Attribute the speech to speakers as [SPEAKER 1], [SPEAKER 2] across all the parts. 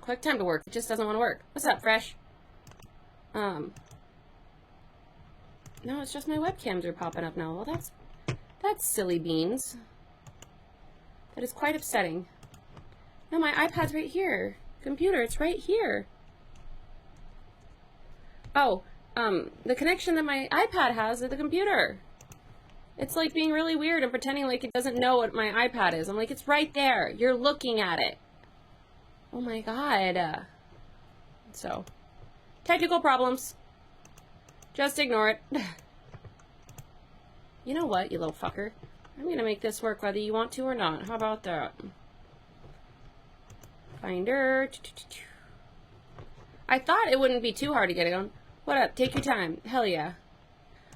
[SPEAKER 1] quick time to work. It just doesn't want to work. What's up, Fresh? No, it's just my webcams are popping up now. Well, that's silly beans. That is quite upsetting. No, my iPad's right here. Computer, it's right here. Oh, the connection that my iPad has to the computer. It's like being really weird and pretending like it doesn't know what my iPad is. I'm like, it's right there. You're looking at it. Oh my god. So, technical problems. Just ignore it. You know what, you little fucker? I'm gonna make this work whether you want to or not. How about that? Finder. I thought it wouldn't be too hard to get it on. What up? Take your time. Hell yeah.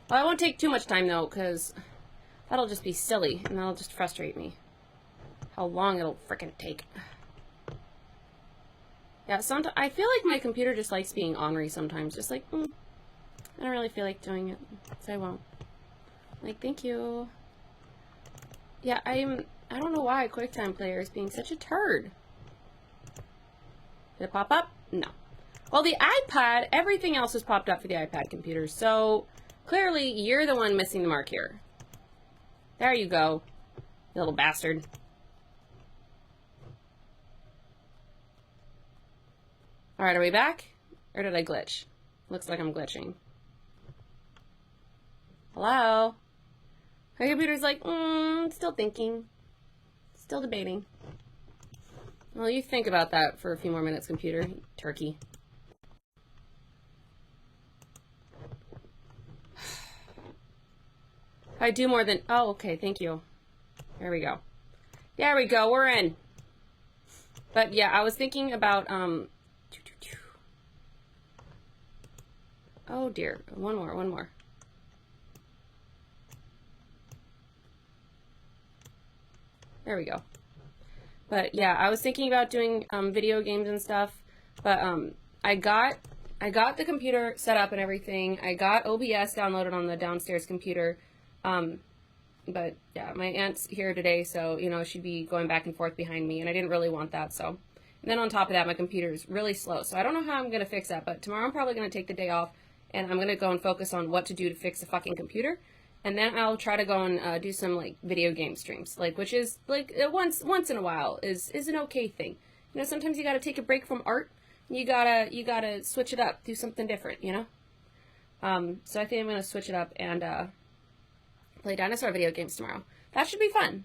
[SPEAKER 1] Well, I won't take too much time though, because that'll just be silly and that'll just frustrate me. How long it'll frickin' take. Yeah, sometimes I feel like my computer just likes being ornery sometimes. Just like, I don't really feel like doing it, so I won't. Like, thank you. Yeah, I don't know why QuickTime Player is being such a turd. Did it pop up? No. Well, the iPad, everything else has popped up for the iPad computer, so clearly you're the one missing the mark here. There you go, you little bastard. Alright, are we back? Or did I glitch? Looks like I'm glitching. Hello? My computer's like, still thinking. Still debating. Well, you think about that for a few more minutes, computer. Turkey. I do more than... Oh, okay, thank you. There we go. There we go, we're in. But yeah, I was thinking about, oh dear, one more. There we go. But yeah, I was thinking about doing video games and stuff, but I got the computer set up and everything. I got OBS downloaded on the downstairs computer. But yeah, my aunt's here today, so you know, she'd be going back and forth behind me, and I didn't really want that. So, and then on top of that, my computer is really slow, so I don't know how I'm gonna fix that. But tomorrow I'm probably gonna take the day off, and I'm gonna go and focus on what to do to fix the fucking computer. And then I'll try to go and do some like video game streams, like, which is like once in a while is an okay thing. You know, sometimes you gotta take a break from art. You gotta switch it up, do something different. You know. So I think I'm gonna switch it up and play dinosaur video games tomorrow. That should be fun.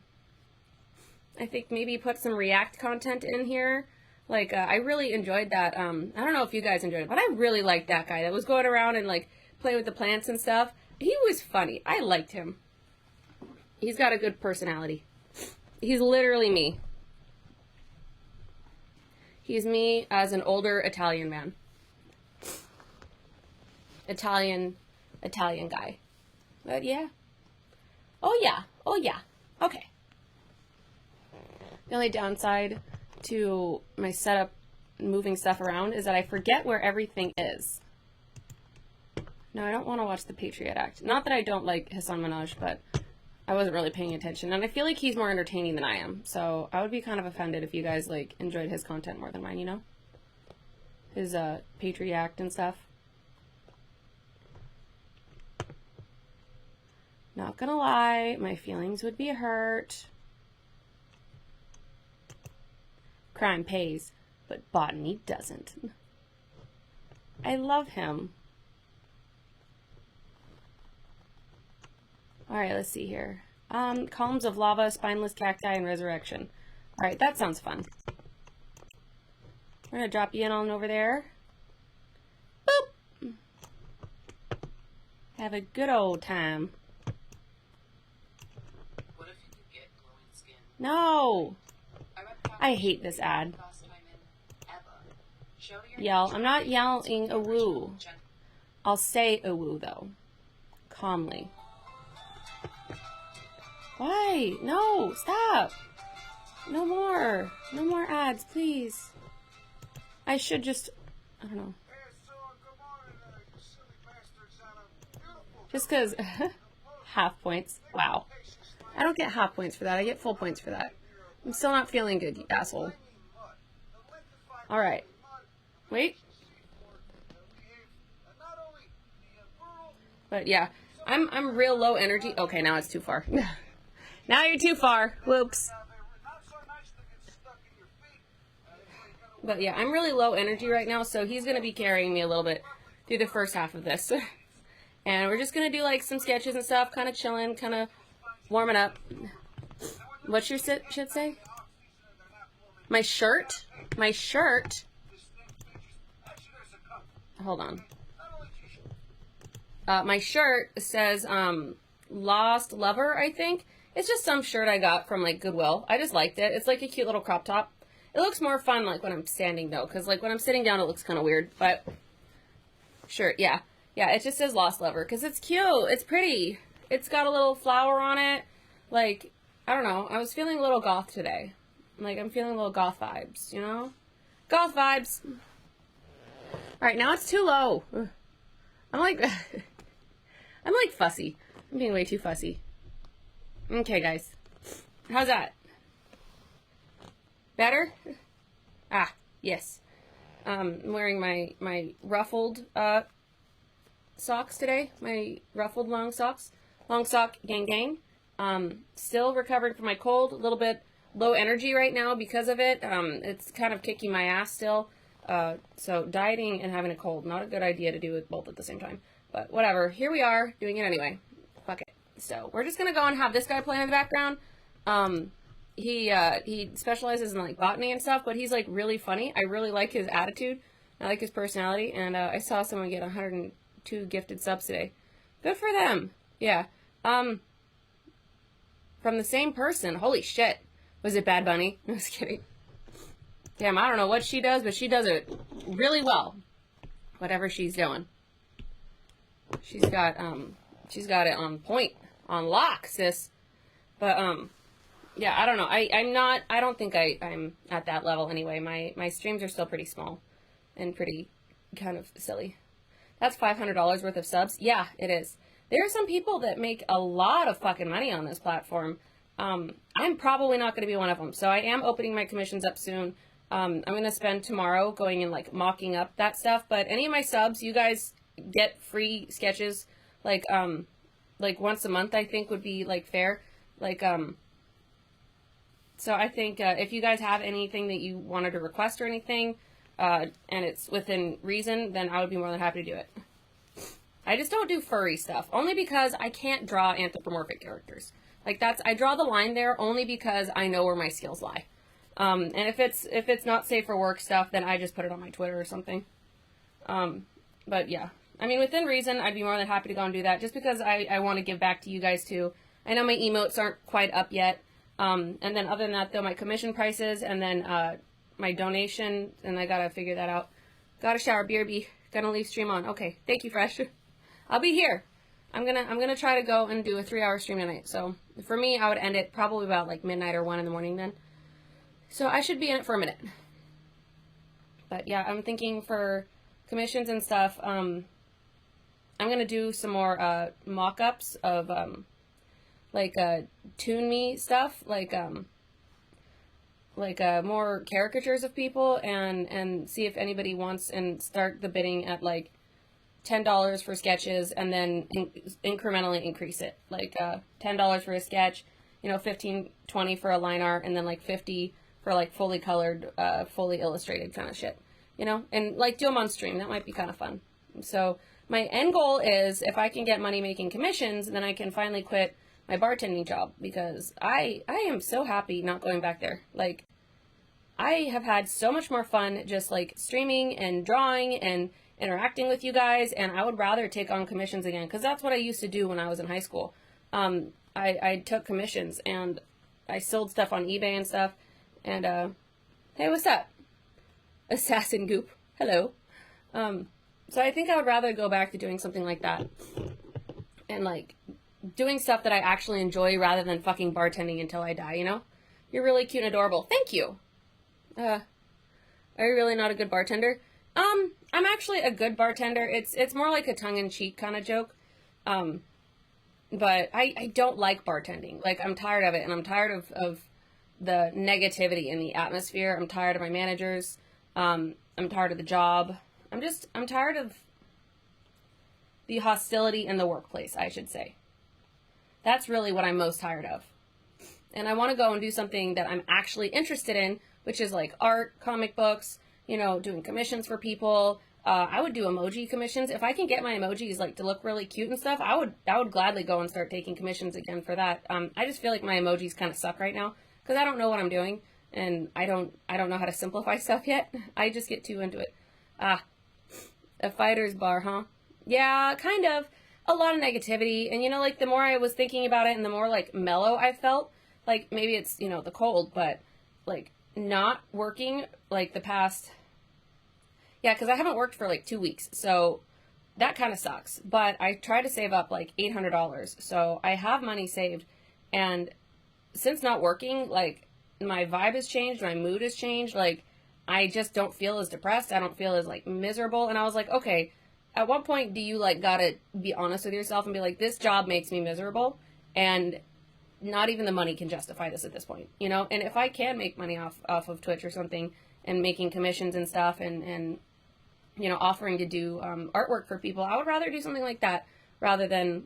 [SPEAKER 1] I think maybe put some React content in here. Like I really enjoyed that. I don't know if you guys enjoyed it, but I really liked that guy that was going around and like playing with the plants and stuff. He was funny. I liked him. He's got a good personality. He's literally me. He's me as an older Italian man. Italian guy. But yeah. Oh yeah. Okay. The only downside to my setup moving stuff around is that I forget where everything is. No, I don't want to watch the Patriot Act. Not that I don't like Hassan Minaj, but I wasn't really paying attention. And I feel like he's more entertaining than I am. So I would be kind of offended if you guys like enjoyed his content more than mine, you know? His Patriot Act and stuff. Not gonna lie, my feelings would be hurt. Crime pays, but botany doesn't. I love him. Alright, let's see here. Columns of lava, spineless cacti, and resurrection. Alright, that sounds fun. We're gonna drop you in on over there. Boop! Have a good old time.
[SPEAKER 2] What if you could get glowing skin?
[SPEAKER 1] No! I hate this ad. Yell. I'm not yelling a woo. I'll say a woo, though. Calmly. Why? No! Stop! No more! No more ads, please. I should just... I don't know. Just because... half points. Wow. I don't get half points for that. I get full points for that. I'm still not feeling good, you asshole. Alright. Wait. But yeah, I'm real low energy. Okay, now it's too far. Now you're too far. Whoops. But yeah, I'm really low energy right now, so he's going to be carrying me a little bit through the first half of this. And we're just going to do like some sketches and stuff, kind of chilling, kind of warming up. What's your shit say? My shirt? My shirt? Hold on. My shirt says, Lost Lover, I think. It's just some shirt I got from, like, Goodwill. I just liked it. It's like a cute little crop top. It looks more fun, like, when I'm standing, though, because, like, when I'm sitting down, it looks kind of weird, but shirt, yeah. Yeah, it just says Lost Lover, because it's cute. It's pretty. It's got a little flower on it. Like, I don't know. I was feeling a little goth today. Like, I'm feeling a little goth vibes, you know? Goth vibes. Alright, now it's too low. I'm like fussy. I'm being way too fussy. Okay, guys. How's that? Better? Ah, yes. I'm wearing my ruffled socks today. My ruffled long socks. Long sock gang gang. Still recovering from my cold. A little bit low energy right now because of it. It's kind of kicking my ass still. So dieting and having a cold, not a good idea to do it both at the same time. But whatever. Here we are doing it anyway. Fuck it. So we're just gonna go and have this guy play in the background. He specializes in like botany and stuff, but he's like really funny. I really like his attitude. I like his personality, and I saw someone get 102 gifted subs today. Good for them. Yeah. From the same person. Holy shit. Was it Bad Bunny? No, I was kidding. Damn, I don't know what she does, but she does it really well. Whatever she's doing. She's got it on point, on lock, sis. But, yeah, I don't know. I don't think I'm at that level anyway. My streams are still pretty small and pretty kind of silly. That's $500 worth of subs. Yeah, it is. There are some people that make a lot of fucking money on this platform. I'm probably not going to be one of them. So I am opening my commissions up soon. I'm going to spend tomorrow going and like mocking up that stuff. But any of my subs, you guys get free sketches like once a month, I think would be like fair. So I think if you guys have anything that you wanted to request or anything, and it's within reason, then I would be more than happy to do it. I just don't do furry stuff, only because I can't draw anthropomorphic characters. Like I draw the line there only because I know where my skills lie. And if it's not safe for work stuff, then I just put it on my Twitter or something. But yeah, I mean, within reason, I'd be more than happy to go and do that, just because I want to give back to you guys too. I know my emotes aren't quite up yet. And then other than that, though, my commission prices, and then my donation, and I gotta figure that out. Gotta shower, BRB. Gonna leave stream on. Okay, thank you, Fresh. I'll be here. I'm gonna try to go and do a 3-hour stream tonight. So for me, I would end it probably about like midnight or 1 in the morning then. So I should be in it for a minute. But yeah, I'm thinking for commissions and stuff. I'm gonna do some more mock-ups of Toon Me stuff, more caricatures of people, and see if anybody wants, and start the bidding at like $10 for sketches, and then incrementally increase it, like $10 for a sketch, you know, 15, 20 for a line art, and then like 50 for like fully colored, fully illustrated kind of shit, you know, and like do them on stream. That might be kind of fun. So my end goal is if I can get money making commissions, then I can finally quit my bartending job, because I am so happy not going back there. Like, I have had so much more fun just like streaming and drawing and interacting with you guys, and I would rather take on commissions again, because that's what I used to do when I was in high school. I took commissions and I sold stuff on eBay and stuff, and hey, what's up? Assassin Goop. Hello. So I think I would rather go back to doing something like that, and like doing stuff that I actually enjoy rather than fucking bartending until I die, you know? You're really cute and adorable. Thank you. Are you really not a good bartender? I'm actually a good bartender. It's more like a tongue-in-cheek kind of joke. But I don't like bartending. Like, I'm tired of it, and I'm tired of the negativity in the atmosphere. I'm tired of my managers. I'm tired of the job. I'm tired of the hostility in the workplace, I should say. That's really what I'm most tired of. And I want to go and do something that I'm actually interested in, which is like art, comic books, you know, doing commissions for people. I would do emoji commissions. If I can get my emojis like to look really cute and stuff, I would gladly go and start taking commissions again for that. I just feel like my emojis kind of suck right now because I don't know what I'm doing and I don't know how to simplify stuff yet. I just get too into it. A fighter's bar, huh? Yeah, kind of. A lot of negativity. And you know, like the more I was thinking about it and the more like mellow I felt, like maybe it's, you know, the cold, but like not working like the past, yeah, because I haven't worked for like 2 weeks, so that kind of sucks. But I try to save up like $800, so I have money saved, and since not working, like my vibe has changed, my mood has changed, like I just don't feel as depressed, I don't feel as like miserable, and I was like, okay, at what point do you like gotta be honest with yourself and be like, this job makes me miserable, and not even the money can justify this at this point, you know? And if I can make money off of Twitch or something and making commissions and stuff and you know, offering to do artwork for people, I would rather do something like that rather than,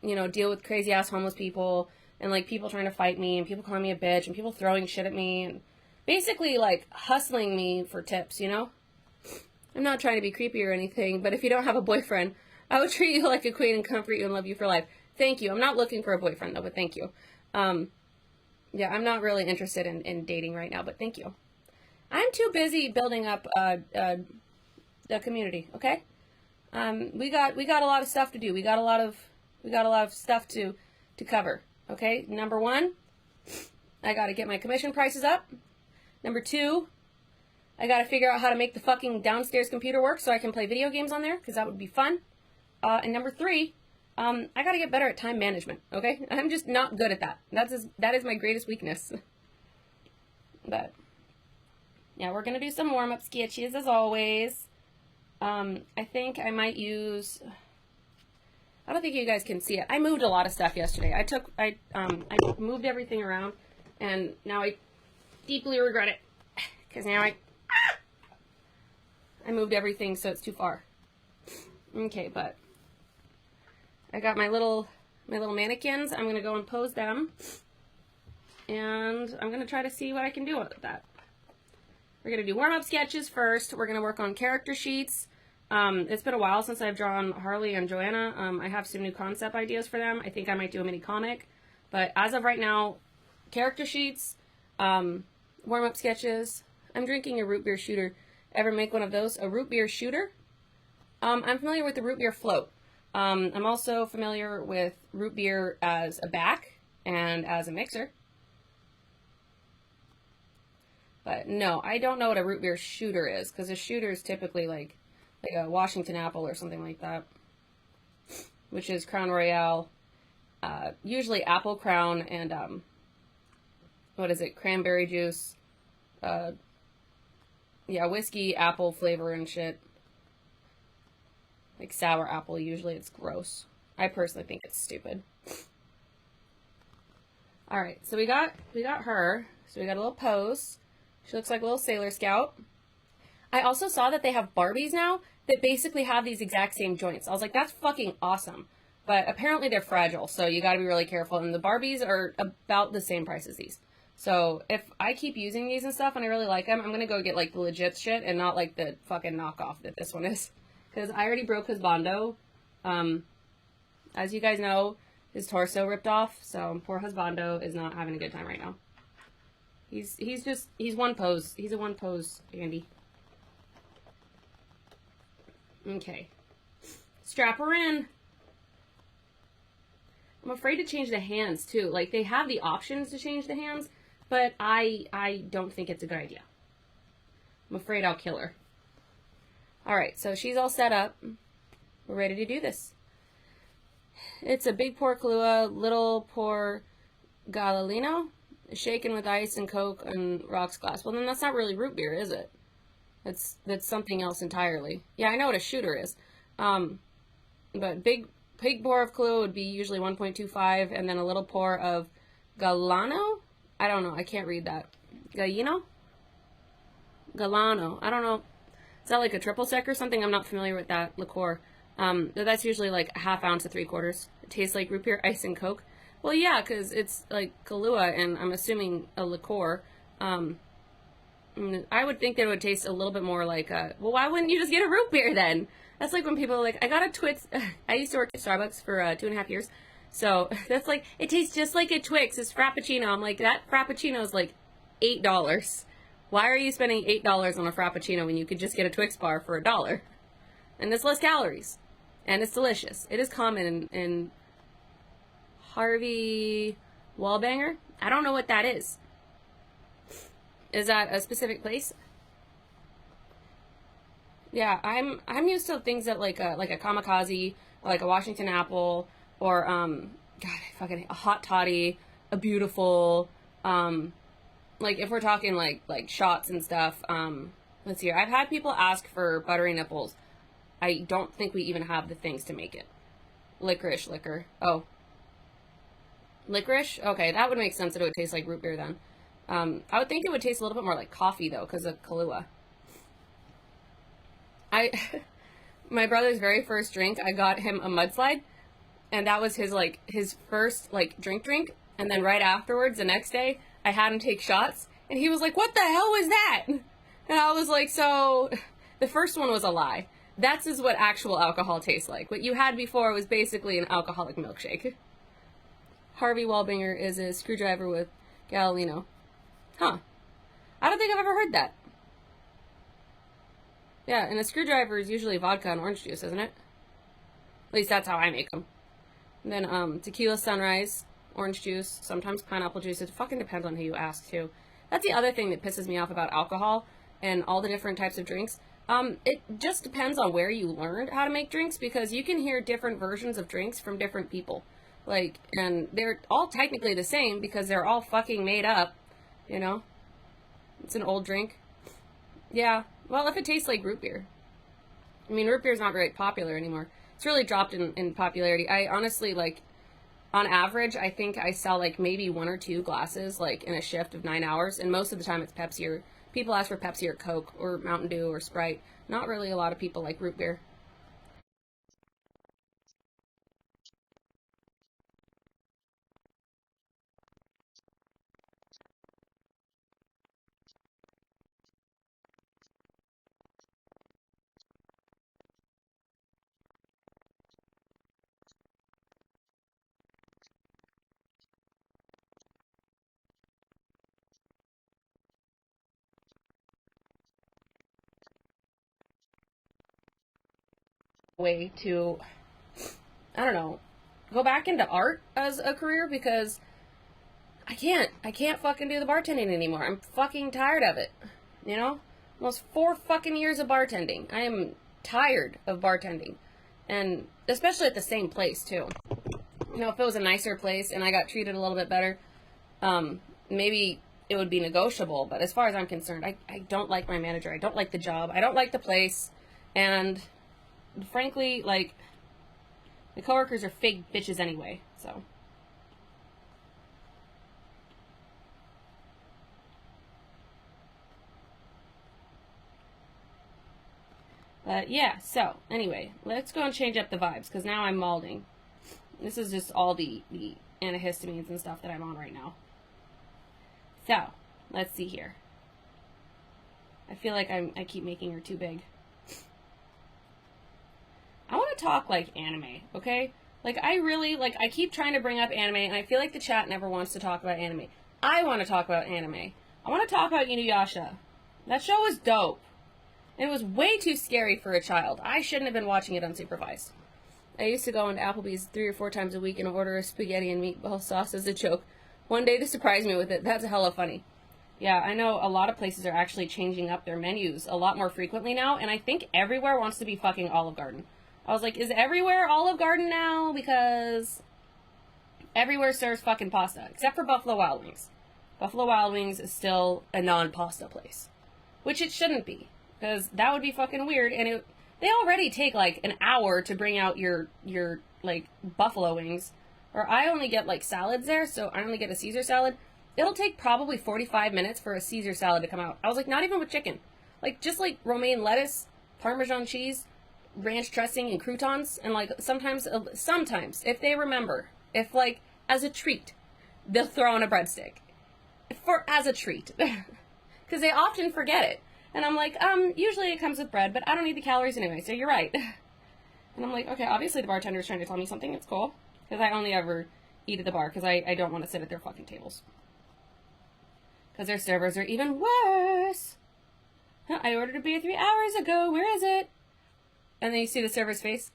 [SPEAKER 1] you know, deal with crazy ass homeless people and like people trying to fight me and people calling me a bitch and people throwing shit at me and basically like hustling me for tips, you know? I'm not trying to be creepy or anything, but if you don't have a boyfriend, I would treat you like a queen and comfort you and love you for life. Thank you. I'm not looking for a boyfriend though, but thank you. Yeah, I'm not really interested in dating right now, but thank you. I'm too busy building up the community, okay? We got a lot of stuff to do. We got a lot of stuff to cover, okay? Number 1, I got to get my commission prices up. Number 2, I got to figure out how to make the fucking downstairs computer work so I can play video games on there, because that would be fun. And number 3, I got to get better at time management, okay? I'm just not good at that. That is my greatest weakness. But, yeah, we're going to do some warm-up sketches as always. I think I might use, I don't think you guys can see it. I moved a lot of stuff yesterday. I moved everything around, and now I deeply regret it, because now I moved everything so it's too far. Okay, but I got my little mannequins. I'm going to go and pose them, and I'm going to try to see what I can do with that. We're going to do warm-up sketches first. We're going to work on character sheets. It's been a while since I've drawn Harley and Joanna. I have some new concept ideas for them. I think I might do a mini comic. But as of right now, character sheets, warm-up sketches. I'm drinking a root beer shooter. Ever make one of those? A root beer shooter? I'm familiar with the root beer float. I'm also familiar with root beer as a back and as a mixer. But no, I don't know what a root beer shooter is, because a shooter is typically like a Washington apple or something like that, which is Crown Royale, usually apple crown and, what is it, cranberry juice, yeah, whiskey, apple flavor and shit, like sour apple, usually it's gross. I personally think it's stupid. Alright, so we got her, so we got a little pose. She looks like a little Sailor Scout. I also saw that they have Barbies now that basically have these exact same joints. I was like, that's fucking awesome. But apparently they're fragile, so you gotta be really careful. And the Barbies are about the same price as these. So if I keep using these and stuff and I really like them, I'm gonna go get like the legit shit and not like the fucking knockoff that this one is. Because I already broke his Bondo. As you guys know, his torso ripped off, so poor Husbando is not having a good time right now. He's one pose. He's a one pose Andy. Okay. Strap her in. I'm afraid to change the hands too. Like they have the options to change the hands, but I don't think it's a good idea. I'm afraid I'll kill her. Alright, so she's all set up. We're ready to do this. It's a big pour Kahlua, little pour Galilino, shaken with ice and Coke and rocks glass. Well, then that's not really root beer, is it? That's something else entirely. Yeah, I know what a shooter is. But big pour of Kahlua would be usually 1.25, and then a little pour of Galano? I don't know. I can't read that. Gallino? Galano. I don't know. Is that like a triple sec or something? I'm not familiar with that liqueur. But that's usually like a half ounce to 3/4. It tastes like root beer, ice, and Coke. Well, yeah, because it's like Kahlua, and I'm assuming a liqueur. I would think that it would taste a little bit more like well, why wouldn't you just get a root beer then? That's like when people are like, I got a Twix. I used to work at Starbucks for 2.5 years. So that's like, it tastes just like a Twix. It's Frappuccino. I'm like, that Frappuccino is like $8. Why are you spending $8 on a Frappuccino when you could just get a Twix bar for $1? And it's less calories. And it's delicious. It is common in Harvey Wallbanger. I don't know what that is. Is that a specific place? Yeah, I'm used to things that like a Kamikaze, or like a Washington Apple, or God, I fucking a Hot Toddy, a Beautiful, like if we're talking like shots and stuff. Let's see here. I've had people ask for buttery nipples. I don't think we even have the things to make it. Licorice liquor. Oh. Licorice? Okay, that would make sense that it would taste like root beer then. I would think it would taste a little bit more like coffee though, because of Kahlua. My brother's very first drink, I got him a mudslide, and that was his first drink, and then right afterwards, the next day, I had him take shots, and he was like, "What the hell was that?" And I was like, so, the first one was a lie. That's is what actual alcohol tastes like. What you had before was basically an alcoholic milkshake. Harvey Wallbanger is a screwdriver with Galino. Huh. I don't think I've ever heard that. Yeah, and a screwdriver is usually vodka and orange juice, isn't it? At least that's how I make them. And then tequila sunrise, orange juice, sometimes pineapple juice. It fucking depends on who you ask, too. That's the other thing that pisses me off about alcohol and all the different types of drinks. It just depends on where you learned how to make drinks, because you can hear different versions of drinks from different people. And they're all technically the same because they're all fucking made up, you know? It's an old drink. Yeah, well, if it tastes like root beer. I mean, root beer's not very popular anymore. It's really dropped in popularity. I honestly, on average, I think I sell, maybe 1 or 2 glasses, in a shift of 9 hours, and most of the time it's Pepsi, or people ask for Pepsi or Coke or Mountain Dew or Sprite. Not really a lot of people like root beer. Way to, I don't know, go back into art as a career, because I can't fucking do the bartending anymore. I'm fucking tired of it, you know? Almost 4 fucking years of bartending. I am tired of bartending, and especially at the same place too. You know, if it was a nicer place and I got treated a little bit better, maybe it would be negotiable, but as far as I'm concerned, I don't like my manager, I don't like the job, I don't like the place, and frankly, the coworkers are fake bitches anyway, so. But yeah, so, anyway, let's go and change up the vibes, because now I'm malding. This is just all the antihistamines and stuff that I'm on right now. So, let's see here. I feel like I keep making her too big. I want to talk anime, okay? I keep trying to bring up anime, and I feel like the chat never wants to talk about anime. I want to talk about anime. I want to talk about Inuyasha. That show was dope. And it was way too scary for a child. I shouldn't have been watching it unsupervised. I used to go into Applebee's 3 or 4 times a week and order a spaghetti and meatball sauce as a joke. One day to surprise me with it. That's hella funny. Yeah, I know a lot of places are actually changing up their menus a lot more frequently now, and I think everywhere wants to be fucking Olive Garden. I was like, is everywhere Olive Garden now? Because everywhere serves fucking pasta, except for Buffalo Wild Wings. Buffalo Wild Wings is still a non-pasta place, which it shouldn't be, because that would be fucking weird, and they already take an hour to bring out your buffalo wings, or I only get salads there, so I only get a Caesar salad. It'll take probably 45 minutes for a Caesar salad to come out. I was like, not even with chicken. Like, just like romaine lettuce, Parmesan cheese, ranch dressing, and croutons. And like, sometimes, if they remember, if like, as a treat, they'll throw in a breadstick. As a treat. Because they often forget it. And I'm like, usually it comes with bread, but I don't need the calories anyway, so you're right. And I'm like, okay, obviously the bartender's trying to tell me something, it's cool. Because I only ever eat at the bar, because I don't want to sit at their fucking tables. Because their servers are even worse. I ordered a beer 3 hours ago, where is it? And then you see the server's face.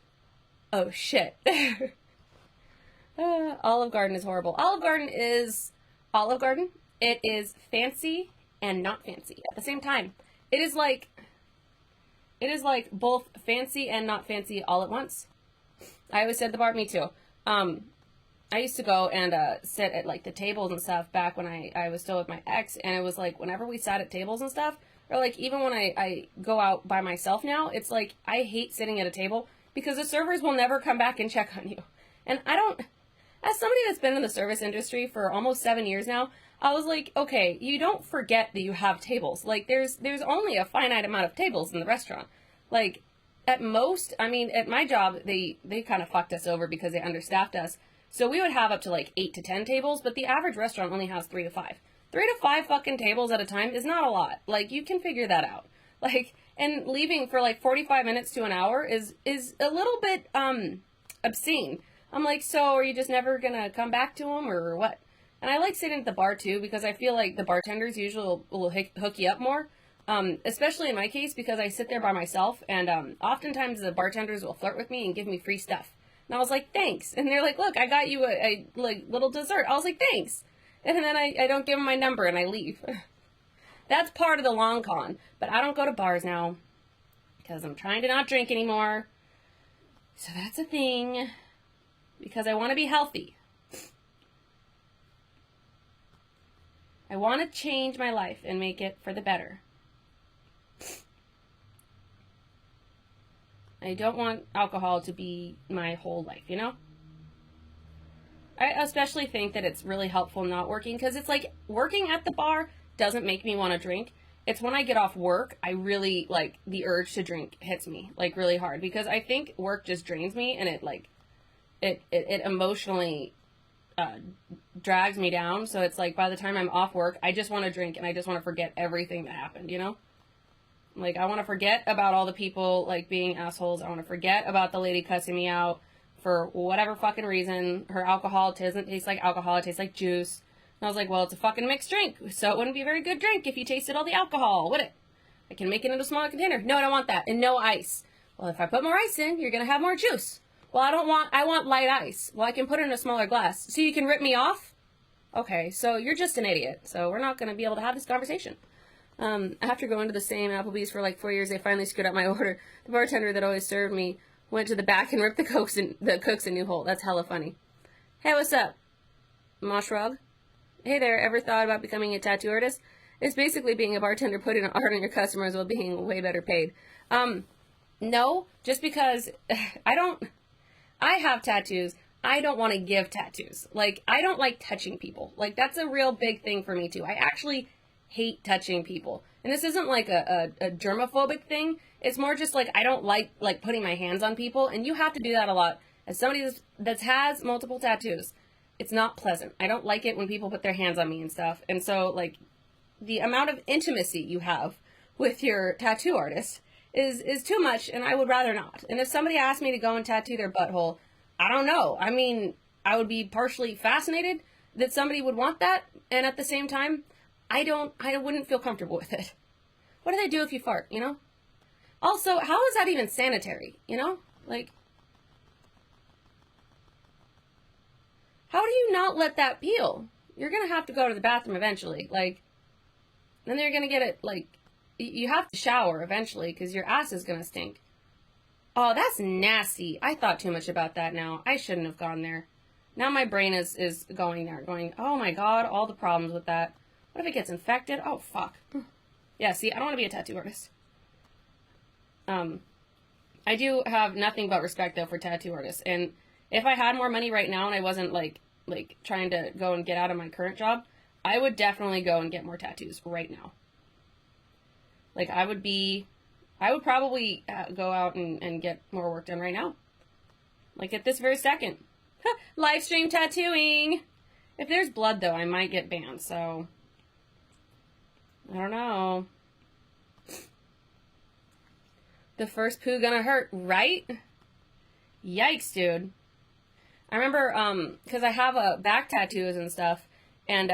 [SPEAKER 1] Oh, shit. Olive Garden is horrible. Olive Garden is Olive Garden. It is fancy and not fancy at the same time. It is like both fancy and not fancy all at once. I always said at the bar, me too. I used to go and sit at like the tables and stuff back when I was still with my ex, and it was like whenever we sat at tables and stuff, or like even when I go out by myself now, it's like I hate sitting at a table because the servers will never come back and check on you. And I don't, as somebody that's been in the service industry for almost 7 years now, I was like, okay, you don't forget that you have tables. Like, there's only a finite amount of tables in the restaurant. Like, at most, I mean, at my job, they kind of fucked us over because they understaffed us. So we would have up to like 8 to 10 tables, but the average restaurant only has 3 to 5. 3 to 5 fucking tables at a time is not a lot. Like, you can figure that out. Like, and leaving for like 45 minutes to an hour is a little bit, obscene. I'm like, so are you just never gonna come back to them or what? And I like sitting at the bar too, because I feel like the bartenders usually will hook you up more. Especially in my case, because I sit there by myself, and oftentimes the bartenders will flirt with me and give me free stuff. And I was like, thanks. And they're like, look, I got you a like little dessert. I was like, thanks. And then I don't give them my number and I leave. That's part of the long con. But I don't go to bars now because I'm trying to not drink anymore. So that's a thing. Because I want to be healthy. I want to change my life and make it for the better. I don't want alcohol to be my whole life, you know? I especially think that it's really helpful not working, because it's like working at the bar doesn't make me want to drink. It's when I get off work, I really, like, the urge to drink hits me, like, really hard, because I think work just drains me, and it, like, it emotionally drags me down. So it's like by the time I'm off work, I just want to drink and I just want to forget everything that happened, you know? Like, I want to forget about all the people, like, being assholes. I want to forget about the lady cussing me out for whatever fucking reason. Her alcohol doesn't taste like alcohol. It tastes like juice. And I was like, well, it's a fucking mixed drink, so it wouldn't be a very good drink if you tasted all the alcohol, would it? I can make it into a smaller container. No, I don't want that. And no ice. Well, if I put more ice in, you're going to have more juice. Well, I want light ice. Well, I can put it in a smaller glass. So you can rip me off? Okay, so you're just an idiot. So we're not going to be able to have this conversation. After going to the same Applebee's for like 4 years, they finally screwed up my order. The bartender that always served me went to the back and ripped the cooks a new hole. That's hella funny. Hey, what's up? Moshrug? Hey there, ever thought about becoming a tattoo artist? It's basically being a bartender, putting art on your customers while being way better paid. No, just because I have tattoos. I don't want to give tattoos. Like, I don't like touching people. Like, that's a real big thing for me, too. I actually hate touching people. And this isn't, like, a germophobic thing. It's more just, like, I don't like putting my hands on people. And you have to do that a lot. As somebody that has multiple tattoos, it's not pleasant. I don't like it when people put their hands on me and stuff. And so, like, the amount of intimacy you have with your tattoo artist is too much, and I would rather not. And if somebody asked me to go and tattoo their butthole, I don't know. I mean, I would be partially fascinated that somebody would want that, and at the same time, I wouldn't feel comfortable with it. What do they do if you fart, you know? Also, how is that even sanitary, you know? Like, how do you not let that peel? You're gonna have to go to the bathroom eventually, like, then they're gonna get it, like, you have to shower eventually because your ass is going to stink. Oh, that's nasty. I thought too much about that now. I shouldn't have gone there. Now my brain is going there, going, oh my god, all the problems with that. What if it gets infected? Oh, fuck. Yeah, see, I don't want to be a tattoo artist. I do have nothing but respect, though, for tattoo artists. And if I had more money right now and I wasn't, like trying to go and get out of my current job, I would definitely go and get more tattoos right now. Like, I would probably go out and get more work done right now. Like, at this very second. Live stream tattooing! If there's blood, though, I might get banned, so... I don't know. The first poo gonna hurt, right? Yikes, dude. I remember, because I have back tattoos and stuff, and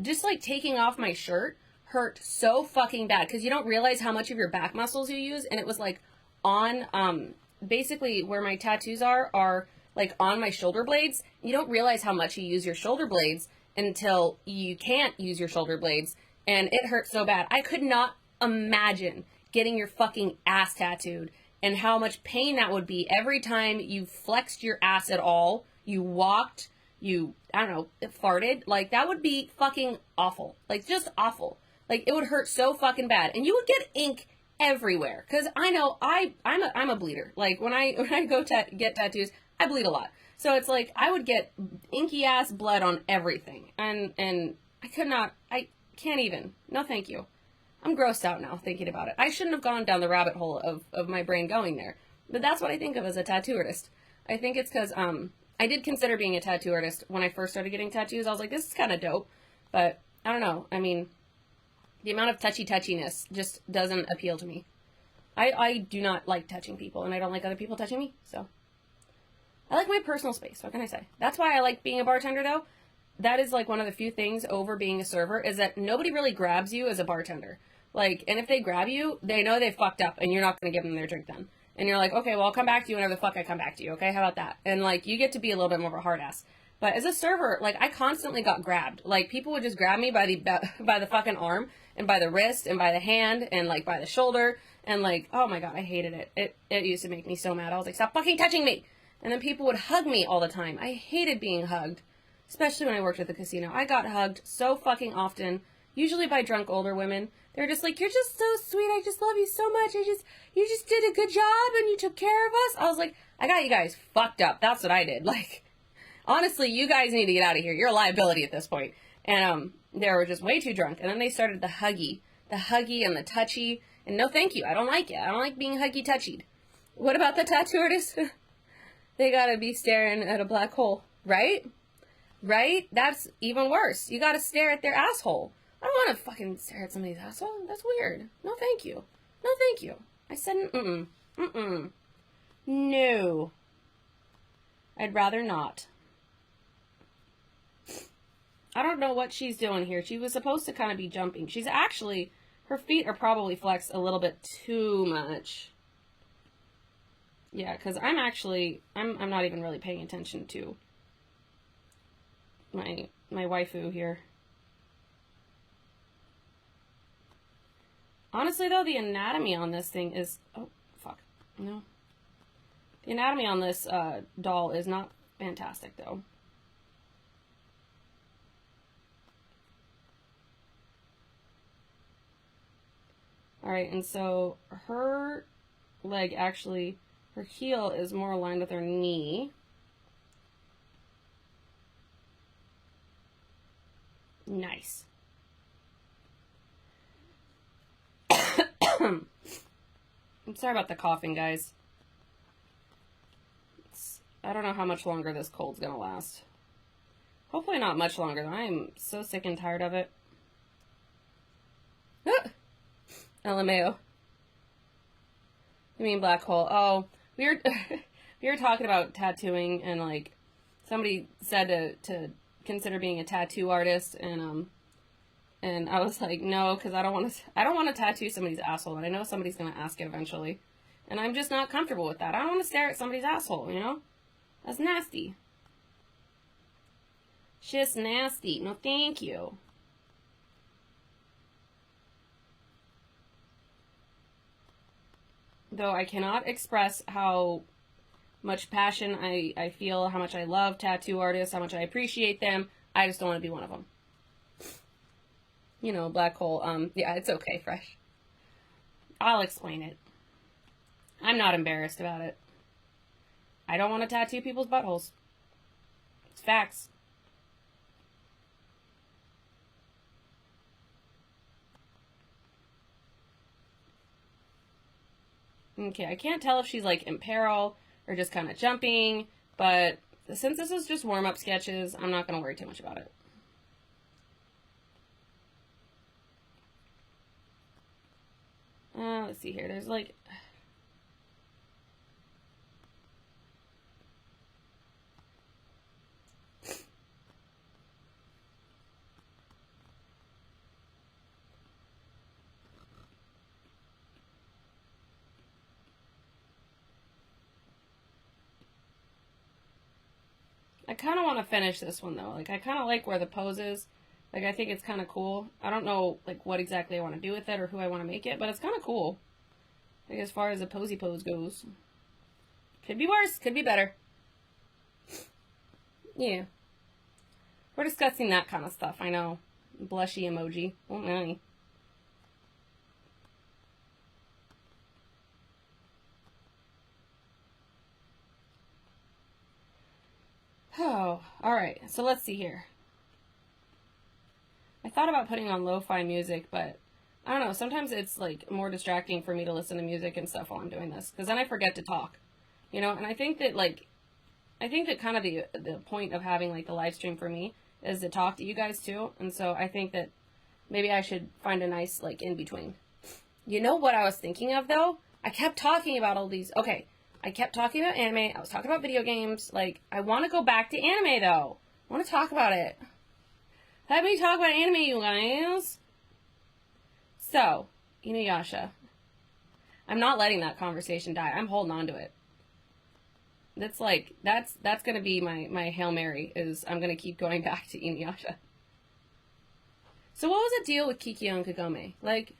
[SPEAKER 1] just, like, taking off my shirt hurt so fucking bad, because you don't realize how much of your back muscles you use, and it was, like, on, basically, where my tattoos are, like, on my shoulder blades. You don't realize how much you use your shoulder blades until you can't use your shoulder blades, and it hurt so bad. I could not imagine getting your fucking ass tattooed, and how much pain that would be every time you flexed your ass at all, you walked, you, I don't know, farted. Like, that would be fucking awful. Like, just awful. Like, it would hurt so fucking bad. And you would get ink everywhere. Because I know, I'm a bleeder. Like, when I go get tattoos, I bleed a lot. So it's like, I would get inky ass blood on everything. And I can't even. No thank you. I'm grossed out now thinking about it. I shouldn't have gone down the rabbit hole of my brain going there. But that's what I think of as a tattoo artist. I think it's because, I did consider being a tattoo artist when I first started getting tattoos. I was like, this is kind of dope. But, I don't know. I mean, the amount of touchiness just doesn't appeal to me. I do not like touching people, and I don't like other people touching me, so. I like my personal space, what can I say? That's why I like being a bartender, though. That is, like, one of the few things over being a server, is that nobody really grabs you as a bartender. Like, and if they grab you, they know they fucked up, and you're not going to give them their drink then. And you're like, okay, well, I'll come back to you whenever the fuck I come back to you, okay? How about that? And, like, you get to be a little bit more of a hard ass. But as a server, like, I constantly got grabbed. Like, people would just grab me by the fucking arm, and by the wrist, and by the hand, and, like, by the shoulder, and, like, oh my god, I hated it. It used to make me so mad. I was like, stop fucking touching me! And then people would hug me all the time. I hated being hugged. Especially when I worked at the casino. I got hugged so fucking often, usually by drunk older women. They're just like, you're just so sweet, I just love you so much, you just did a good job, and you took care of us. I was like, I got you guys fucked up. That's what I did. Like, honestly, you guys need to get out of here. You're a liability at this point. And, they were just way too drunk. And then they started the huggy and the touchy, and no thank you. I don't like it. I don't like being huggy-touchied. What about the tattoo artist? They gotta be staring at a black hole, right? Right? That's even worse. You gotta stare at their asshole. I don't want to fucking stare at somebody's asshole. That's weird. No, thank you. No, thank you. I said, No. I'd rather not. I don't know what she's doing here. She was supposed to kind of be jumping. She's actually, her feet are probably flexed a little bit too much. Yeah, because I'm not even really paying attention to my waifu here. Honestly, though, the anatomy on this thing is... Oh, fuck. No. The anatomy on this doll is not fantastic, though. Alright, and so her leg actually... Her heel is more aligned with her knee. Nice. I'm sorry about the coughing, guys. I don't know how much longer this cold's gonna last. Hopefully not much longer. I am so sick and tired of it. Ah! LMAO. You mean black hole? Oh, we were talking about tattooing, and like somebody said to consider being a tattoo artist, and I was like, no, because I don't want to tattoo somebody's asshole, and I know somebody's gonna ask it eventually, and I'm just not comfortable with that. I don't want to stare at somebody's asshole, you know? That's nasty. Just nasty. No, thank you. Though I cannot express how much passion I feel, how much I love tattoo artists, how much I appreciate them. I just don't want to be one of them. You know, black hole. Yeah, it's okay, Fresh. I'll explain it. I'm not embarrassed about it. I don't want to tattoo people's buttholes. It's facts. Okay, I can't tell if she's like in peril or just kind of jumping, but since this is just warm-up sketches, I'm not going to worry too much about it. Let's see here. There's like... I kind of want to finish this one though. Like I kind of like where the pose is. Like I think it's kind of cool. I don't know like what exactly I want to do with it or who I want to make it, but it's kind of cool. Like as far as the posy pose goes. Could be worse, could be better. Yeah. We're discussing that kind of stuff, I know. Blushy emoji. Oh my. Oh, alright, so let's see here. I thought about putting on lo-fi music, but I don't know, sometimes it's like more distracting for me to listen to music and stuff while I'm doing this, because then I forget to talk, you know, and I think that kind of the point of having like the live stream for me is to talk to you guys too, and so I think that maybe I should find a nice like in between. You know what I was thinking of though? I kept talking about all these, okay, I kept talking about anime, I was talking about video games, like, I want to go back to anime though. I want to talk about it. Let me talk about anime, you guys. So, Inuyasha. I'm not letting that conversation die. I'm holding on to it. That's like, that's going to be my Hail Mary, is I'm going to keep going back to Inuyasha. So what was the deal with Kikyo and Kagome? Like,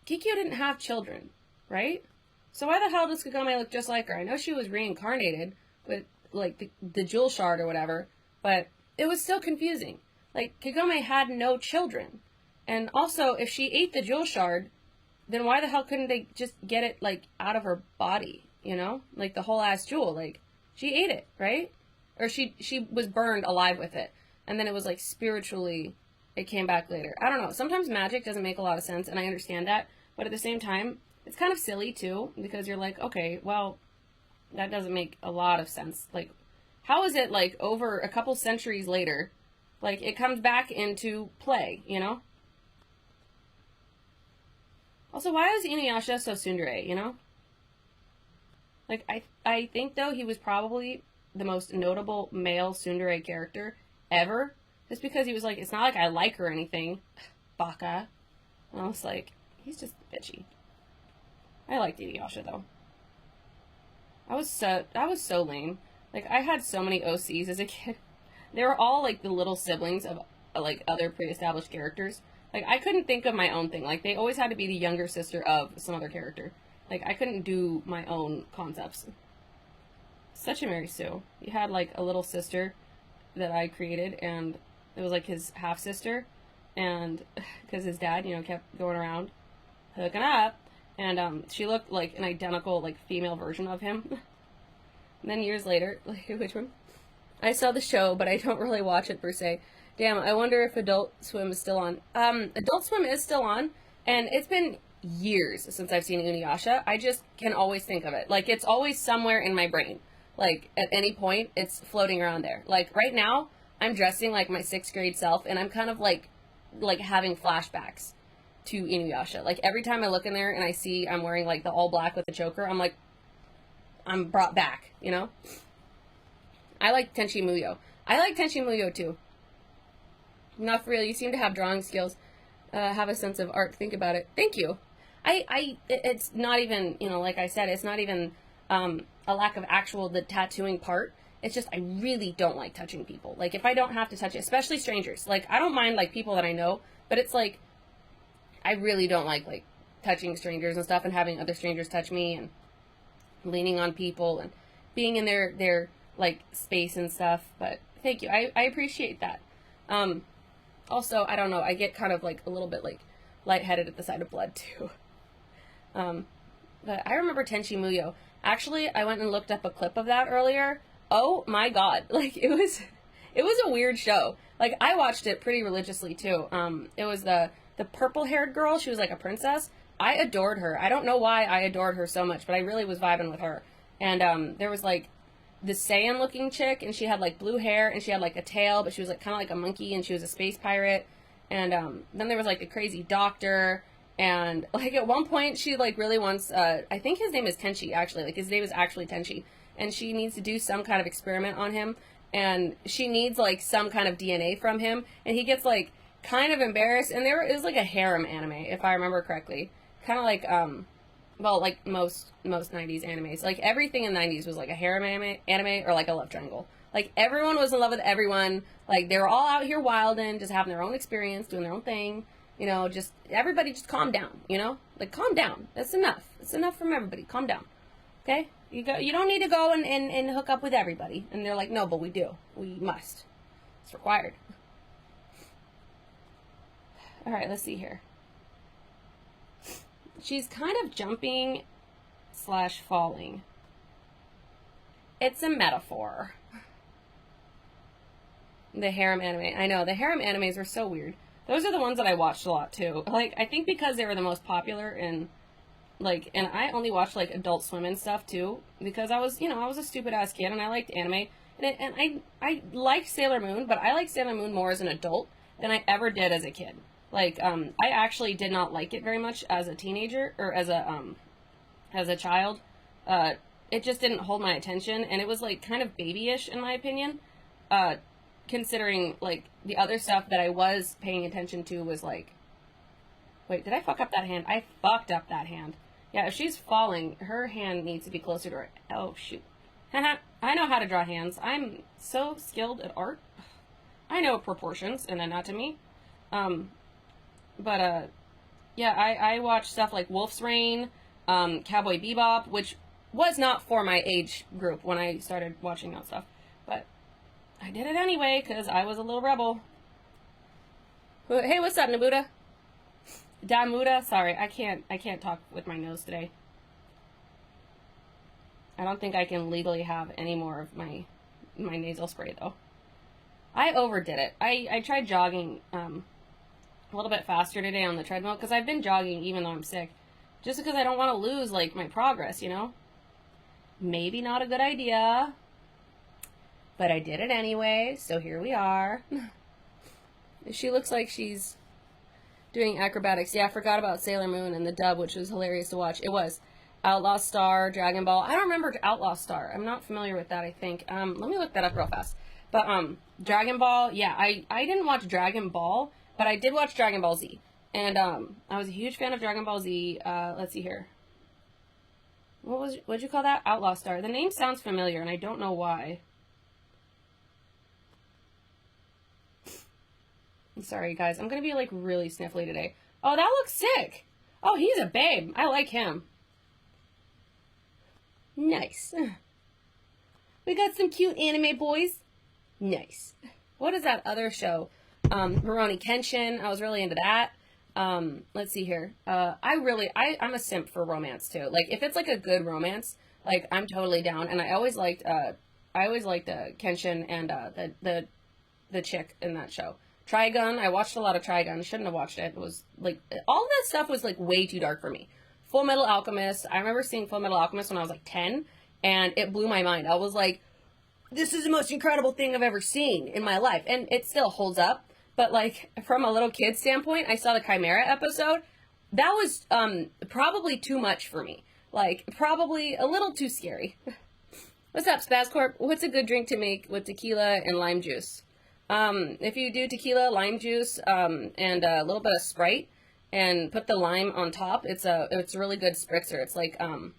[SPEAKER 1] Kikyo didn't have children, right? So why the hell does Kagome look just like her? I know she was reincarnated with, like, the jewel shard or whatever, but it was still confusing. Like, Kagome had no children. And also, if she ate the jewel shard, then why the hell couldn't they just get it, like, out of her body, you know? Like, the whole ass jewel. Like, she ate it, right? Or she was burned alive with it. And then it was, like, spiritually, it came back later. I don't know. Sometimes magic doesn't make a lot of sense, and I understand that. But at the same time, it's kind of silly, too, because you're like, okay, well, that doesn't make a lot of sense. Like, how is it, like, over a couple centuries later, like, it comes back into play, you know? Also, why is Inuyasha so tsundere, you know? Like, I think, though, he was probably the most notable male tsundere character ever, just because he was like, it's not like I like her or anything, baka. And I was like, he's just bitchy. I liked Inuyasha, though. I was so lame. Like, I had so many OCs as a kid. They were all, like, the little siblings of, like, other pre-established characters. Like, I couldn't think of my own thing. Like, they always had to be the younger sister of some other character. Like, I couldn't do my own concepts. Such a Mary Sue. He had, like, a little sister that I created, and it was, like, his half-sister. And, because his dad, you know, kept going around hooking up. And, she looked like an identical, like, female version of him. And then years later, like, which one? I saw the show, but I don't really watch it per se. Damn, I wonder if Adult Swim is still on. Adult Swim is still on, and it's been years since I've seen Inuyasha. I just can always think of it. Like, it's always somewhere in my brain. Like, at any point, it's floating around there. Like, right now, I'm dressing like my 6th grade self, and I'm kind of, like having flashbacks to Inuyasha. Like, every time I look in there and I see I'm wearing, like, the all black with the choker, I'm like, I'm brought back, you know? I like Tenchi Muyo. I like Tenchi Muyo, too. Not for real. You seem to have drawing skills. Have a sense of art. Think about it. Thank you. It's not even, you know, like I said, it's not even a lack of the tattooing part. It's just I really don't like touching people. Like, if I don't have to touch it, especially strangers. Like, I don't mind, like, people that I know, but it's like, I really don't like touching strangers and stuff and having other strangers touch me and leaning on people and being in their like, space and stuff. But thank you. I appreciate that. Also, I don't know, I get kind of, like, a little bit, like, lightheaded at the sight of blood, too. But I remember Tenchi Muyo. Actually, I went and looked up a clip of that earlier. Oh my god. Like, it was a weird show. Like, I watched it pretty religiously, too. It was the purple-haired girl. She was, like, a princess. I adored her. I don't know why I adored her so much, but I really was vibing with her. And there was like this Saiyan looking chick, and she had like blue hair, and she had like a tail, but she was like kind of like a monkey, and she was a space pirate. And then there was like a crazy doctor, and like at one point she like really wants, I think his name is Tenchi actually, like his name is actually Tenchi, and she needs to do some kind of experiment on him, and she needs like some kind of DNA from him, and he gets like kind of embarrassed, and it was like a harem anime if I remember correctly, kind of like well, like most 90s animes, like everything in the 90s was like a harem anime or like a love triangle. Like everyone was in love with everyone. Like they were all out here wilding, just having their own experience, doing their own thing. You know, just everybody just calm down. You know, like calm down. That's enough. It's enough from everybody. Calm down. Okay, you don't need to go and hook up with everybody. And they're like, no, but we do. We must. It's required. All right, let's see here. She's kind of jumping / falling. It's a metaphor. The harem anime. I know, the harem animes are so weird. Those are the ones that I watched a lot, too. Like, I think because they were the most popular and, like, and I only watched, like, Adult Swim and stuff, too. Because I was, you know, I was a stupid-ass kid and I liked anime. And I liked Sailor Moon, but I liked Sailor Moon more as an adult than I ever did as a kid. Like, I actually did not like it very much as a teenager, or as a child. It just didn't hold my attention, and it was, like, kind of babyish, in my opinion. Considering, like, the other stuff that I was paying attention to was, like... Wait, did I fuck up that hand? I fucked up that hand. Yeah, if she's falling, her hand needs to be closer to her... Oh, shoot. Haha, I know how to draw hands. I'm so skilled at art. I know proportions and anatomy. Yeah, I watched stuff like Wolf's Rain, Cowboy Bebop, which was not for my age group when I started watching that stuff. But I did it anyway, because I was a little rebel. Hey, what's up, Nabuda? Damuda? Sorry, I can't talk with my nose today. I don't think I can legally have any more of my nasal spray, though. I overdid it. I tried jogging, a little bit faster today on the treadmill, because I've been jogging even though I'm sick. Just because I don't want to lose, like, my progress, you know? Maybe not a good idea. But I did it anyway, so here we are. She looks like she's doing acrobatics. Yeah, I forgot about Sailor Moon and the dub, which was hilarious to watch. It was Outlaw Star, Dragon Ball. I don't remember Outlaw Star. I'm not familiar with that, I think. Let me look that up real fast. But, Dragon Ball, yeah, I didn't watch Dragon Ball, but I did watch Dragon Ball Z. And, I was a huge fan of Dragon Ball Z. Let's see here. What'd you call that? Outlaw Star. The name sounds familiar, and I don't know why. I'm sorry, guys. I'm gonna be, like, really sniffly today. Oh, that looks sick! Oh, he's a babe. I like him. Nice. We got some cute anime boys. Nice. What is that other show? Rurouni Kenshin. I was really into that. Let's see here. I'm a simp for romance, too. Like, if it's, like, a good romance, like, I'm totally down. And I always liked Kenshin and, the chick in that show. Trigun, I watched a lot of Trigun. Shouldn't have watched it. It was, like, all of that stuff was, like, way too dark for me. Full Metal Alchemist. I remember seeing Full Metal Alchemist when I was, like, 10, and it blew my mind. I was like, this is the most incredible thing I've ever seen in my life. And it still holds up. But, like, from a little kid standpoint, I saw the Chimera episode. That was, probably too much for me. Like, probably a little too scary. What's up, Spazcorp? What's a good drink to make with tequila and lime juice? If you do tequila, lime juice, and a little bit of Sprite, and put the lime on top, it's a really good spritzer. It's like, kind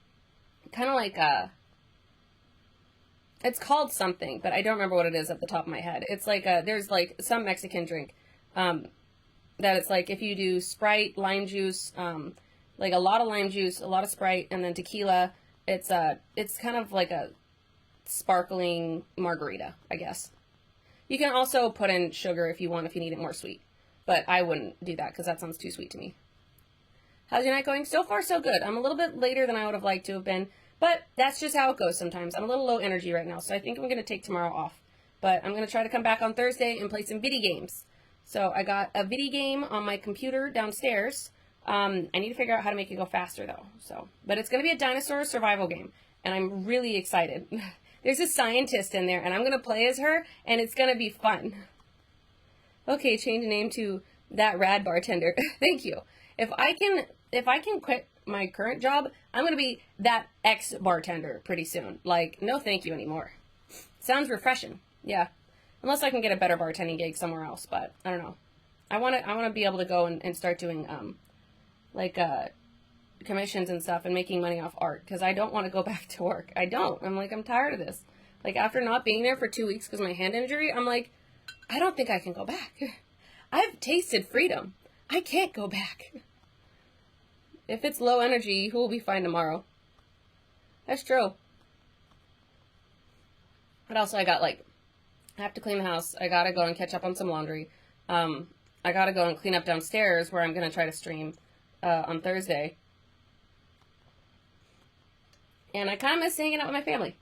[SPEAKER 1] of like, it's called something, but I don't remember what it is at the top of my head. It's like, there's like some Mexican drink, that it's like if you do Sprite, lime juice, like a lot of lime juice, a lot of Sprite, and then tequila, it's kind of like a sparkling margarita, I guess. You can also put in sugar if you want, if you need it more sweet. But I wouldn't do that because that sounds too sweet to me. How's your night going? So far, so good. I'm a little bit later than I would have liked to have been. But that's just how it goes sometimes. I'm a little low energy right now, so I think I'm going to take tomorrow off. But I'm going to try to come back on Thursday and play some video games. So I got a video game on my computer downstairs. I need to figure out how to make it go faster though. So, but it's going to be a dinosaur survival game, and I'm really excited. There's a scientist in there, and I'm going to play as her, and it's going to be fun. Okay, change the name to That Rad Bartender. Thank you. If I can quit my current job, I'm going to be That Ex Bartender pretty soon. Like, no thank you anymore. Sounds refreshing. Yeah. Unless I can get a better bartending gig somewhere else, but I don't know. I want to be able to go and start doing commissions and stuff and making money off art, because I don't want to go back to work. I don't. I'm tired of this. Like, after not being there for 2 weeks because of my hand injury, I'm like, I don't think I can go back. I've tasted freedom. I can't go back. If it's low energy, who will be fine tomorrow? That's true. What else I got? Like, I have to clean the house. I gotta go and catch up on some laundry. I gotta go and clean up downstairs where I'm gonna try to stream on Thursday. And I kind of miss hanging out with my family.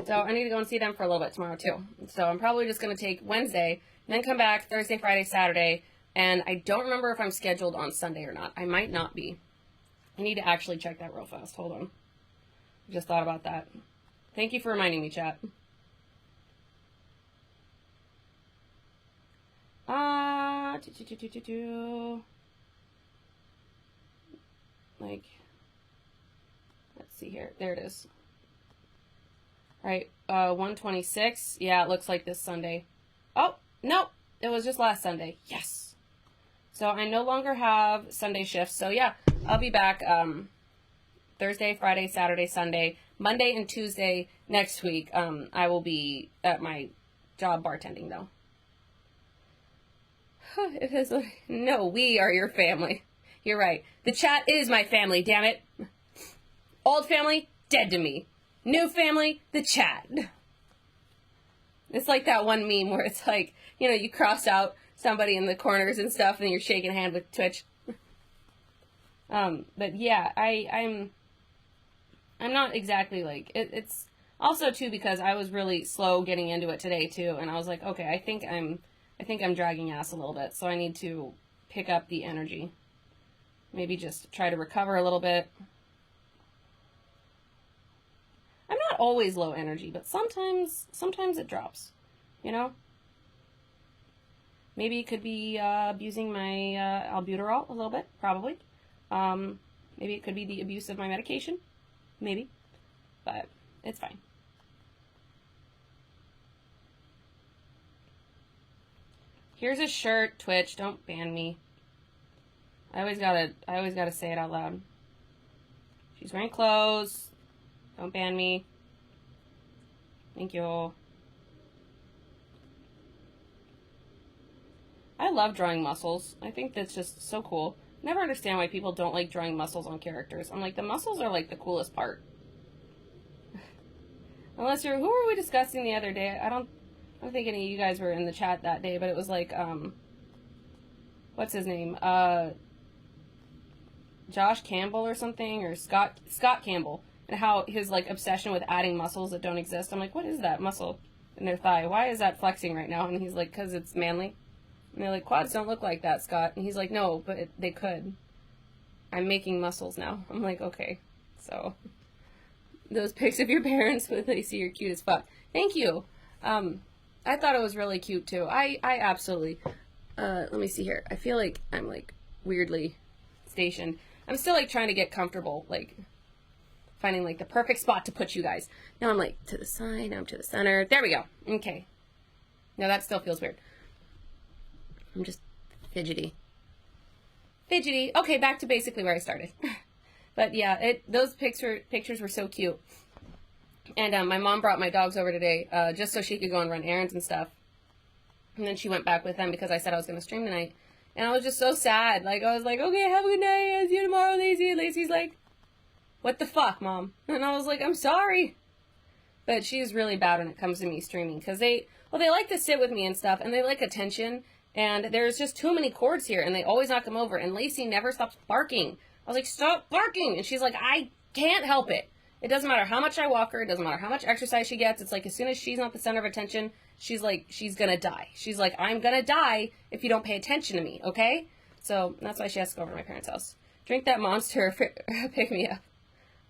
[SPEAKER 1] So I need to go and see them for a little bit tomorrow too. So I'm probably just going to take Wednesday, and then come back Thursday, Friday, Saturday. And I don't remember if I'm scheduled on Sunday or not. I might not be. I need to actually check that real fast. Hold on. I just thought about that. Thank you for reminding me, chat. Like, let's see here. There it is. All right, 126. Yeah, it looks like this Sunday. Oh, no, it was just last Sunday. Yes. So I no longer have Sunday shifts. So yeah, I'll be back Thursday, Friday, Saturday, Sunday, Monday, and Tuesday next week. I will be at my job bartending though. It is like, no, we are your family. You're right. The chat is my family, damn it. Old family, dead to me. New family, the chat. It's like that one meme where it's like, you know, you cross out somebody in the corners and stuff, and you're shaking hand with Twitch. But yeah, I'm not exactly like, it's also too because I was really slow getting into it today too, and I was like, okay, I think I'm dragging ass a little bit, so I need to pick up the energy. Maybe just try to recover a little bit. I'm not always low energy, but sometimes it drops, you know? Maybe it could be abusing my albuterol a little bit, probably. Maybe it could be the abuse of my medication, maybe, but it's fine. Here's a shirt, Twitch, don't ban me. I always gotta say it out loud. She's wearing clothes. Don't ban me. Thank you. I love drawing muscles. I think that's just so cool. Never understand why people don't like drawing muscles on characters. I'm like, the muscles are like the coolest part. Unless you're, who were we discussing the other day? I don't think any of you guys were in the chat that day, but it was like, what's his name? Josh Campbell or something, or Scott Campbell, and how his like obsession with adding muscles that don't exist. I'm like, what is that muscle in their thigh? Why is that flexing right now? And he's like, because it's manly. And they're like, quads don't look like that, Scott. And he's like, no, but they could. I'm making muscles now. I'm like, okay. So, those pics of your parents with Lacey are cute as fuck. Thank you. I thought it was really cute too. I absolutely. Let me see here. I feel like I'm like weirdly stationed. I'm still like trying to get comfortable, like finding like the perfect spot to put you guys. Now I'm like to the side, now I'm to the center. There we go. Okay. Now that still feels weird. I'm just fidgety. Fidgety. Okay, back to basically where I started. But yeah, those pictures were so cute. And my mom brought my dogs over today just so she could go and run errands and stuff. And then she went back with them because I said I was going to stream tonight. And I was just so sad. Like, I was like, okay, have a good night. I'll see you tomorrow, Lacey. And Lacey's like, what the fuck, Mom? And I was like, I'm sorry. But she's really bad when it comes to me streaming. Because they like to sit with me and stuff. And they like attention. And there's just too many cords here. And they always knock them over. And Lacey never stops barking. I was like, stop barking. And she's like, I can't help it. It doesn't matter how much I walk her. It doesn't matter how much exercise she gets. It's like as soon as she's not the center of attention, she's like, she's going to die. She's like, I'm going to die if you don't pay attention to me, okay? So that's why she has to go over to my parents' house. Drink that Monster, pick me up.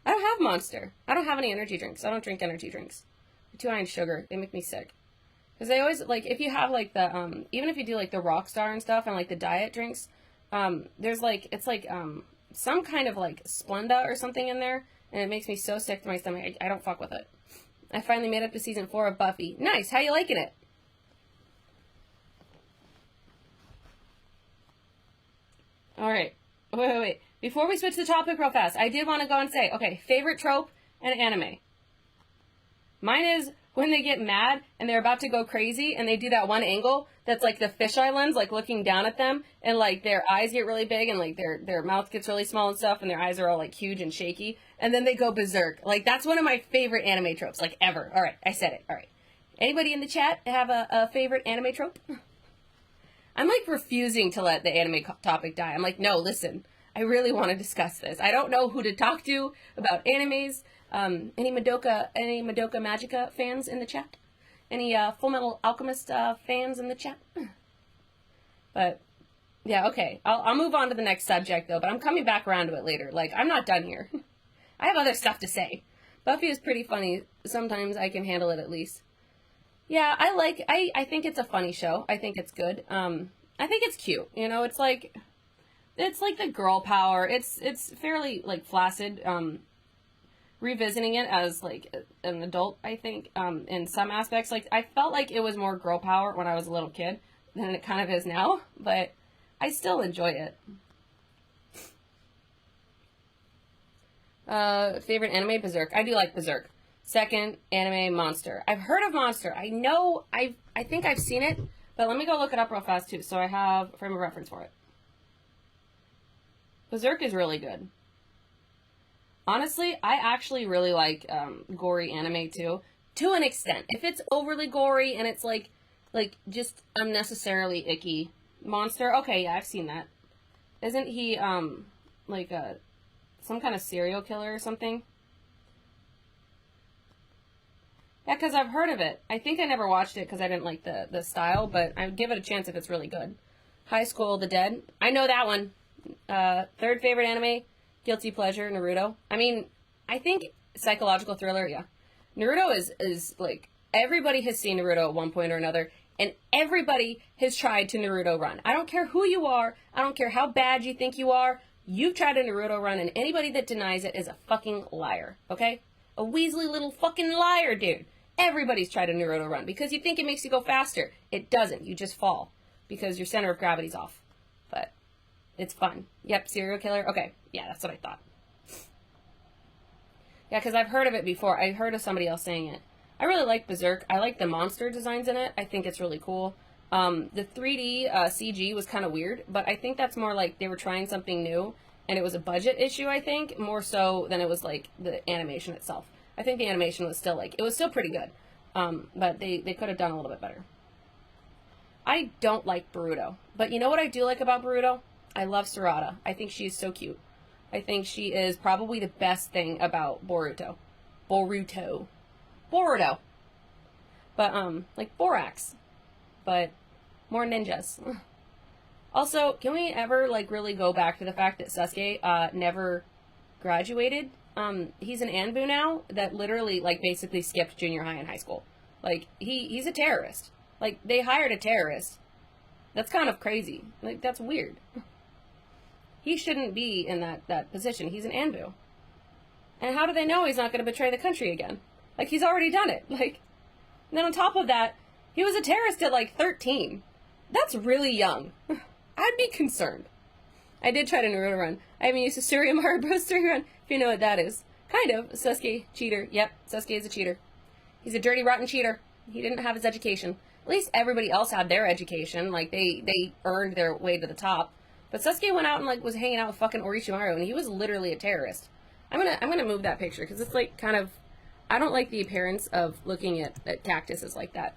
[SPEAKER 1] I don't have Monster. I don't have any energy drinks. I don't drink energy drinks. They're too high in sugar. They make me sick. Because they always, like, if you have, like, the, even if you do, like, the Rockstar and stuff and, like, the diet drinks, there's, like, it's, like, some kind of, like, Splenda or something in there, and it makes me so sick to my stomach. I don't fuck with it. I finally made it to season 4 of Buffy. Nice! How you liking it? Alright. Wait. Before we switch the topic real fast, I did want to go and say, okay, favorite trope and anime. Mine is when they get mad and they're about to go crazy and they do that one angle that's like the fisheye lens, like looking down at them, and like their eyes get really big and like their mouth gets really small and stuff, and their eyes are all like huge and shaky, and then they go berserk. Like, that's one of my favorite anime tropes, like, ever. Alright, I said it. Alright. Anybody in the chat have a favorite anime trope? I'm like refusing to let the anime topic die. I'm like, no, listen, I really want to discuss this. I don't know who to talk to about animes. Any Madoka Magica fans in the chat? Any Full Metal Alchemist fans in the chat? But yeah, okay. I'll move on to the next subject though. But I'm coming back around to it later. Like, I'm not done here. I have other stuff to say. Buffy is pretty funny. Sometimes I can handle it at least. Yeah, I think it's a funny show. I think it's good. I think it's cute. You know, it's like the girl power. It's fairly like flaccid. Revisiting it as like an adult, I think, in some aspects, like I felt like it was more girl power when I was a little kid than it kind of is now, but I still enjoy it. Favorite anime, Berserk. I do like Berserk. Second, anime, Monster. I've heard of Monster. I know, I think I've seen it, but let me go look it up real fast too, so I have a frame of reference for it. Berserk is really good. Honestly, I actually really like gory anime too, to an extent. If it's overly gory and it's like just unnecessarily icky. Monster, okay, yeah, I've seen that. Isn't he like some kind of serial killer or something? Yeah, because I've heard of it. I think I never watched it because I didn't like the style, but I'd give it a chance if it's really good. High School of the Dead. I know that one. Third favorite anime, guilty pleasure, Naruto. I mean, I think psychological thriller, yeah. Naruto is like, everybody has seen Naruto at one point or another, and everybody has tried to Naruto run. I don't care who you are, I don't care how bad you think you are, you've tried a Naruto run, and anybody that denies it is a fucking liar, okay? A weaselly little fucking liar, dude. Everybody's tried a Naruto run, because you think it makes you go faster. It doesn't, you just fall, because your center of gravity's off. But it's fun. Yep, serial killer. Okay, yeah, that's what I thought. Yeah, because I've heard of it before. I heard of somebody else saying it. I really like Berserk. I like the monster designs in it. I think it's really cool. The 3D CG was kind of weird, but I think that's more like they were trying something new, and it was a budget issue, I think, more so than it was like the animation itself. I think the animation was still like, it was still pretty good, but they could have done a little bit better. I don't like Boruto, but you know what I do like about Boruto? I love Sarada. I think she's so cute. I think she is probably the best thing about Boruto. Boruto. But, like Borax. But more ninjas. Also, can we ever, like, really go back to the fact that Sasuke, never graduated? He's an Anbu now that literally, like, basically skipped junior high and high school. Like, he's a terrorist. Like, they hired a terrorist. That's kind of crazy. Like, that's weird. He shouldn't be in that position. He's an Anbu. And how do they know he's not going to betray the country again? Like, he's already done it. Like, and then on top of that, he was a terrorist at, like, 13. That's really young. I'd be concerned. I did try to Naruto run. I haven't used a Surya Mario Bros. 3 run, if you know what that is. Kind of. Sasuke, cheater. Yep, Sasuke is a cheater. He's a dirty, rotten cheater. He didn't have his education. At least everybody else had their education. Like, they earned their way to the top. But Sasuke went out and, like, was hanging out with fucking Orochimaru, and he was literally a terrorist. I'm gonna move that picture, because it's, like, kind of... I don't like the appearance of looking at cactuses like that.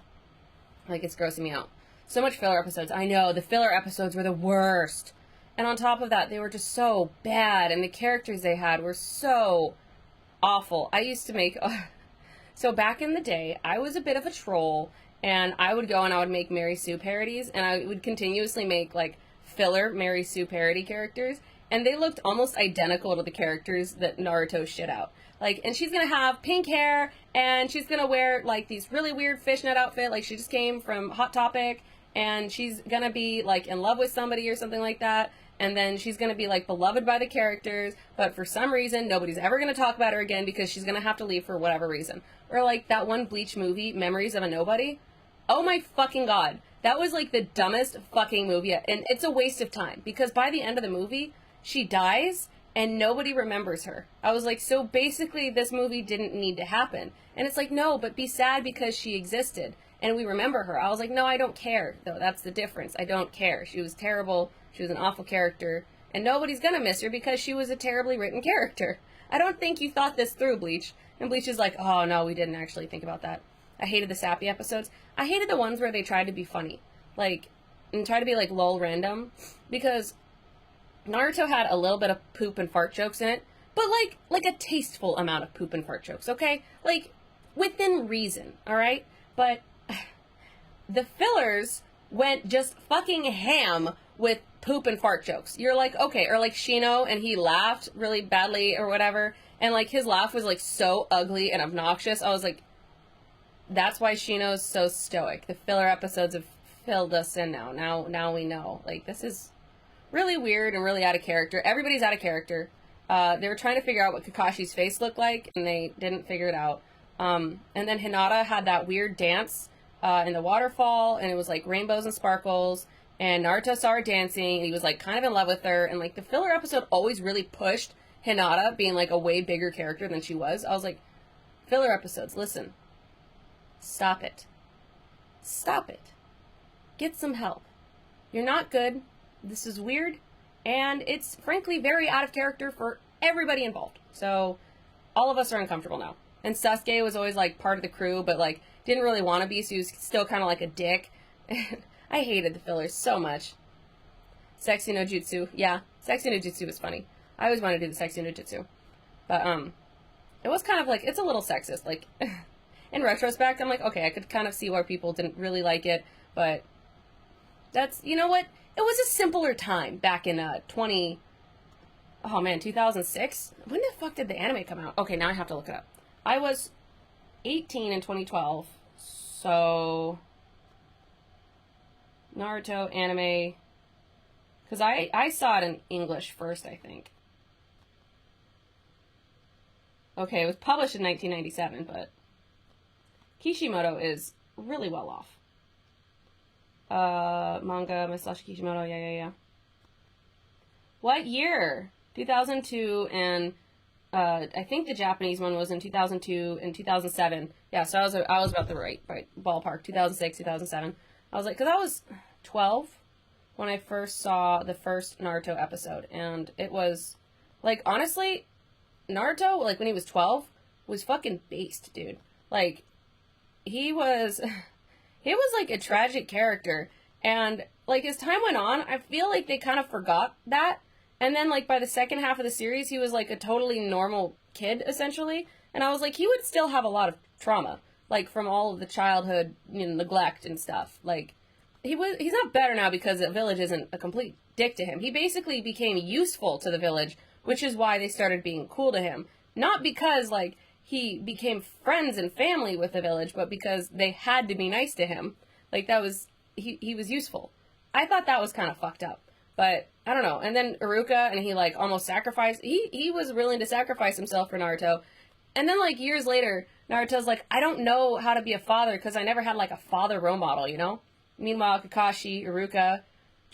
[SPEAKER 1] Like, it's grossing me out. So much filler episodes. I know, the filler episodes were the worst. And on top of that, they were just so bad, and the characters they had were so awful. I used to make... So back in the day, I was a bit of a troll, and I would go and I would make Mary Sue parodies, and I would continuously make, like, filler Mary Sue parody characters, and they looked almost identical to the characters that Naruto shit out. Like, and she's gonna have pink hair, and she's gonna wear, like, these really weird fishnet outfit, like she just came from Hot Topic, and she's gonna be, like, in love with somebody or something like that, and then she's gonna be, like, beloved by the characters, but for some reason, nobody's ever gonna talk about her again because she's gonna have to leave for whatever reason. Or, like, that one Bleach movie, Memories of a Nobody. Oh my fucking god. That was, like, the dumbest fucking movie, and it's a waste of time, because by the end of the movie, she dies, and nobody remembers her. I was like, so basically this movie didn't need to happen. And it's like, no, but be sad because she existed, and we remember her. I was like, no, I don't care, though. That's the difference. I don't care. She was terrible. She was an awful character, and nobody's gonna miss her because she was a terribly written character. I don't think you thought this through, Bleach. And Bleach is like, oh, no, we didn't actually think about that. I hated the sappy episodes. I hated the ones where they tried to be funny. Like, and try to be, like, lol random. Because Naruto had a little bit of poop and fart jokes in it, but like a tasteful amount of poop and fart jokes, okay? Like, within reason, alright? But the fillers went just fucking ham with poop and fart jokes. You're like, okay, or like Shino, and he laughed really badly or whatever, and like his laugh was like so ugly and obnoxious. I was like, that's why Shino's so stoic. The filler episodes have filled us in now. Now we know. Like, this is really weird and really out of character. Everybody's out of character. They were trying to figure out what Kakashi's face looked like, and they didn't figure it out. And then Hinata had that weird dance in the waterfall, and it was like rainbows and sparkles, and Naruto saw her dancing, and he was like kind of in love with her, and like the filler episode always really pushed Hinata being like a way bigger character than she was. I was like, filler episodes, listen. Stop it. Stop it. Get some help. You're not good. This is weird, and it's frankly very out of character for everybody involved. So all of us are uncomfortable now. And Sasuke was always like part of the crew, but like didn't really want to be, so he was still kind of like a dick. I hated the fillers so much. Sexy no Jutsu. Yeah, Sexy no Jutsu was funny. I always wanted to do the Sexy no Jutsu. But it was kind of like, it's a little sexist. Like, in retrospect, I'm like, okay, I could kind of see why people didn't really like it, but that's, you know what? It was a simpler time back in 2006? When the fuck did the anime come out? Okay, now I have to look it up. I was 18 in 2012, so Naruto anime, because I saw it in English first, I think. Okay, it was published in 1997, but Kishimoto is really well off. Manga, Masashi Kishimoto, yeah. What year? 2002, and I think the Japanese one was in 2002 and 2007. Yeah, so I was about the right ballpark. 2006, 2007. I was like, because I was 12 when I first saw the first Naruto episode, and it was like, honestly, Naruto, like when he was 12, was fucking based, dude. Like, he was like a tragic character, and like as time went on, I feel like they kind of forgot that. And then, like, by the second half of the series, he was, like, a totally normal kid, essentially. And I was like, he would still have a lot of trauma, like, from all of the childhood, you know, neglect and stuff. Like, he's not better now because the village isn't a complete dick to him. He basically became useful to the village, which is why they started being cool to him. Not because, like, he became friends and family with the village, but because they had to be nice to him. Like, that was, he was useful. I thought that was kind of fucked up. But, I don't know. And then Iruka, and he, like, almost sacrificed... He was willing to sacrifice himself for Naruto. And then, like, years later, Naruto's like, I don't know how to be a father because I never had, like, a father role model, you know? Meanwhile, Kakashi, Iruka,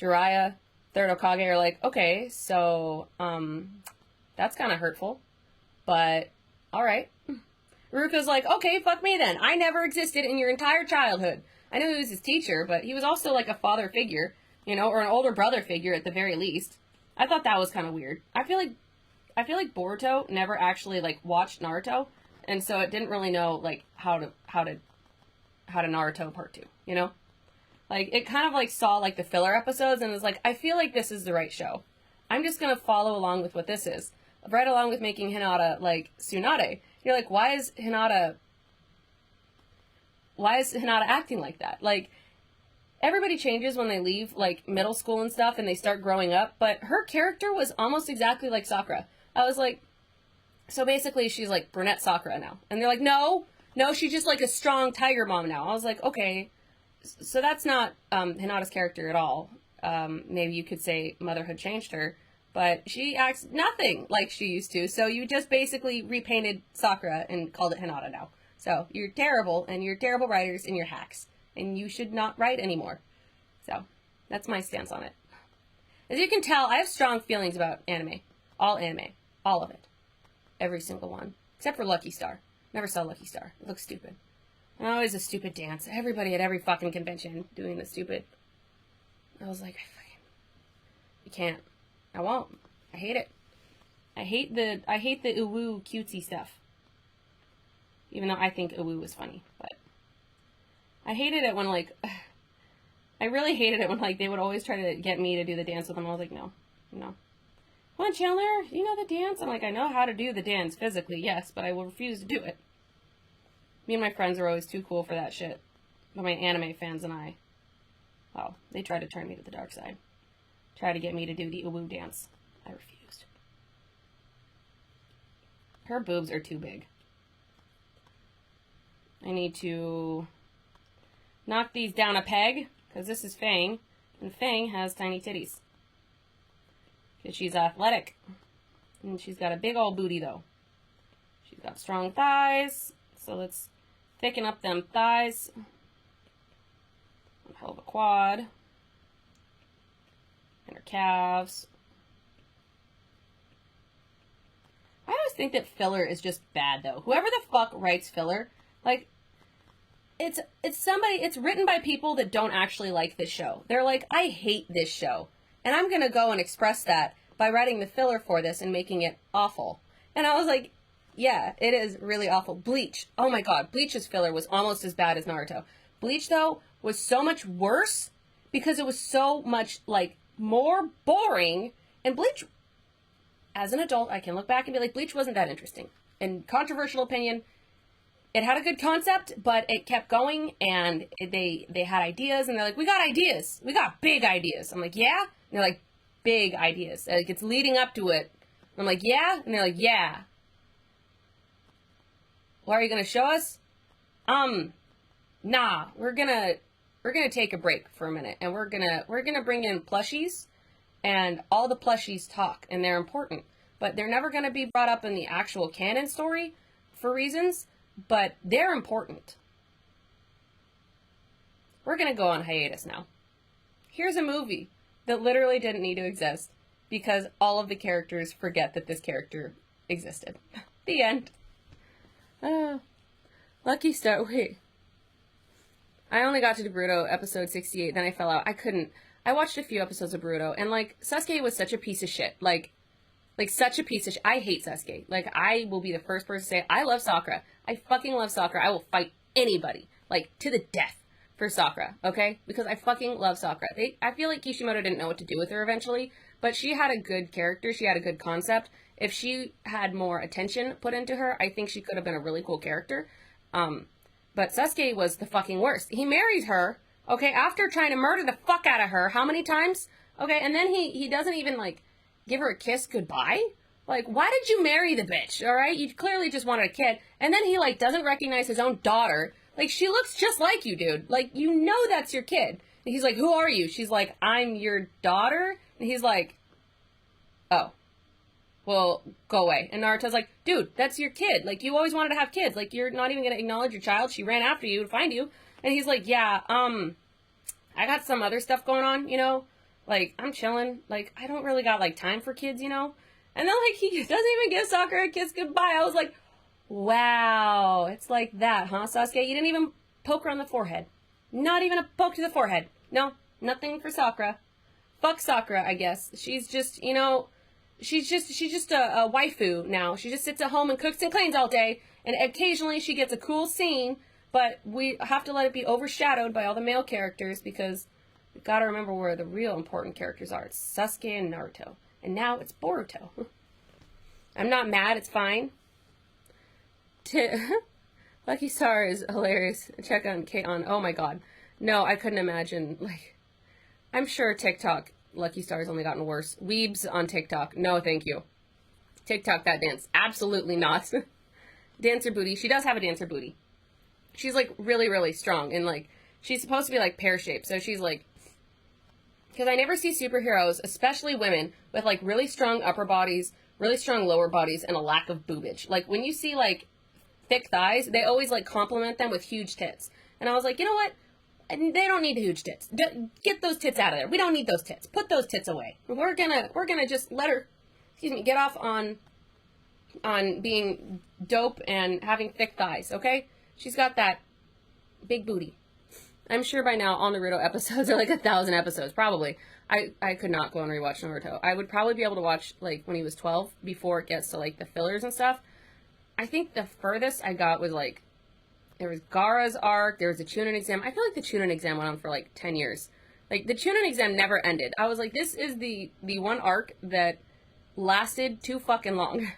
[SPEAKER 1] Jiraiya, Third Hokage are like, okay, so, that's kind of hurtful. But, alright. Iruka's like, okay, fuck me then. I never existed in your entire childhood. I knew he was his teacher, but he was also, like, a father figure. You know, or an older brother figure at the very least. I thought that was kind of weird. I feel like Boruto never actually like watched Naruto, and so it didn't really know like how to Naruto Part 2, you know? Like it kind of like saw like the filler episodes and was like, I feel like this is the right show. I'm just going to follow along with what this is. Right along with making Hinata like Tsunade. You're like, why is Hinata acting like that? Like everybody changes when they leave, like, middle school and stuff, and they start growing up, but her character was almost exactly like Sakura. I was like, so basically she's, like, brunette Sakura now. And they're like, no, she's just, like, a strong tiger mom now. I was like, okay, so that's not Hinata's character at all. Maybe you could say motherhood changed her, but she acts nothing like she used to, so you just basically repainted Sakura and called it Hinata now. So, you're terrible, and you're terrible writers, and you're hacks. And you should not write anymore. So, that's my stance on it. As you can tell, I have strong feelings about anime. All anime. All of it. Every single one. Except for Lucky Star. Never saw Lucky Star. It looks stupid. And always a stupid dance. Everybody at every fucking convention doing the stupid. I was like, you can't. I won't. I hate it. I hate the UWU cutesy stuff. Even though I think UWU was funny, but I hated it when, like, I really hated it when, like, they would always try to get me to do the dance with them. I was like, no. Come on, Chandler, you know the dance? I'm like, I know how to do the dance physically, yes, but I will refuse to do it. Me and my friends are always too cool for that shit. But my anime fans and I, well, they tried to turn me to the dark side. Tried to get me to do the UWU dance. I refused. Her boobs are too big. I need to knock these down a peg, because this is Fang, and Fang has tiny titties. Because she's athletic. And she's got a big old booty, though. She's got strong thighs, so let's thicken up them thighs. A hell of a quad. And her calves. I always think that filler is just bad, though. Whoever the fuck writes filler, like, it's written by people that don't actually like this show. They're like, I hate this show. And I'm gonna go and express that by writing the filler for this and making it awful. And I was like, yeah, it is really awful. Bleach. Oh my god, Bleach's filler was almost as bad as Naruto. Bleach, though, was so much worse because it was so much, like, more boring. And Bleach, as an adult, I can look back and be like, Bleach wasn't that interesting. In controversial opinion, it had a good concept, but it kept going, and they had ideas, and they're like, we got ideas. We got big ideas. I'm like, yeah? And they're like, big ideas. Like, it's leading up to it. I'm like, yeah? And they're like, yeah. What are you gonna show us? Nah. We're gonna take a break for a minute, and we're gonna bring in plushies, and all the plushies talk, and they're important. But they're never gonna be brought up in the actual canon story for reasons, but they're important. We're gonna go on hiatus now. Here's a movie that literally didn't need to exist because all of the characters forget that this character existed. The end. Lucky Star. Wait. I only got to Boruto episode 68, then I fell out. I watched a few episodes of Boruto, and, like, Sasuke was such a piece of shit. Like such a piece of shit. I hate Sasuke. Like, I will be the first person to say, I love Sakura. I fucking love Sakura. I will fight anybody. Like, to the death for Sakura, okay? Because I fucking love Sakura. I feel like Kishimoto didn't know what to do with her eventually, but she had a good character. She had a good concept. If she had more attention put into her, I think she could have been a really cool character. But Sasuke was the fucking worst. He marries her, okay, after trying to murder the fuck out of her. How many times? Okay, and then he doesn't even, like, give her a kiss goodbye? Like, why did you marry the bitch, alright? You clearly just wanted a kid. And then he, like, doesn't recognize his own daughter. Like, she looks just like you, dude. Like, you know that's your kid. And he's like, who are you? She's like, I'm your daughter? And he's like, oh. Well, go away. And Naruto's like, dude, that's your kid. Like, you always wanted to have kids. Like, you're not even gonna acknowledge your child. She ran after you to find you. And he's like, yeah, I got some other stuff going on, you know? Like, I'm chilling. Like, I don't really got, like, time for kids, you know? And then, like, he doesn't even give Sakura a kiss goodbye. I was like, wow. It's like that, huh, Sasuke? You didn't even poke her on the forehead. Not even a poke to the forehead. No, nothing for Sakura. Fuck Sakura, I guess. She's just, you know, she's just a waifu now. She just sits at home and cooks and cleans all day. And occasionally she gets a cool scene, but we have to let it be overshadowed by all the male characters because we've got to remember where the real important characters are. It's Sasuke and Naruto. And now it's Boruto. I'm not mad. It's fine. Lucky Star is hilarious. Check on Kate on. Oh my god. No, I couldn't imagine. Like, I'm sure TikTok, Lucky Star's only gotten worse. Weebs on TikTok, no thank you. TikTok, that dance, absolutely not. Dancer booty, she does have a dancer booty. She's, like, really, really strong, and, like, she's supposed to be, like, pear-shaped, so she's, like, because I never see superheroes, especially women, with, like, really strong upper bodies, really strong lower bodies, and a lack of boobage. Like, when you see, like, thick thighs, they always, like, compliment them with huge tits. And I was like, you know what? They don't need huge tits. Get those tits out of there. We don't need those tits. Put those tits away. We're gonna just let her, get off on being dope and having thick thighs, okay? She's got that big booty. I'm sure by now all Naruto episodes are like 1,000 episodes, probably. I could not go and rewatch Naruto. I would probably be able to watch, like, when he was 12, before it gets to, like, the fillers and stuff. I think the furthest I got was, like, there was Gaara's arc, there was the Chunin exam. I feel like the Chunin exam went on for, like, 10 years. Like, the Chunin exam never ended. I was like, this is the one arc that lasted too fucking long.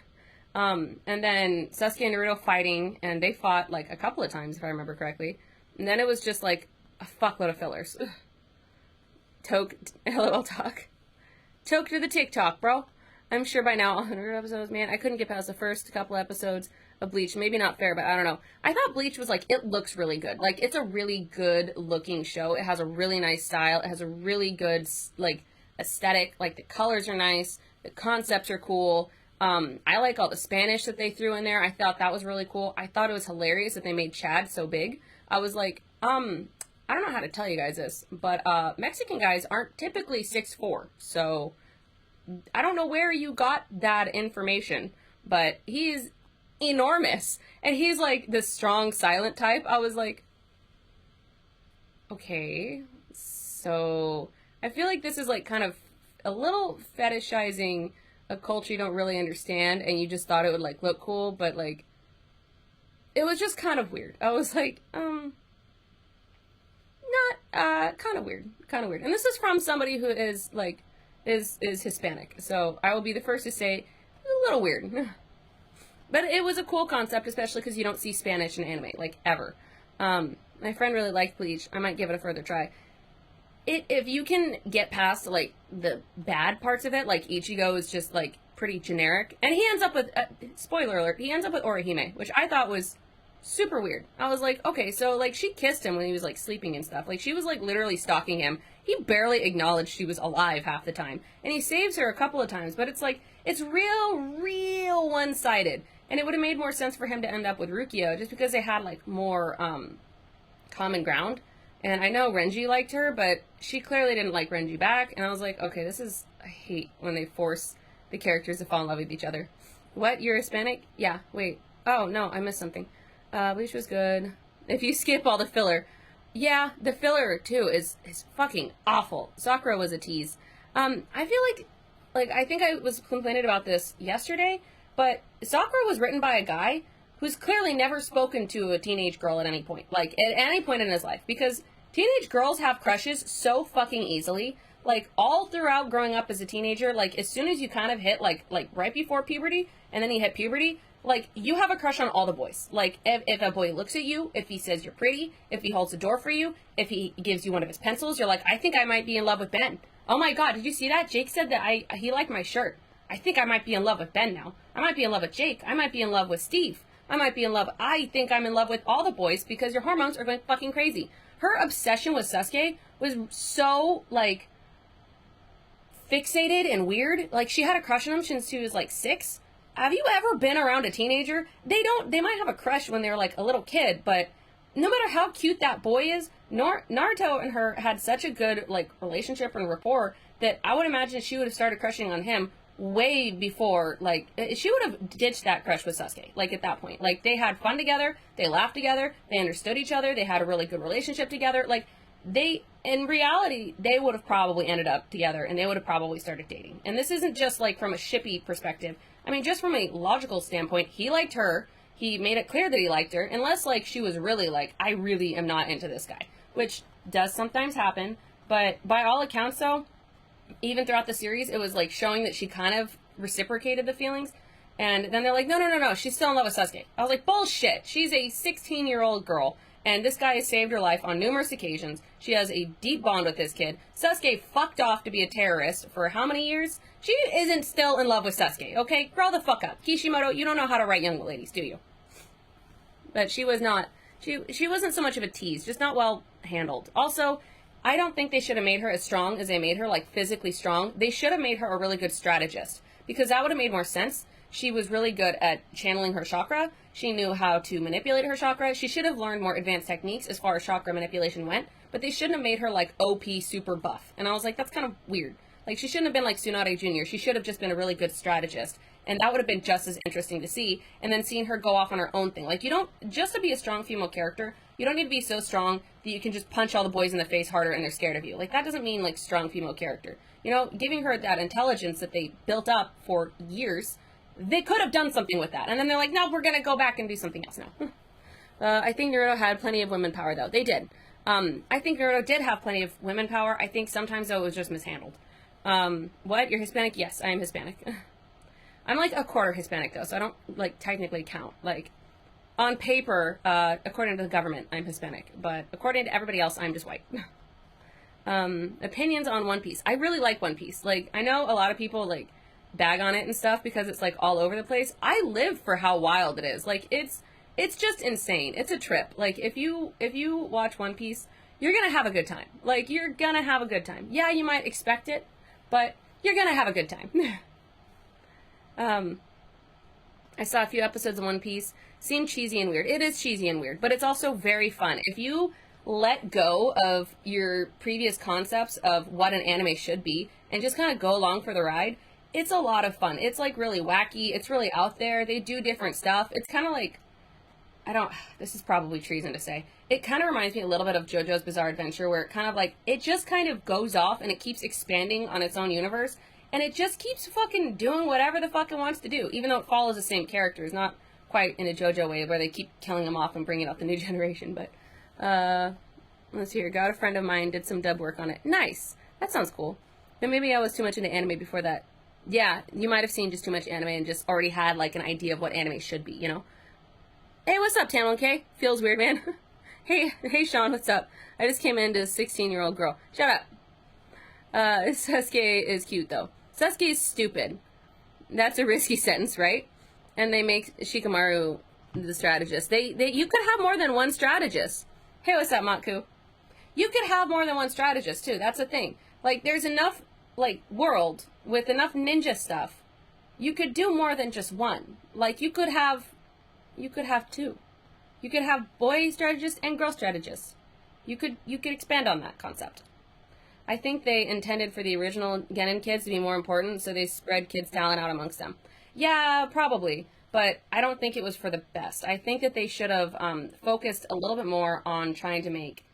[SPEAKER 1] And then Sasuke and Naruto fighting, and they fought, like, a couple of times, if I remember correctly. And then it was just, like, a fuckload of fillers. Toke, LOL talk. Toke to the TikTok, bro. I'm sure by now, 100 episodes, man, I couldn't get past the first couple episodes of Bleach. Maybe not fair, but I don't know. I thought Bleach was, like, it looks really good. Like, it's a really good looking show. It has a really nice style. It has a really good, like, aesthetic. Like, the colors are nice. The concepts are cool. I like all the Spanish that they threw in there. I thought that was really cool. I thought it was hilarious that they made Chad so big. I was like, I don't know how to tell you guys this, but Mexican guys aren't typically 6'4", so I don't know where you got that information, but he's enormous, and he's like the strong, silent type. I was like, okay, so I feel like this is like kind of a little fetishizing a culture you don't really understand, and you just thought it would like look cool, but like it was just kind of weird. I was like, not kind of weird, and this is from somebody who is like is Hispanic, so I will be the first to say a little weird. But it was a cool concept, especially because you don't see Spanish in anime, like, ever. My friend really liked Bleach. I might give it a further try. If you can get past, like, the bad parts of it, like, Ichigo is just, like, pretty generic. And he ends up with, spoiler alert, he ends up with Orihime, which I thought was super weird. I was like, okay, so, like, she kissed him when he was, like, sleeping and stuff. Like, she was, like, literally stalking him. He barely acknowledged she was alive half the time. And he saves her a couple of times, but it's, like, it's real one-sided. And it would have made more sense for him to end up with Rukia, just because they had, like, more, common ground. And I know Renji liked her, but she clearly didn't like Renji back. And I was like, okay, this is, I hate when they force the characters to fall in love with each other. What? You're Hispanic? Yeah, wait. Oh, no, I missed something. Bleach was good. If you skip all the filler. Yeah, the filler, too, is fucking awful. Sakura was a tease. I feel like, I think I was complaining about this yesterday, but Sakura was written by a guy who's clearly never spoken to a teenage girl at any point. Like, at any point in his life. Because teenage girls have crushes so fucking easily. Like, all throughout growing up as a teenager, like, as soon as you kind of hit, like right before puberty, and then you hit puberty, like, you have a crush on all the boys. Like, if a boy looks at you, if he says you're pretty, if he holds the door for you, if he gives you one of his pencils, you're like, I think I might be in love with Ben. Oh my god, did you see that? Jake said that he liked my shirt. I think I might be in love with Ben now. I might be in love with Jake. I might be in love with Steve. I might be in love. I think I'm in love with all the boys because your hormones are going fucking crazy. Her obsession with Sasuke was so, like, fixated and weird. Like, she had a crush on him since she was, like, 6. Have you ever been around a teenager? They might have a crush when they're, like, a little kid, but no matter how cute that boy is, Naruto and her had such a good, like, relationship and rapport that I would imagine she would have started crushing on him way before, like, she would have ditched that crush with Sasuke, like, at that point. Like, they had fun together, they laughed together, they understood each other, they had a really good relationship together. Like, in reality, they would have probably ended up together, and they would have probably started dating. And this isn't just, like, from a shippy perspective. I mean, just from a logical standpoint, he liked her, he made it clear that he liked her, unless, like, she was really like, I really am not into this guy. Which does sometimes happen, but by all accounts, though, even throughout the series, it was, like, showing that she kind of reciprocated the feelings. And then they're like, no, she's still in love with Sasuke. I was like, bullshit. She's a 16-year-old girl. And this guy has saved her life on numerous occasions. She has a deep bond with this kid. Sasuke fucked off to be a terrorist for how many years? She isn't still in love with Sasuke, okay? Grow the fuck up. Kishimoto, you don't know how to write young ladies, do you? But she was not, she wasn't so much of a tease, just not well handled. Also, I don't think they should have made her as strong as they made her, like physically strong. They should have made her a really good strategist, because that would have made more sense. She was really good at channeling her chakra. She knew how to manipulate her chakra. She should have learned more advanced techniques as far as chakra manipulation went, but they shouldn't have made her like OP super buff. And I was like, that's kind of weird. Like, she shouldn't have been like Tsunade Jr. She should have just been a really good strategist. And that would have been just as interesting to see. And then seeing her go off on her own thing. Like, you don't, just to be a strong female character, you don't need to be so strong that you can just punch all the boys in the face harder and they're scared of you. Like, that doesn't mean like strong female character. You know, giving her that intelligence that they built up for years, they could have done something with that. And then they're like, no, we're going to go back and do something else now. I think Naruto had plenty of women power, though. They did. I think Naruto did have plenty of women power. I think sometimes, though, it was just mishandled. What? You're Hispanic? Yes, I am Hispanic. I'm like a quarter Hispanic, though, so I don't, like, technically count. Like, on paper, according to the government, I'm Hispanic. But according to everybody else, I'm just white. Opinions on One Piece. I really like One Piece. Like, I know a lot of people, like, bag on it and stuff because it's like all over the place. I live for how wild it is. Like, it's just insane. It's a trip. Like, if you watch One Piece, you're gonna have a good time. Like, you're gonna have a good time. Yeah, you might expect it, but you're gonna have a good time. I saw a few episodes of One Piece. Seemed cheesy and weird. It is cheesy and weird, but it's also very fun. If you let go of your previous concepts of what an anime should be and just kind of go along for the ride, it's a lot of fun. It's like really wacky. It's really out there. They do different stuff. It's kind of like, this is probably treason to say. It kind of reminds me a little bit of JoJo's Bizarre Adventure, where it kind of like, it just kind of goes off and it keeps expanding on its own universe. And it just keeps fucking doing whatever the fuck it wants to do, even though it follows the same characters. Not quite in a JoJo way where they keep killing them off and bringing out the new generation. But, let's see here. Got a friend of mine, did some dub work on it. Nice. That sounds cool. But maybe I was too much into anime before that. Yeah, you might have seen just too much anime and just already had, like, an idea of what anime should be, you know? Hey, what's up, Tamlin K? Feels weird, man. Hey, Sean, what's up? I just came in to a 16-year-old girl. Shut up. Sasuke is cute, though. Sasuke is stupid. That's a risky sentence, right? And they make Shikamaru the strategist. You could have more than one strategist. Hey, what's up, Matku? You could have more than one strategist, too. That's the thing. Like, there's enough, like, world with enough ninja stuff. You could do more than just one. Like, you could have two. You could have boy strategists and girl strategists. You could expand on that concept. I think they intended for the original Genin kids to be more important, so they spread kids' talent out amongst them. Yeah, probably, but I don't think it was for the best. I think that they should have focused a little bit more on trying to make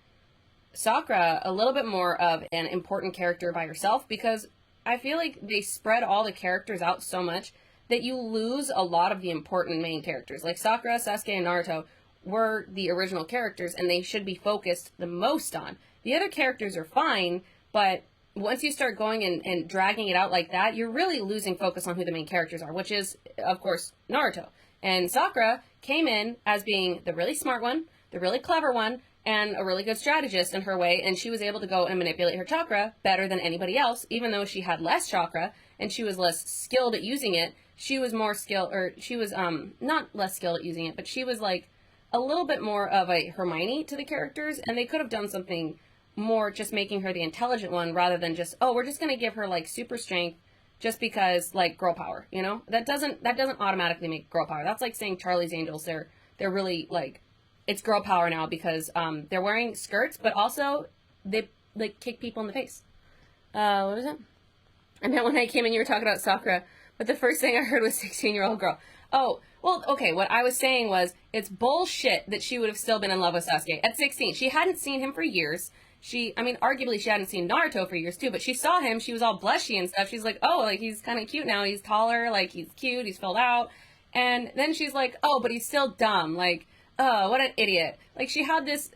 [SPEAKER 1] Sakura a little bit more of an important character by herself, because I feel like they spread all the characters out so much that you lose a lot of the important main characters. Like Sakura, Sasuke, and Naruto were the original characters, and they should be focused the most on. The other characters are fine, but once you start going and dragging it out like that, you're really losing focus on who the main characters are, which is, of course, Naruto. And Sakura came in as being the really smart one, the really clever one, and a really good strategist in her way, and she was able to go and manipulate her chakra better than anybody else, even though she had less chakra, and she was less skilled at using it. She was more skilled, or she was, not less skilled at using it, but she was, like, a little bit more of a Hermione to the characters, and they could have done something more just making her the intelligent one rather than just, oh, we're just going to give her, like, super strength just because, like, girl power, you know? That doesn't automatically make girl power. That's like saying Charlie's Angels, they're really, like, it's girl power now because they're wearing skirts, but also they, like, kick people in the face. What was it? I meant when I came in, you were talking about Sakura, but the first thing I heard was 16-year-old girl. Oh, well, okay, what I was saying was, it's bullshit that she would have still been in love with Sasuke at 16. She hadn't seen him for years. Arguably she hadn't seen Naruto for years too, but she saw him, she was all blushy and stuff. She's like, oh, like, he's kind of cute now, he's taller, like, he's cute, he's filled out. And then she's like, oh, but he's still dumb, like, oh, what an idiot. Like, she had this,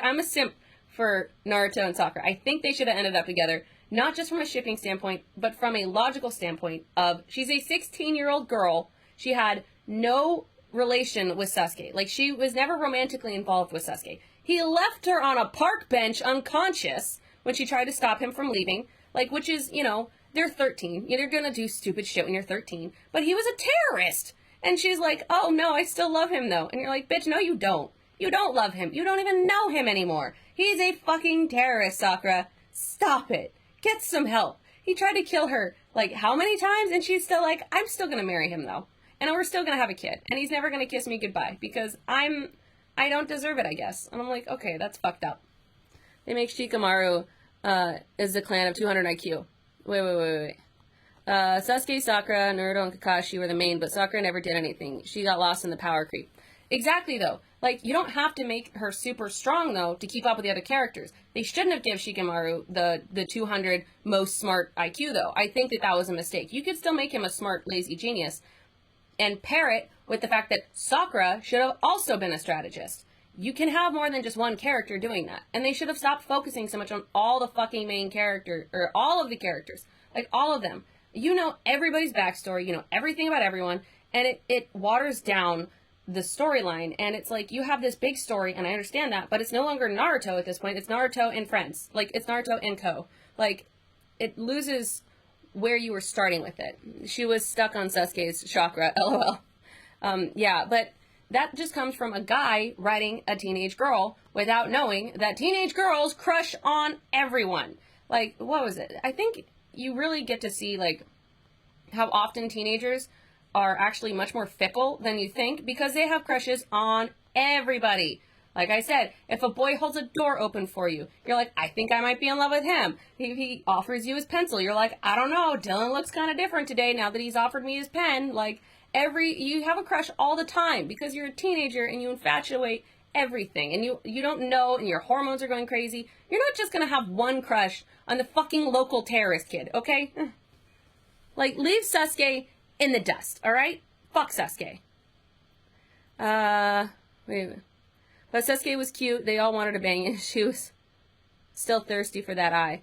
[SPEAKER 1] I'm a simp for Naruto and Sakura. I think they should have ended up together, not just from a shipping standpoint, but from a logical standpoint of, she's a 16-year-old girl, she had no relation with Sasuke. Like, she was never romantically involved with Sasuke. He left her on a park bench unconscious when she tried to stop him from leaving. Like, which is, you know, they're 13. You're gonna do stupid shit when you're 13. But he was a terrorist. And she's like, oh no, I still love him though. And you're like, bitch, no you don't. You don't love him. You don't even know him anymore. He's a fucking terrorist, Sakura. Stop it. Get some help. He tried to kill her, like, how many times? And she's still like, I'm still gonna marry him though. And we're still gonna have a kid. And he's never gonna kiss me goodbye. Because I don't deserve it, I guess. And I'm like, okay, that's fucked up. They make Shikamaru, is the clan of 200 IQ. Wait. Sasuke, Sakura, Naruto, and Kakashi were the main, but Sakura never did anything. She got lost in the power creep. Exactly, though. Like, you don't have to make her super strong, though, to keep up with the other characters. They shouldn't have given Shikamaru the 200 most smart IQ, though. I think that was a mistake. You could still make him a smart, lazy genius and pair it with the fact that Sakura should have also been a strategist. You can have more than just one character doing that. And they should have stopped focusing so much on all the fucking main characters, or all of the characters. Like, all of them. You know everybody's backstory, you know everything about everyone, and it waters down the storyline, and it's like, you have this big story, and I understand that, but it's no longer Naruto at this point, it's Naruto and friends. Like, it's Naruto and Co. Like, it loses where you were starting with it. She was stuck on Sasuke's chakra, lol. Yeah, but that just comes from a guy writing a teenage girl without knowing that teenage girls crush on everyone. Like, what was it? I think you really get to see, like, how often teenagers are actually much more fickle than you think, because they have crushes on everybody. Like I said, if a boy holds a door open for you, you're like, I think I might be in love with him. If he offers you his pencil, you're like, I don't know, Dylan looks kind of different today now that he's offered me his pen. Like, you have a crush all the time because you're a teenager and you infatuate everything, and you don't know, and your hormones are going crazy. You're not just gonna have one crush on the fucking local terrorist kid, okay? Like, leave Sasuke in the dust, alright? Fuck Sasuke. Wait a minute. But Sasuke was cute. They all wanted to bang it. She was still thirsty for that eye.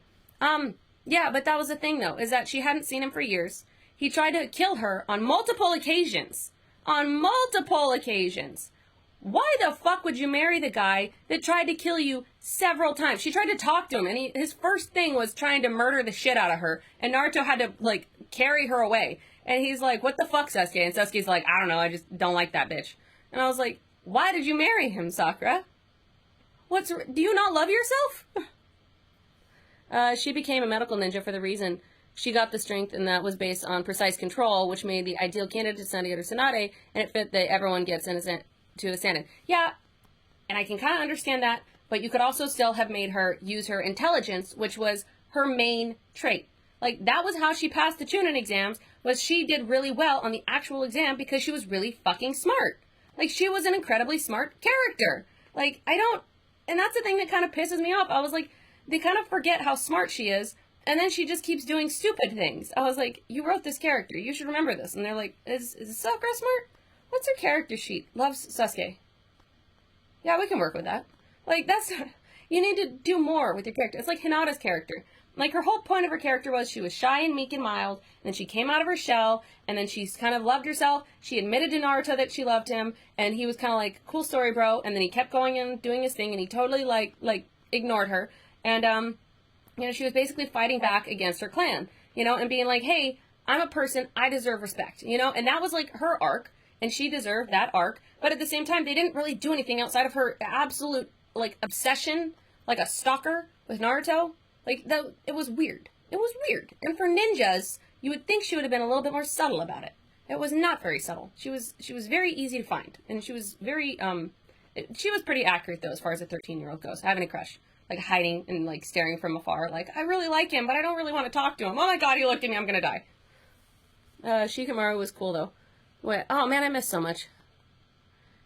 [SPEAKER 1] Yeah, but that was the thing, though, is that she hadn't seen him for years. He tried to kill her on multiple occasions. On multiple occasions. Why the fuck would you marry the guy that tried to kill you several times? She tried to talk to him, and his first thing was trying to murder the shit out of her, and Naruto had to, like, carry her away. And he's like, what the fuck, Sasuke? And Sasuke's like, I don't know, I just don't like that bitch. And I was like, why did you marry him, Sakura? Do you not love yourself? She became a medical ninja for the reason she got the strength, and that was based on precise control, which made the ideal candidate to Sanade or Tsunade, and it fit that everyone gets to a Sanade. Yeah, and I can kind of understand that, but you could also still have made her use her intelligence, which was her main trait. Like, that was how she passed the Chunin exams, was she did really well on the actual exam because she was really fucking smart. Like, she was an incredibly smart character. Like, and that's the thing that kind of pisses me off. I was like, they kind of forget how smart she is, and then she just keeps doing stupid things. I was like, you wrote this character, you should remember this. And they're like, is Sakura smart? What's her character sheet? Loves Sasuke. Yeah, we can work with that. Like, you need to do more with your character. It's like Hinata's character. Like, her whole point of her character was she was shy and meek and mild, and then she came out of her shell, and then she kind of loved herself. She admitted to Naruto that she loved him, and he was kind of like, cool story, bro, and then he kept going and doing his thing, and he totally, like ignored her, and, you know, she was basically fighting back against her clan, you know, and being like, hey, I'm a person, I deserve respect, you know, and that was, like, her arc, and she deserved that arc, but at the same time, they didn't really do anything outside of her absolute, like, obsession, like a stalker with Naruto. Like, it was weird. It was weird. And for ninjas, you would think she would have been a little bit more subtle about it. It was not very subtle. She was very easy to find. And she was very, she was pretty accurate, though, as far as a 13-year-old goes. Having a crush. Like, hiding and, like, staring from afar. Like, I really like him, but I don't really want to talk to him. Oh my god, he looked at me, I'm gonna die. Shikamaru was cool, though. Wait, oh man, I missed so much.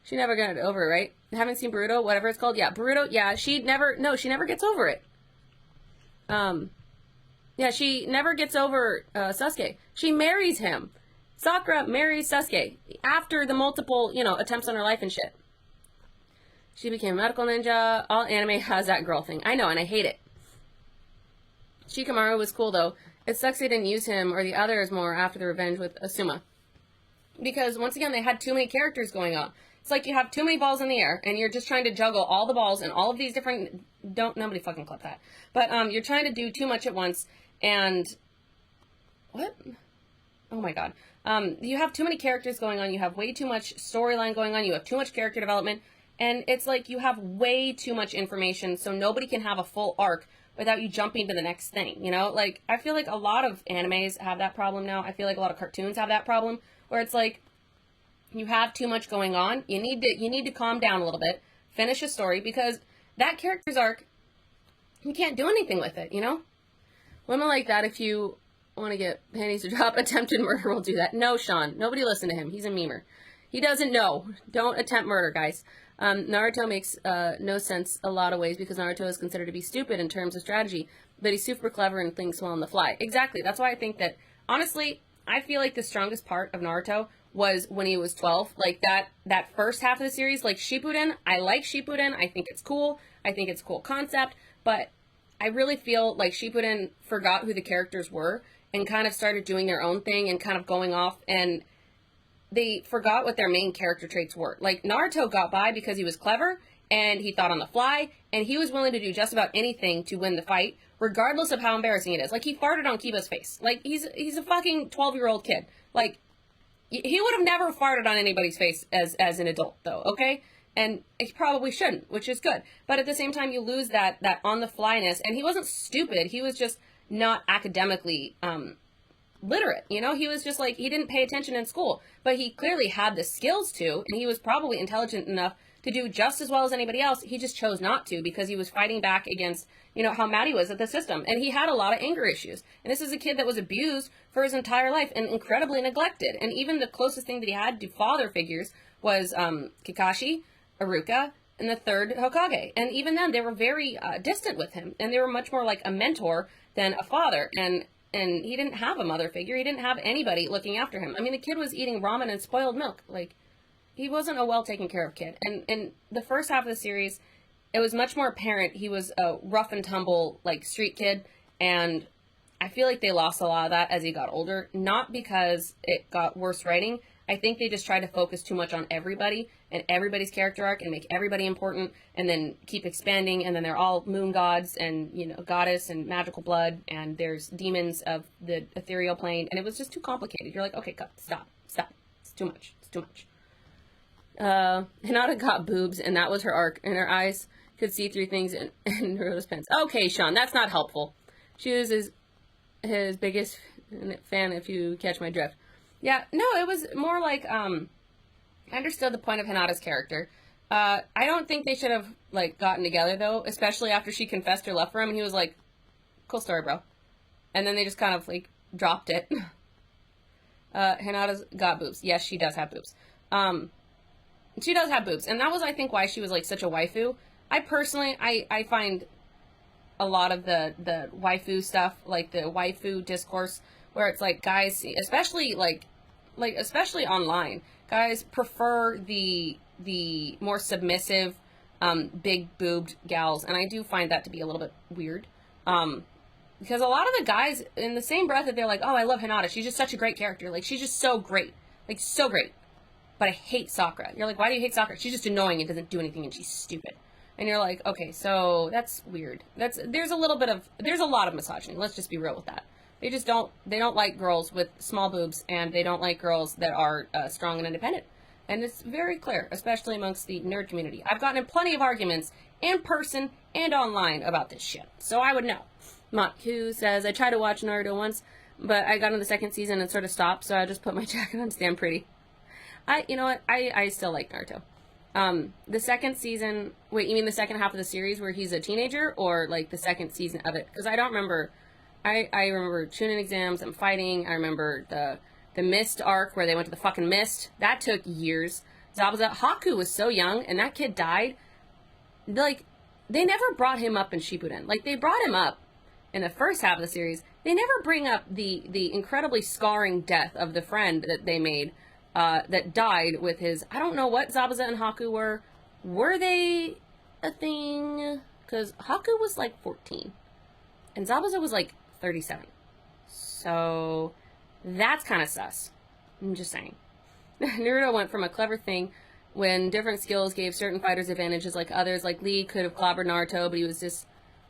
[SPEAKER 1] She never got over it, right? Haven't seen Boruto, whatever it's called. Yeah, Boruto, yeah, she never gets over it. Yeah, she never gets over, Sasuke. She marries him. Sakura marries Sasuke after the multiple, you know, attempts on her life and shit. She became a medical ninja. All anime has that girl thing. I know, and I hate it. Shikamaru was cool, though. It sucks they didn't use him or the others more after the revenge with Asuma. because once again, they had too many characters going on. It's like you have too many balls in the air, and you're just trying to juggle all the balls and all of these different, nobody fucking clip that. But, you're trying to do too much at once, and, what? Oh my god. You have too many characters going on, you have way too much storyline going on, you have too much character development, and it's like you have way too much information, so nobody can have a full arc without you jumping to the next thing, you know? Like, I feel like a lot of animes have that problem now. I feel like a lot of cartoons have that problem, where it's like, you have too much going on. You need to calm down a little bit, finish a story, because that character's arc, you can't do anything with it, you know? Women like that, if you want to get panties to drop, attempted murder will do that. No, Sean. Nobody listen to him. He's a memer. He doesn't know. Don't attempt murder, guys. Naruto makes no sense a lot of ways because Naruto is considered to be stupid in terms of strategy, but he's super clever and thinks well on the fly. Exactly. That's why I think that, honestly, I feel like the strongest part of Naruto was when he was 12. Like, that first half of the series, like Shippuden, I like Shippuden. I think it's cool. I think it's a cool concept, but I really feel like Shippuden forgot who the characters were and kind of started doing their own thing and kind of going off, and they forgot what their main character traits were. Like, Naruto got by because he was clever, and he thought on the fly, and he was willing to do just about anything to win the fight, regardless of how embarrassing it is. Like, he farted on Kiba's face. Like, he's a fucking 12-year-old kid. Like, he would have never farted on anybody's face as an adult, though, okay? And he probably shouldn't, which is good. But at the same time, you lose that on-the-flyness, and he wasn't stupid. He was just not academically literate, you know? He was just like, he didn't pay attention in school, but he clearly had the skills to, and he was probably intelligent enough to do just as well as anybody else. He just chose not to because he was fighting back against, you know, how mad he was at the system. And he had a lot of anger issues. And this is a kid that was abused for his entire life and incredibly neglected. And even the closest thing that he had to father figures was Kakashi, Iruka, and the third Hokage. And even then, they were very distant with him. And they were much more like a mentor than a father. And he didn't have a mother figure. He didn't have anybody looking after him. I mean, the kid was eating ramen and spoiled milk. Like, he wasn't a well-taken-care of kid. And in the first half of the series, it was much more apparent he was a rough-and-tumble, like, street kid. And I feel like they lost a lot of that as he got older. Not because it got worse writing. I think they just tried to focus too much on everybody and everybody's character arc and make everybody important and then keep expanding, and then they're all moon gods and, you know, goddess and magical blood, and there's demons of the ethereal plane, and it was just too complicated. You're like, okay, cut, stop. It's too much. Hinata got boobs, and that was her arc, and her eyes could see through things in Naruto's pants. Okay, Sean, that's not helpful. She was his biggest fan, if you catch my drift. Yeah, no, it was more like, I understood the point of Hinata's character. I don't think they should have, like, gotten together, though, especially after she confessed her love for him, and he was like, cool story, bro. And then they just kind of, like, dropped it. Hinata's got boobs. Yes, she does have boobs. She does have boobs, and that was, I think, why she was, like, such a waifu. I personally, I find a lot of the waifu stuff, like, the waifu discourse, where it's like, guys, especially especially online, guys prefer the more submissive, big boobed gals, and I do find that to be a little bit weird, because a lot of the guys, in the same breath that they're like, oh, I love Hinata, she's just such a great character, like, she's just so great, like, so great, but I hate Sakura. You're like, why do you hate Sakura? She's just annoying and doesn't do anything, and she's stupid. And you're like, okay, so that's weird. There's a lot of misogyny. Let's just be real with that. They don't like girls with small boobs, and they don't like girls that are strong and independent. And it's very clear, especially amongst the nerd community. I've gotten in plenty of arguments in person and online about this shit, so I would know. Matku says, I tried to watch Naruto once, but I got into the second season and sort of stopped, so I just put my jacket on to stand pretty. You know what? I still like Naruto. The second season, wait, you mean the second half of the series where he's a teenager, or like the second season of it? Because I don't remember. I remember Chunin exams and fighting. I remember the Mist arc where they went to the fucking Mist. That took years. Zabuza, Haku was so young, and that kid died. Like, they never brought him up in Shippuden. Like, they brought him up in the first half of the series. They never bring up the incredibly scarring death of the friend that they made, that died with his... I don't know what Zabuza and Haku were. Were they a thing? Because Haku was, like, 14. And Zabuza was, like, 37. So, that's kind of sus. I'm just saying. Naruto went from a clever thing when different skills gave certain fighters advantages like others, like Lee could have clobbered Naruto, but he was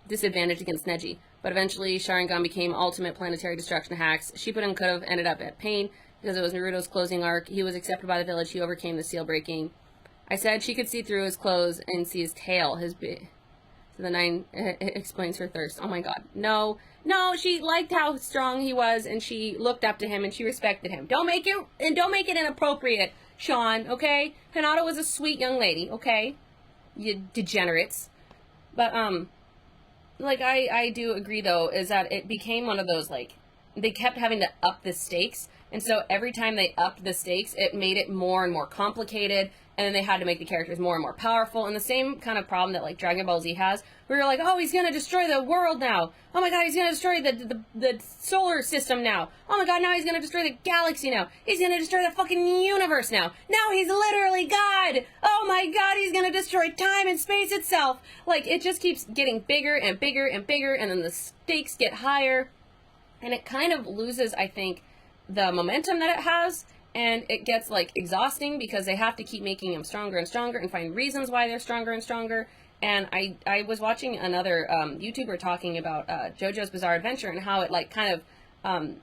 [SPEAKER 1] disadvantaged against Neji. But eventually, Sharingan became ultimate planetary destruction hacks. Shippuden could have ended up at Pain, because it was Naruto's closing arc. He was accepted by the village. He overcame the seal breaking. I said she could see through his clothes and see his tail, his So the 9 explains her thirst. Oh my god. No, she liked how strong he was, and she looked up to him, and she respected him. Don't make it inappropriate, Sean, okay? Hinata was a sweet young lady, okay? You degenerates. But, like, I do agree, though, is that it became one of those, like, they kept having to up the stakes, and so every time they upped the stakes, it made it more and more complicated, and then they had to make the characters more and more powerful, and the same kind of problem that, like, Dragon Ball Z has, where you're like, oh, he's gonna destroy the world now. Oh my god, he's gonna destroy the solar system now. Oh my god, now he's gonna destroy the galaxy now. He's gonna destroy the fucking universe now. Now he's literally God. Oh my god, he's gonna destroy time and space itself. Like, it just keeps getting bigger and bigger and bigger, and then the stakes get higher, and it kind of loses, I think, the momentum that it has, and it gets, like, exhausting because they have to keep making him stronger and stronger and find reasons why they're stronger and stronger. And I was watching another YouTuber talking about JoJo's Bizarre Adventure and how it, like, kind of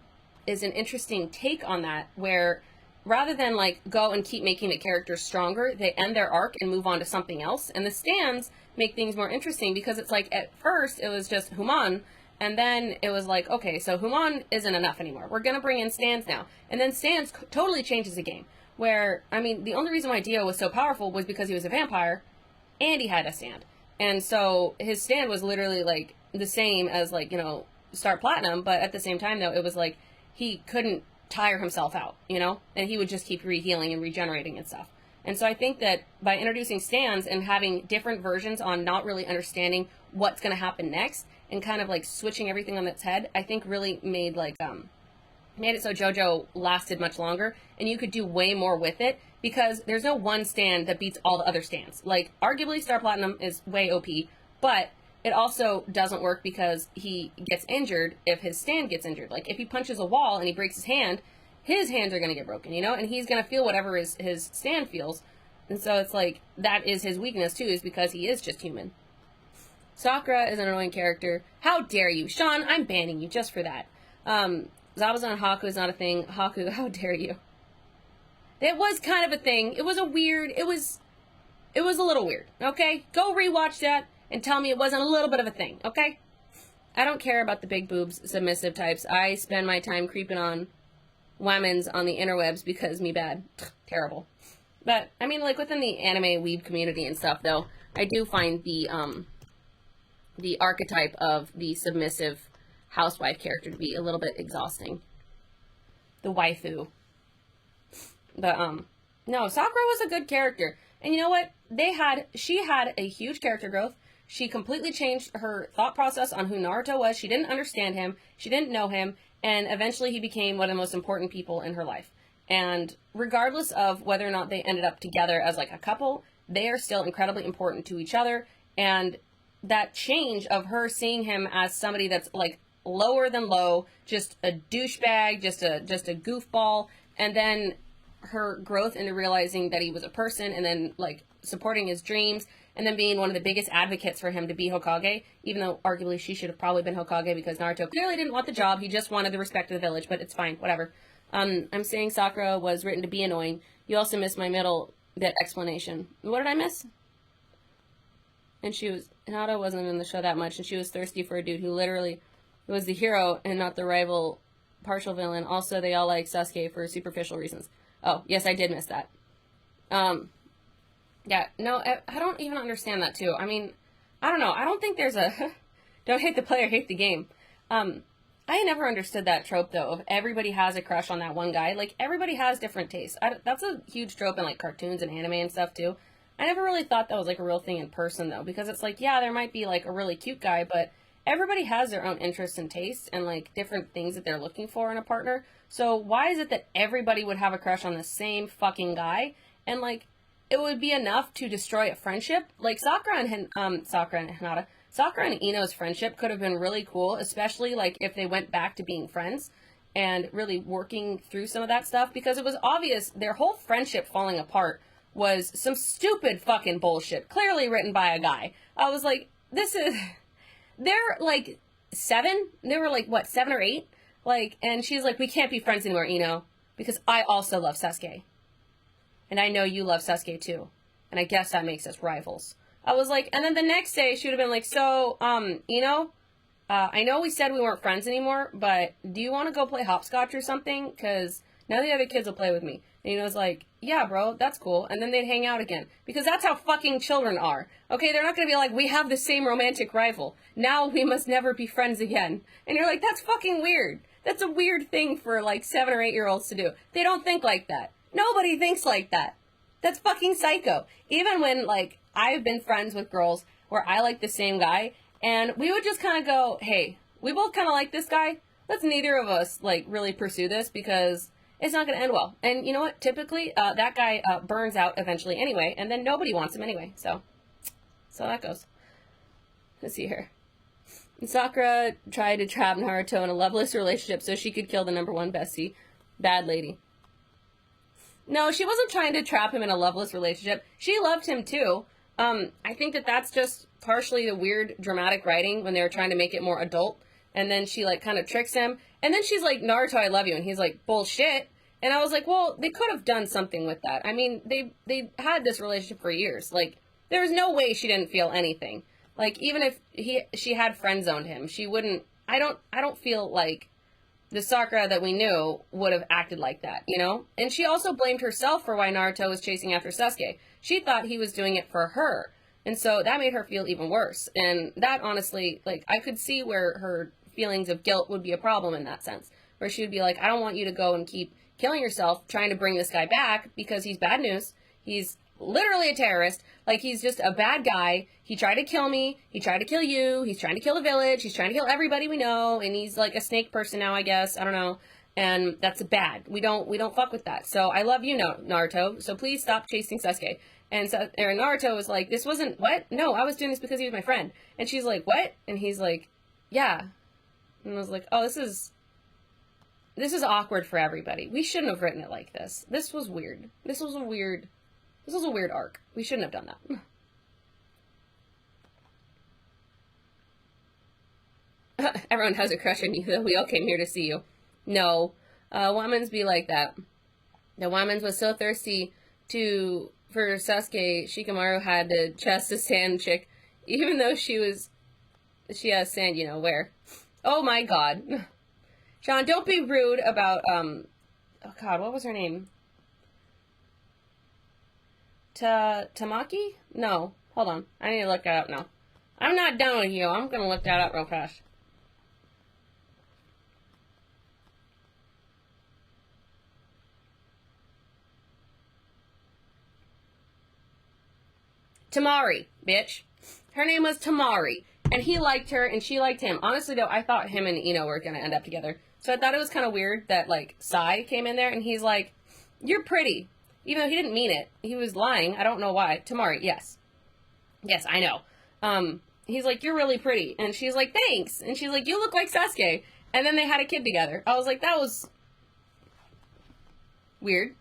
[SPEAKER 1] is an interesting take on that, where rather than, like, go and keep making the characters stronger, they end their arc and move on to something else. And the stands make things more interesting because it's like, at first it was just Human, and then it was like, okay, so Human isn't enough anymore. We're going to bring in stands now. And then stands totally changes the game. Where, I mean, the only reason why Dio was so powerful was because he was a vampire, and he had a stand. And so his stand was literally, like, the same as, like, you know, Star Platinum, but at the same time, though, it was like he couldn't tire himself out, you know? And he would just keep re-healing and regenerating and stuff. And so I think that by introducing stands and having different versions on not really understanding what's going to happen next, and kind of, like, switching everything on its head, I think really made, like, made it so JoJo lasted much longer, and you could do way more with it, because there's no one stand that beats all the other stands. Like, arguably Star Platinum is way OP, but it also doesn't work because he gets injured if his stand gets injured. Like, if he punches a wall and he breaks his hands are going to get broken, you know? And he's going to feel whatever his stand feels. And so it's like, that is his weakness, too, is because he is just human. Sakura is an annoying character. How dare you? Sean, I'm banning you just for that. Zabuza and Haku is not a thing. Haku, how dare you? It was kind of a thing. It was a little weird, okay? Go rewatch that and tell me it wasn't a little bit of a thing, okay? I don't care about the big boobs submissive types. I spend my time creeping on women's on the interwebs because me bad. Terrible. But, I mean, like, within the anime weeb community and stuff, though, I do find the archetype of the submissive housewife character to be a little bit exhausting. The waifu. But, no, Sakura was a good character. And you know what? She had a huge character growth. She completely changed her thought process on who Naruto was. She didn't understand him. She didn't know him. And eventually he became one of the most important people in her life. And regardless of whether or not they ended up together as, like, a couple, they are still incredibly important to each other. And that change of her seeing him as somebody that's, like, lower than low, just a douchebag, just a goofball, and then her growth into realizing that he was a person, and then, like, supporting his dreams, and then being one of the biggest advocates for him to be Hokage, even though arguably she should have probably been Hokage because Naruto clearly didn't want the job. He just wanted the respect of the village, but it's fine, whatever. I'm saying Sakura was written to be annoying. You also missed my middle bit explanation. What did I miss? And Hinata wasn't in the show that much, and she was thirsty for a dude who literally was the hero and not the rival partial villain. Also, they all like Sasuke for superficial reasons. Oh, yes, I did miss that. Yeah, no, I don't even understand that, too. I mean, I don't know. I don't think there's a don't hate the player, hate the game. I never understood that trope, though, of everybody has a crush on that one guy. Like, everybody has different tastes. That's a huge trope in, like, cartoons and anime and stuff, too. I never really thought that was, like, a real thing in person, though, because it's like, yeah, there might be, like, a really cute guy, but everybody has their own interests and tastes and, like, different things that they're looking for in a partner. So why is it that everybody would have a crush on the same fucking guy? And, like, it would be enough to destroy a friendship. Like, Sakura and Hinata. Sakura and Ino's friendship could have been really cool, especially, like, if they went back to being friends. and really working through some of that stuff, because it was obvious their whole friendship falling apart was some stupid fucking bullshit, clearly written by a guy. I was like, they're like 7? They were like, what, 7 or 8? Like, and she's like, we can't be friends anymore, Ino, because I also love Sasuke. And I know you love Sasuke too. And I guess that makes us rivals. I was like, and then the next day she would have been like, so, Ino, I know we said we weren't friends anymore, but do you want to go play hopscotch or something? Because none of the other kids will play with me. And Ino's like, yeah, bro, that's cool. And then they'd hang out again. Because that's how fucking children are. Okay, they're not going to be like, we have the same romantic rival. Now we must never be friends again. And you're like, that's fucking weird. That's a weird thing for like 7 or 8-year-olds to do. They don't think like that. Nobody thinks like that. That's fucking psycho. Even when, like, I've been friends with girls where I like the same guy, and we would just kind of go, hey, we both kind of like this guy. Let's neither of us, like, really pursue this because it's not going to end well. And you know what? Typically, that guy burns out eventually anyway, and then nobody wants him anyway. So that goes. Let's see here. Sakura tried to trap Naruto in a loveless relationship so she could kill the #1 bestie. Bad lady. No, she wasn't trying to trap him in a loveless relationship. She loved him too. I think that that's just partially the weird dramatic writing when they were trying to make it more adult. And then she like kind of tricks him. And then she's like, Naruto, I love you. And he's like, bullshit. And I was like, well, they could have done something with that. I mean, they had this relationship for years. Like, there was no way she didn't feel anything. Like, even if she had friend zoned him, she wouldn't, I don't feel like the Sakura that we knew would have acted like that, you know? And she also blamed herself for why Naruto was chasing after Sasuke. She thought he was doing it for her. And so that made her feel even worse. And that honestly, like, I could see where her feelings of guilt would be a problem in that sense. Where she would be like, I don't want you to go and keep killing yourself trying to bring this guy back because he's bad news. He's literally a terrorist. Like, he's just a bad guy. He tried to kill me. He tried to kill you. He's trying to kill the village. He's trying to kill everybody we know. And he's like a snake person now, I guess. I don't know. And that's bad. We don't fuck with that. So I love you, Naruto. So please stop chasing Sasuke. And so Naruto was like, this wasn't, what? No, I was doing this because he was my friend. And she's like, what? And he's like, yeah. And I was like, oh, this is awkward for everybody. We shouldn't have written it like this. This was weird. This was a weird arc. We shouldn't have done that. Everyone has a crush on you, though. We all came here to see you. No. Womans be like that. The Womans was so thirsty for Sasuke, Shikamaru had to chest a sand chick, even though she has sand, you know, where. Oh my god. Sean, don't be rude about, oh god, what was her name? Tamaki? No. Hold on. I need to look that up now. I'm not done with you. I'm gonna look that up real fast. Tamari, bitch. Her name was Tamari. And he liked her, and she liked him. Honestly, though, I thought him and Ino were gonna end up together. So I thought it was kind of weird that, like, Sai came in there, and he's like, you're pretty. Even though he didn't mean it. He was lying. I don't know why. Tamari, yes. Yes, I know. He's like, you're really pretty. And she's like, thanks. And she's like, you look like Sasuke. And then they had a kid together. I was like, that was weird.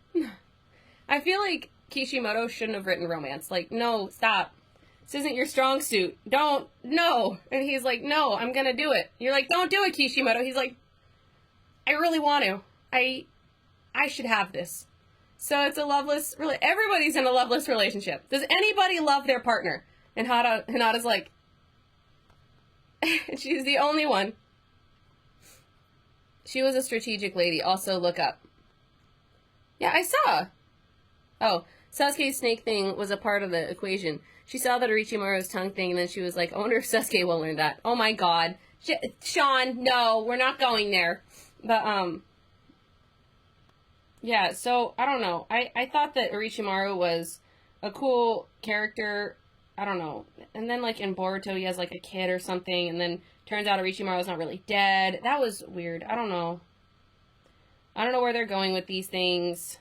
[SPEAKER 1] I feel like Kishimoto shouldn't have written romance. Like, no, stop. This isn't your strong suit. Don't, no. And he's like, no, I'm gonna do it. You're like, don't do it, Kishimoto. He's like, I really want to. I should have this. So it's a loveless, really, everybody's in a loveless relationship. Does anybody love their partner? And Hinata's like, she's the only one. She was a strategic lady. Also, look up. Yeah, I saw. Oh, Sasuke's snake thing was a part of the equation. She saw that Orochimaru's tongue thing, and then she was like, I wonder if Sasuke will learn that. Oh my god. Sean, no, we're not going there. But, yeah, so, I don't know. I thought that Orochimaru was a cool character. I don't know. And then, like, in Boruto, he has, like, a kid or something, and then turns out Orochimaru's not really dead. That was weird. I don't know. I don't know where they're going with these things.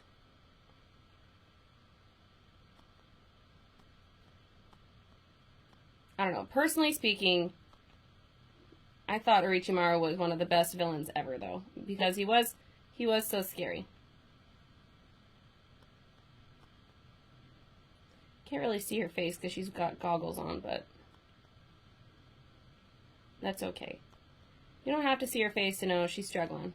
[SPEAKER 1] I don't know. Personally speaking, I thought Orochimaru was one of the best villains ever, though, because he was so scary. Can't really see her face because she's got goggles on, but that's okay. You don't have to see her face to know she's struggling.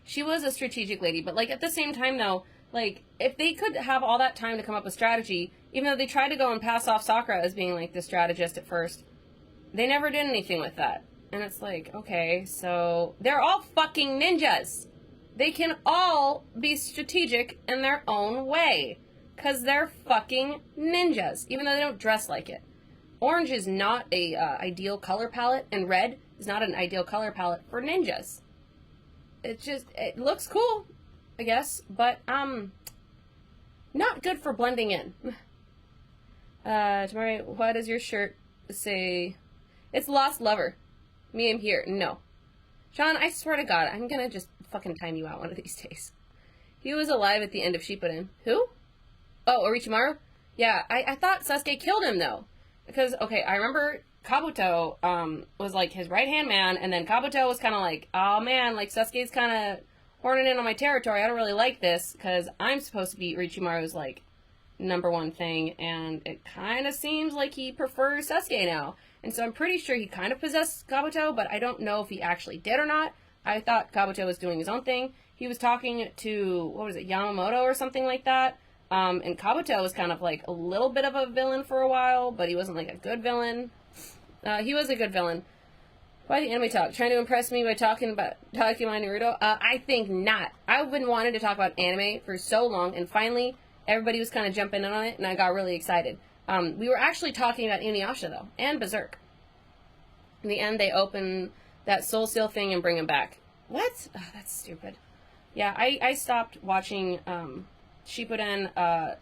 [SPEAKER 1] She was a strategic lady, but, like, at the same time, though, like, if they could have all that time to come up with strategy, even though they tried to go and pass off Sakura as being, like, the strategist at first, they never did anything with that. And it's like, okay, so they're all fucking ninjas. They can all be strategic in their own way. Because they're fucking ninjas, even though they don't dress like it. Orange is not a ideal color palette, and red is not an ideal color palette for ninjas. It looks cool, I guess, but, not good for blending in. Tomorrow, why does your shirt say, it's Lost Lover. Me, I'm here. No. Sean, I swear to God, I'm gonna just fucking time you out one of these days. He was alive at the end of Shippuden. Who? Oh, Orochimaru? Yeah, I thought Sasuke killed him, though. Because, okay, I remember Kabuto, was, like, his right-hand man, and then Kabuto was kind of like, oh, man, like, Sasuke's kind of horning in on my territory. I don't really like this, because I'm supposed to be Orochimaru's, like, #1 thing, and it kind of seems like he prefers Sasuke now. And so I'm pretty sure he kind of possessed Kabuto, but I don't know if he actually did or not. I thought Kabuto was doing his own thing. He was talking to, what was it, Yamamoto or something like that. And Kabuto was kind of like a little bit of a villain for a while, but he wasn't like a good villain. He was a good villain. Why the anime talk? Trying to impress me by talking about Naruto? I think not. I've been wanting to talk about anime for so long, and finally everybody was kind of jumping in on it, and I got really excited. We were actually talking about Inuyasha, though, and Berserk. In the end, they open that Soul Seal thing and bring him back. What? Oh, that's stupid. Yeah, I stopped watching Shippuden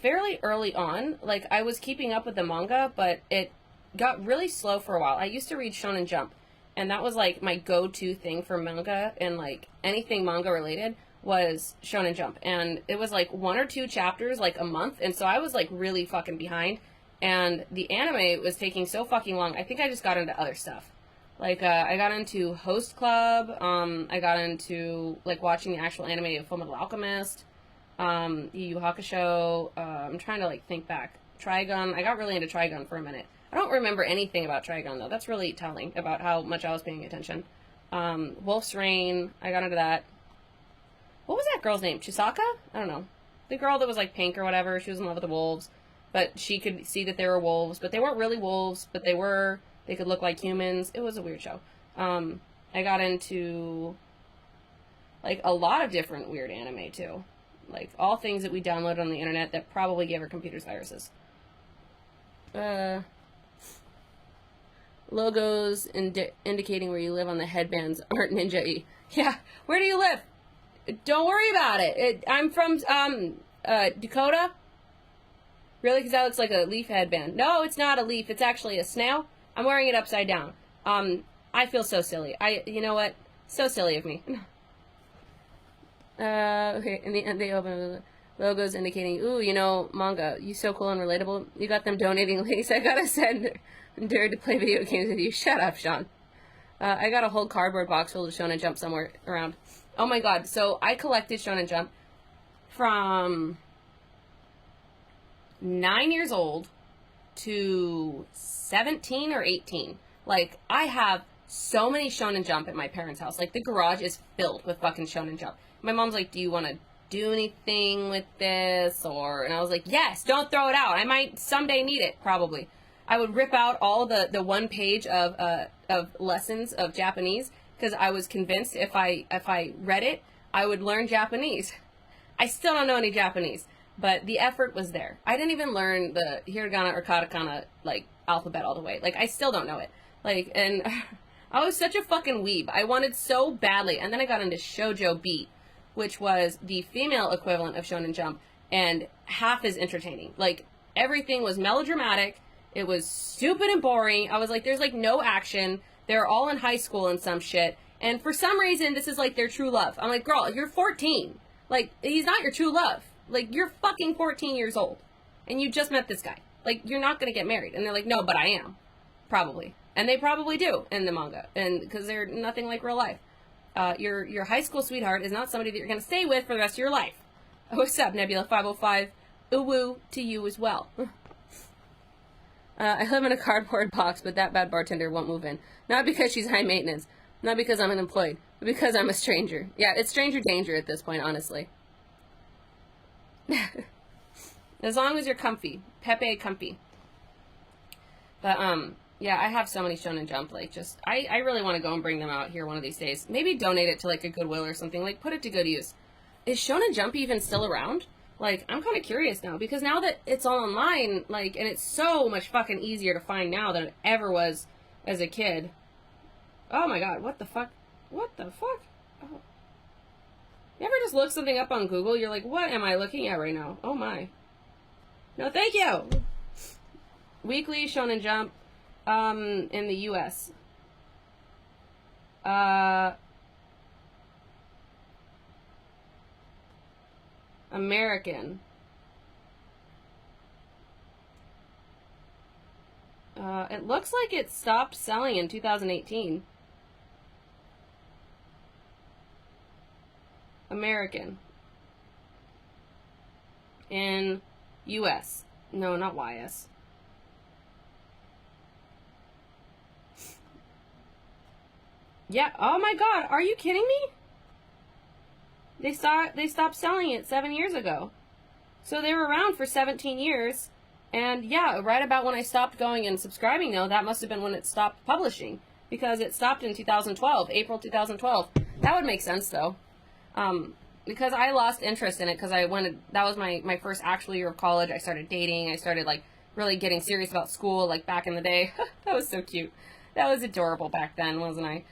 [SPEAKER 1] fairly early on. Like, I was keeping up with the manga, but it got really slow for a while. I used to read Shonen Jump, and that was, like, my go-to thing for manga, and, like, anything manga-related was Shonen Jump, and it was, like, 1 or 2 chapters, like, a month, and so I was, like, really fucking behind, and the anime was taking so fucking long. I think I just got into other stuff. Like, I got into Host Club, I got into, like, watching the actual anime of Fullmetal Alchemist, Yu Yu Hakusho, I'm trying to, like, think back. Trigun, I got really into Trigun for a minute. I don't remember anything about Trigun, though. That's really telling about how much I was paying attention. Wolf's Rain, I got into that. What was that girl's name? Chisaka? I don't know. The girl that was, like, pink or whatever. She was in love with the wolves. But she could see that they were wolves. But they weren't really wolves. But they were. They could look like humans. It was a weird show. I got into, like, a lot of different weird anime, too. Like, all things that we downloaded on the internet that probably gave our computers viruses. Logos indicating where you live on the headbands aren't ninja-y. Yeah, where do you live? Don't worry about it. I'm from, Dakota. Really? Because that looks like a leaf headband. No, it's not a leaf. It's actually a snail. I'm wearing it upside down. I feel so silly. You know what? So silly of me. Okay, in the end they open logos indicating, ooh, you know, manga. You so cool and relatable. You got them donating links. I gotta send Dared to play video games with you. Shut up, Sean. I got a whole cardboard box full of Shonen Jump somewhere around. Oh my god, so I collected Shonen Jump from 9 years old to 17 or 18. Like, I have so many Shonen Jump at my parents' house. Like, the garage is filled with fucking Shonen Jump. My mom's like, do you want to do anything with this? And I was like, yes, don't throw it out. I might someday need it, probably. I would rip out all the 1 page of lessons of Japanese, because I was convinced if I read it, I would learn Japanese. I still don't know any Japanese, but the effort was there. I didn't even learn the hiragana or katakana, like, alphabet all the way. Like, I still don't know it. Like, and I was such a fucking weeb. I wanted so badly, and then I got into Shoujo Beat, which was the female equivalent of Shonen Jump, and half as entertaining. Like, everything was melodramatic. It was stupid and boring. I was like, there's, like, no action. They're all in high school and some shit. And for some reason, this is, like, their true love. I'm like, girl, you're 14. Like, he's not your true love. Like, you're fucking 14 years old, and you just met this guy. Like, you're not gonna get married. And they're like, no, but I am. Probably. And they probably do in the manga, and because they're nothing like real life. Your high school sweetheart is not somebody that you're gonna stay with for the rest of your life. What's up, Nebula 505? UWU to you as well. I live in a cardboard box, but that bad bartender won't move in. Not because she's high maintenance, not because I'm unemployed, but because I'm a stranger. Yeah, it's stranger danger at this point, honestly. As long as you're comfy. Pepe comfy. But, yeah, I have so many Shonen Jump, like, just, I really want to go and bring them out here one of these days. Maybe donate it to, like, a Goodwill or something, like, put it to good use. Is Shonen Jump even still around? Like, I'm kind of curious now, because now that it's all online, like, and it's so much fucking easier to find now than it ever was as a kid. Oh my god, what the fuck? What the fuck? Oh. You ever just look something up on Google? You're like, what am I looking at right now? Oh my. No, thank you! Weekly Shonen Jump, in the US. American. It looks like it stopped selling in 2018. American. In US. No, not YS. Yeah, oh my god, are you kidding me? They stopped selling it 7 years ago. So they were around for 17 years. And yeah, right about when I stopped going and subscribing though, that must have been when it stopped publishing. Because it stopped in 2012, April 2012. That would make sense though. Because I lost interest in it because that was my first actual year of college. I started dating. I started like really getting serious about school like back in the day. That was so cute. That was adorable back then, wasn't I?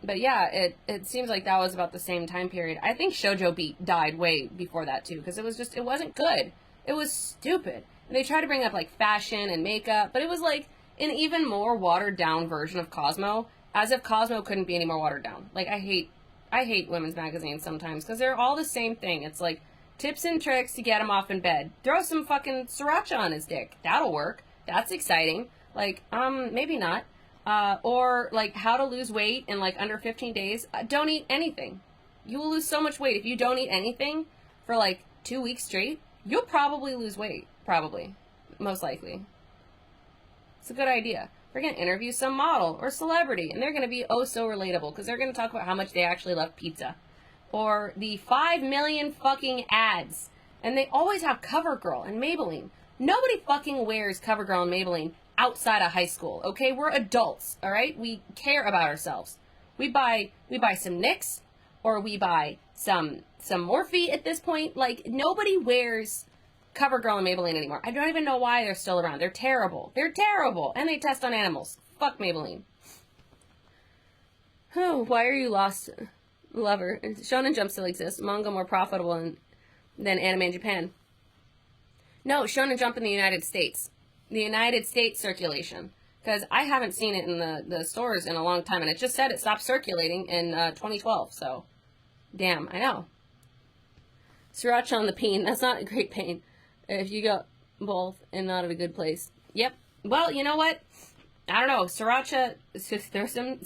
[SPEAKER 1] But yeah, it seems like that was about the same time period. I think Shoujo Beat died way before that too, because it wasn't good. It was stupid. And they tried to bring up like fashion and makeup, but it was like an even more watered down version of Cosmo, as if Cosmo couldn't be any more watered down. Like I hate women's magazines sometimes because they're all the same thing. It's like tips and tricks to get him off in bed. Throw some fucking sriracha on his dick. That'll work. That's exciting. Like, maybe not. Or like how to lose weight in like under 15 days. Don't eat anything. You will lose so much weight if you don't eat anything for like 2 weeks straight. You'll probably lose weight. Probably. Most likely. It's a good idea. We're going to interview some model or celebrity, and they're going to be oh so relatable because they're going to talk about how much they actually love pizza. Or the 5 million fucking ads. And they always have CoverGirl and Maybelline. Nobody fucking wears CoverGirl and Maybelline outside of high school, okay? We're adults, all right? We care about ourselves. We buy some NYX, or we buy some Morphe at this point. Like, nobody wears CoverGirl and Maybelline anymore. I don't even know why they're still around. They're terrible. They're terrible. And they test on animals. Fuck Maybelline. Oh, why are you lost, lover? Shonen Jump still exists. Manga more profitable than anime in Japan. No, Shonen Jump in the United States. The United States circulation. Because I haven't seen it in the stores in a long time. And it just said it stopped circulating in 2012. So, damn, I know. Sriracha on the peen. That's not a great pain. If you got both and not at a good place. Yep. Well, you know what? I don't know. Sriracha, just throw some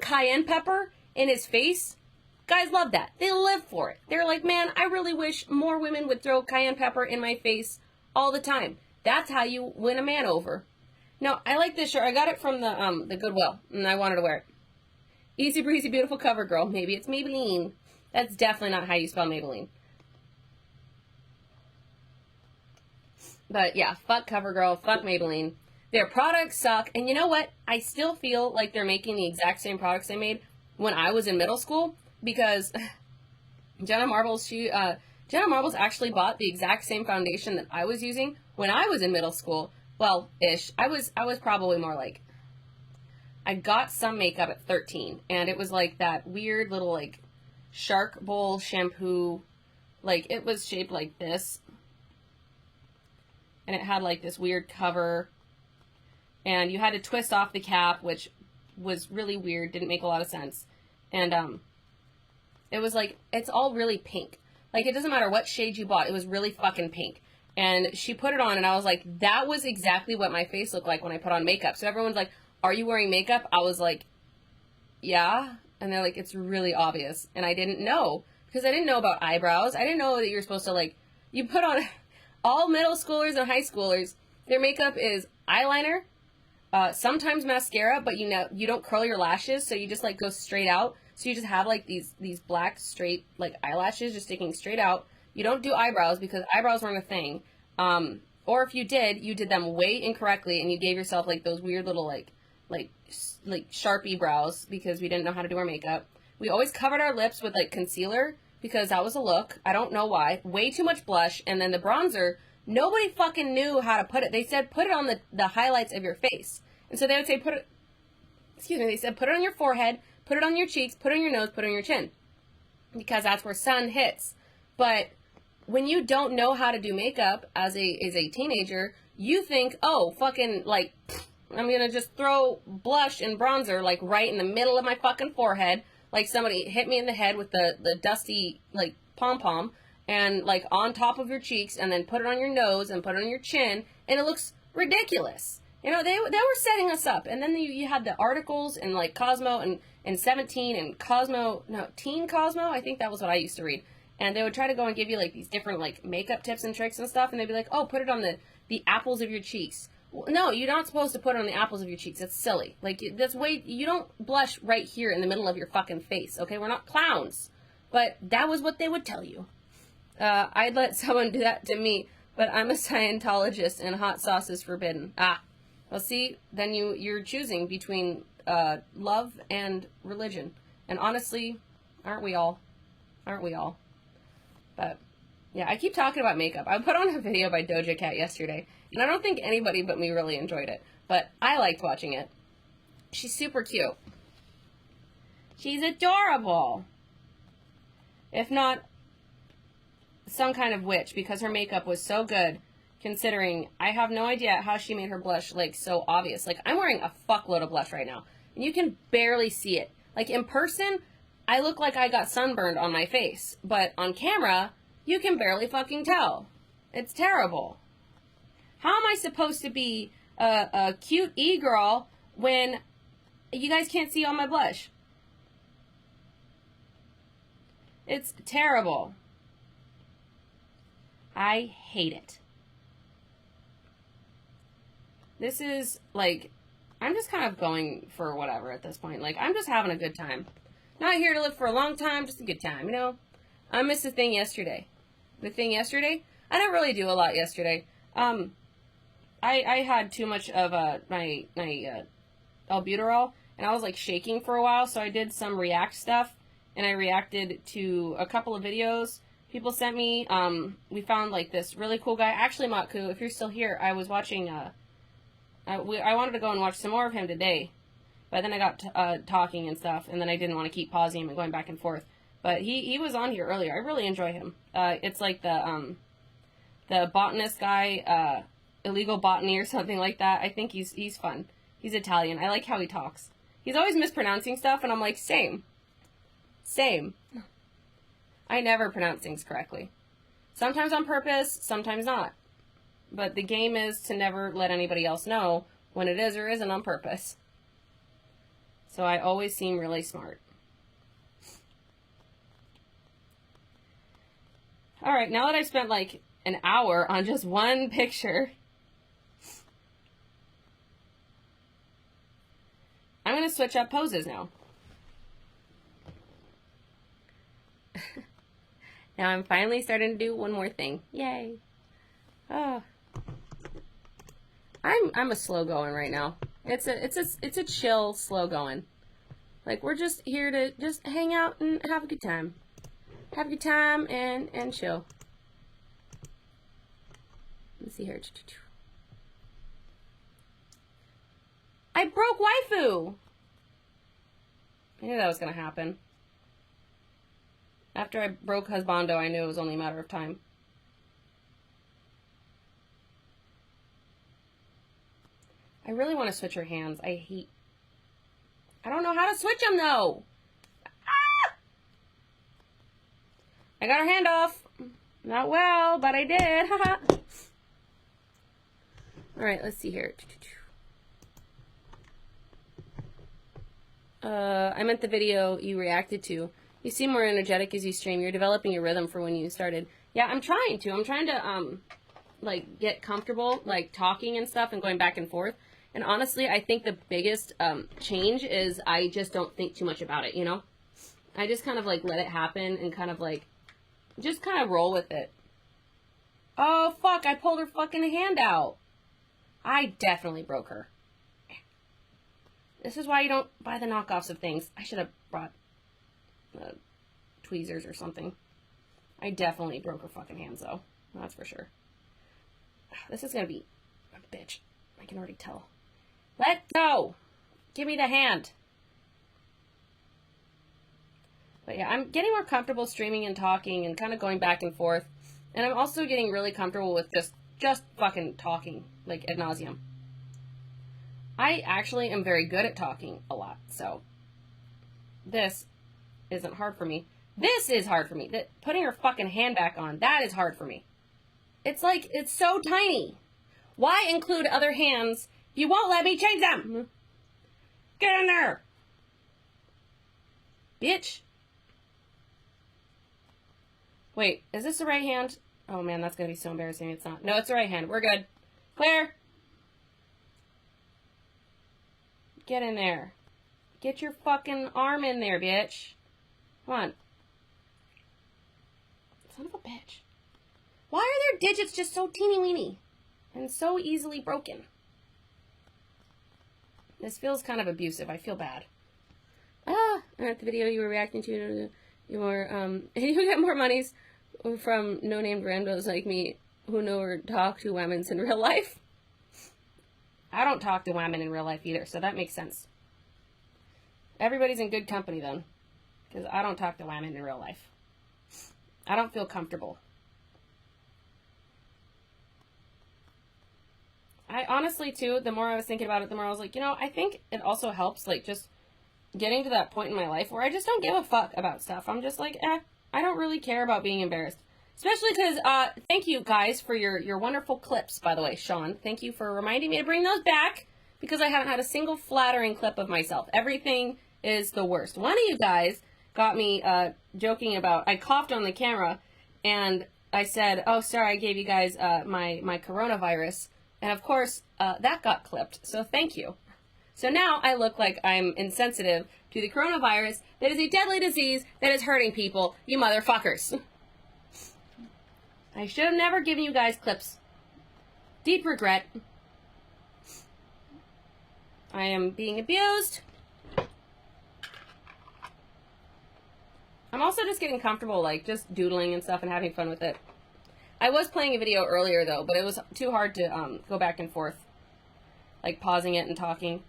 [SPEAKER 1] cayenne pepper in his face. Guys love that. They live for it. They're like, man, I really wish more women would throw cayenne pepper in my face all the time. That's how you win a man over. No, I like this shirt. I got it from the Goodwill, and I wanted to wear it. Easy breezy, beautiful cover girl. Maybe it's Maybelline. That's definitely not how you spell Maybelline. But yeah, fuck CoverGirl, fuck Maybelline. Their products suck, and you know what? I still feel like they're making the exact same products they made when I was in middle school, because Jenna Marbles, Jenna Marbles actually bought the exact same foundation that I was using when I was in middle school. Well, ish. I was probably more like, I got some makeup at 13, and it was like that weird little like shark bowl shampoo. Like, it was shaped like this. And it had like this weird cover. And you had to twist off the cap, which was really weird. Didn't make a lot of sense. And It was like, it's all really pink. Like, it doesn't matter what shade you bought. It was really fucking pink. And she put it on, and I was like, that was exactly what my face looked like when I put on makeup. So everyone's like, are you wearing makeup? I was like, yeah. And they're like, it's really obvious. And I didn't know, because I didn't know about eyebrows. I didn't know that you're supposed to, like, you put on, all middle schoolers and high schoolers, their makeup is eyeliner, sometimes mascara, but you know, you don't curl your lashes, so you just, like, go straight out. So you just have, like, these black, straight, like, eyelashes just sticking straight out. You don't do eyebrows, because eyebrows weren't a thing. Or if you did them way incorrectly, and you gave yourself, like, those weird little, like Sharpie brows, because we didn't know how to do our makeup. We always covered our lips with, like, concealer, because that was a look. I don't know why. Way too much blush. And then the bronzer, nobody fucking knew how to put it. They said, put it on the highlights of your face. And so they would say, they said, put it on your forehead, put it on your cheeks, put it on your nose, put it on your chin. Because that's where sun hits. But when you don't know how to do makeup as a teenager, you think, oh, fucking, like, I'm gonna just throw blush and bronzer, like, right in the middle of my fucking forehead, like somebody hit me in the head with the dusty, like, pom-pom, and, like, on top of your cheeks, and then put it on your nose, and put it on your chin, and it looks ridiculous. You know, they were setting us up. And then you had the articles, and, like, Cosmo, and 17, and Teen Cosmo, I think that was what I used to read. And they would try to go and give you, like, these different, like, makeup tips and tricks and stuff, and they'd be like, oh, put it on the apples of your cheeks. No, you're not supposed to put it on the apples of your cheeks. That's silly. Like, that's you don't blush right here in the middle of your fucking face, okay? We're not clowns. But that was what they would tell you. I'd let someone do that to me, but I'm a Scientologist and hot sauce is forbidden. Ah, well, see, then you're choosing between love and religion. And honestly, aren't we all? Aren't we all? But yeah, I keep talking about makeup. I put on a video by Doja Cat yesterday, and I don't think anybody but me really enjoyed it, but I liked watching it. She's super cute. She's adorable. If not some kind of witch, because her makeup was so good, considering I have no idea how she made her blush, like, so obvious. Like, I'm wearing a fuckload of blush right now, and you can barely see it. Like, in person, I look like I got sunburned on my face, but on camera, you can barely fucking tell. It's terrible. How am I supposed to be a cute e-girl when you guys can't see all my blush? It's terrible. I hate it. This is, like, I'm just kind of going for whatever at this point. Like, I'm just having a good time. Not here to live for a long time, just a good time, you know? I missed the thing yesterday. I didn't really do a lot yesterday. I had too much of my albuterol, and I was, like, shaking for a while, so I did some React stuff, and I reacted to a couple of videos people sent me. We found, like, this really cool guy. Actually, Matku, if you're still here, I was watching, I wanted to go and watch some more of him today, but then I got talking and stuff, and then I didn't want to keep pausing him and going back and forth. But he was on here earlier. I really enjoy him. It's like the botanist guy, illegal botany or something like that. I think he's fun. He's Italian. I like how he talks. He's always mispronouncing stuff, and I'm like, same. I never pronounce things correctly. Sometimes on purpose, sometimes not. But the game is to never let anybody else know when it is or isn't on purpose. So I always seem really smart. Alright, now that I've spent like an hour on just one picture, I'm going to switch up poses now. Now I'm finally starting to do one more thing. Yay. Oh. I'm a slow going right now. It's a chill slow going. Like, we're just here to just hang out and have a good time. Have a good time and chill. Let's see here. I broke waifu! I knew that was gonna happen. After I broke husbando, I knew it was only a matter of time. I really want to switch her hands. I don't know how to switch them, though! Ah! I got her hand off. Not well, but I did. Haha. Alright, let's see here. I meant the video you reacted to. You seem more energetic as you stream. You're developing your rhythm for when you started. Yeah, I'm trying to, like, get comfortable, like, talking and stuff and going back and forth. And honestly, I think the biggest, change is I just don't think too much about it, you know? I just kind of, like, let it happen and kind of, like, just kind of roll with it. Oh, fuck, I pulled her fucking hand out. I definitely broke her. This is why you don't buy the knockoffs of things. I should have brought tweezers or something. I definitely broke her fucking hands, though. That's for sure. This is gonna be a bitch. I can already tell. Let go! Give me the hand. But yeah, I'm getting more comfortable streaming and talking and kind of going back and forth. And I'm also getting really comfortable with just fucking talking, like, ad nauseum. I actually am very good at talking a lot, so this isn't hard for me. This is hard for me. Putting her fucking hand back on, that is hard for me. It's like, it's so tiny. Why include other hands? You won't let me change them! Get in there! Bitch. Wait, is this the right hand? Oh man, that's gonna be so embarrassing. It's not. No, it's the right hand. We're good. Claire! Get in there. Get your fucking arm in there, bitch. Come on. Son of a bitch. Why are their digits just so teeny weeny? And so easily broken? This feels kind of abusive. I feel bad. And at the video you were reacting to, you were, you get more monies from no-named randos like me who know or talk to women in real life. I don't talk to women in real life either, so that makes sense. Everybody's in good company then, because I don't talk to women in real life. I don't feel comfortable. I honestly, too, the more I was thinking about it, the more I was like, you know, I think it also helps, like, just getting to that point in my life where I just don't give a fuck about stuff. I'm just like, I don't really care about being embarrassed. Especially because, thank you guys for your wonderful clips, by the way, Sean. Thank you for reminding me to bring those back, because I haven't had a single flattering clip of myself. Everything is the worst. One of you guys got me, joking about, I coughed on the camera, and I said, oh, sorry, I gave you guys, my coronavirus. And of course, that got clipped, so thank you. So now I look like I'm insensitive to the coronavirus that is a deadly disease that is hurting people, you motherfuckers. I should have never given you guys clips. Deep regret. I am being abused. I'm also just getting comfortable, like, just doodling and stuff and having fun with it. I was playing a video earlier, though, but it was too hard to go back and forth. Like, pausing it and talking.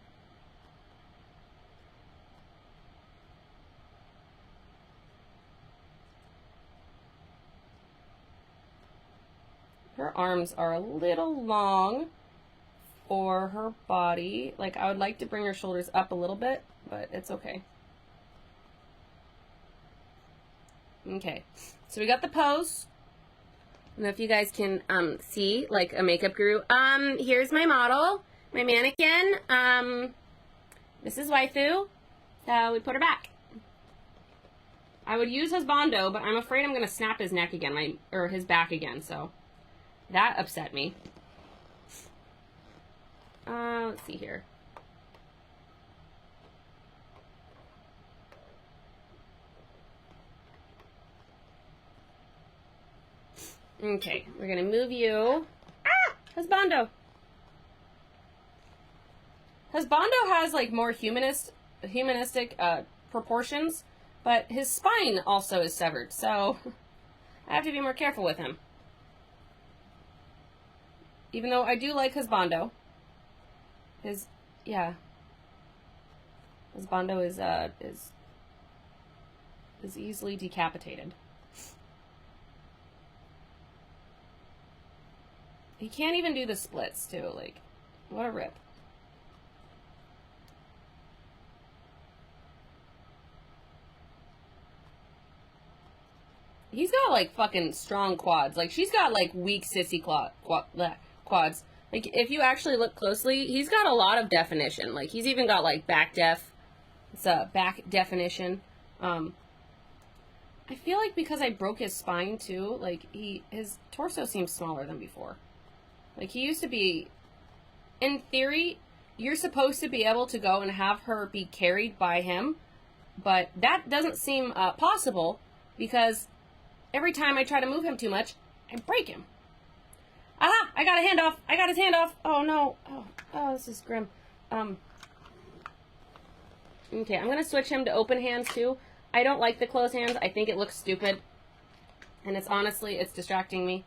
[SPEAKER 1] Her arms are a little long for her body. Like, I would like to bring her shoulders up a little bit, but it's okay. Okay, so we got the pose. I don't know if you guys can see, like, a makeup guru. Here's my model, my mannequin. This is waifu. So we put her back. I would use husbando, but I'm afraid I'm gonna snap his neck again, or his back again, so that upset me. Let's see here. Okay, we're gonna move you. Ah! Husbando! Husbando has, like, more humanistic proportions, but his spine also is severed, so I have to be more careful with him. Even though I do like husbando. Husbando is easily decapitated. He can't even do the splits, too. Like, what a rip. he's got, like, fucking strong quads. Like, she's got, like, weak sissy quads. Like, if you actually look closely, he's got a lot of definition. Like, he's even got, like, back def. It's a back definition. I feel like because I broke his spine, too, like, his torso seems smaller than before. Like, he used to be... In theory, you're supposed to be able to go and have her be carried by him, but that doesn't seem possible because every time I try to move him too much, I break him. Aha! I got a handoff! I got his handoff! Oh, no. Oh, this is grim. Okay, I'm going to switch him to open hands, too. I don't like the closed hands. I think it looks stupid. And it's honestly, it's distracting me.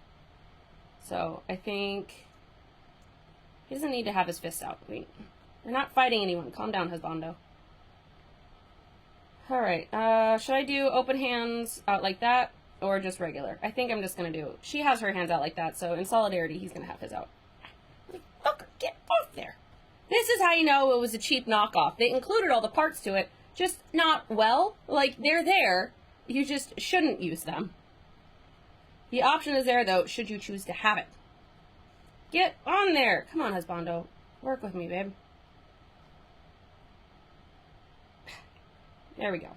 [SPEAKER 1] So, I think... He doesn't need to have his fists out. Wait. We're not fighting anyone. Calm down, husbando. Alright, should I do open hands out like that? Or just regular? I think I'm just gonna do... She has her hands out like that, so in solidarity, he's gonna have his out. Fucker, get off there! This is how you know it was a cheap knockoff. They included all the parts to it, just not well. Like, they're there. You just shouldn't use them. The option is there, though, should you choose to have it. Get on there! Come on, husbando. Work with me, babe. There we go.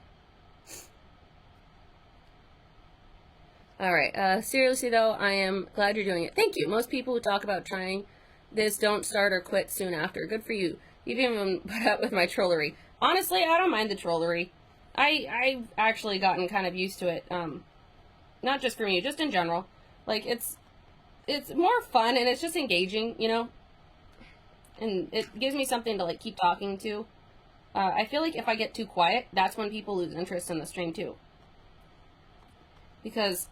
[SPEAKER 1] Alright, seriously though, I am glad you're doing it. Thank you. Most people who talk about trying this don't start or quit soon after. Good for you. You've even put up with my trollery. Honestly, I don't mind the trollery. I've actually gotten kind of used to it. Not just from you, just in general. Like, it's more fun and it's just engaging, you know? And it gives me something to, like, keep talking to. I feel like if I get too quiet, that's when people lose interest in the stream, too. Because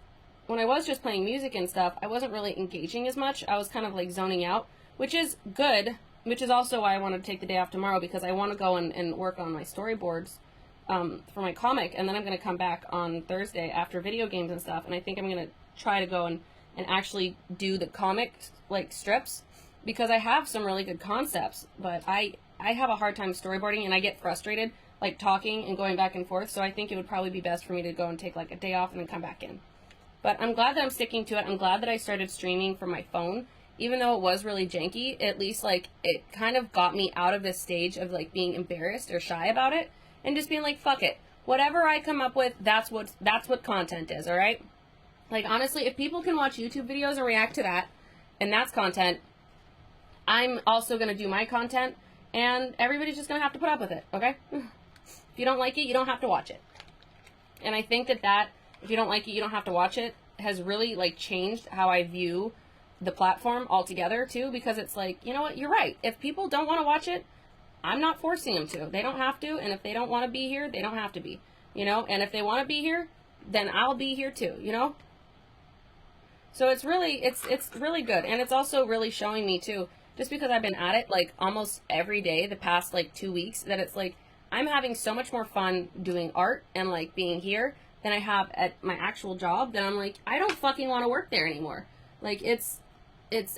[SPEAKER 1] when I was just playing music and stuff, I wasn't really engaging as much. I was kind of, like, zoning out, which is good, which is also why I wanted to take the day off tomorrow, because I want to go and work on my storyboards for my comic, and then I'm going to come back on Thursday after video games and stuff, and I think I'm going to try to go and actually do the comic, like, strips, because I have some really good concepts, but I have a hard time storyboarding, and I get frustrated, like, talking and going back and forth, so I think it would probably be best for me to go and take, like, a day off and then come back in. But I'm glad that I'm sticking to it. I'm glad that I started streaming from my phone. Even though it was really janky, at least, like, it kind of got me out of this stage of, like, being embarrassed or shy about it, and just being like, fuck it. Whatever I come up with, that's what content is, alright? Like, honestly, if people can watch YouTube videos and react to that, and that's content, I'm also going to do my content, and everybody's just going to have to put up with it, okay? If you don't like it, you don't have to watch it. And I think that, if you don't like it, you don't have to watch it, has really, like, changed how I view the platform altogether, too, because it's like, you know what, you're right. If people don't want to watch it, I'm not forcing them to. They don't have to, and if they don't want to be here, they don't have to be, you know? And if they want to be here, then I'll be here, too, you know? So it's really good, and it's also really showing me, too, just because I've been at it, like, almost every day the past, like, 2 weeks, that it's, like, I'm having so much more fun doing art and, like, being here than I have at my actual job, that I'm like, I don't fucking want to work there anymore. Like, it's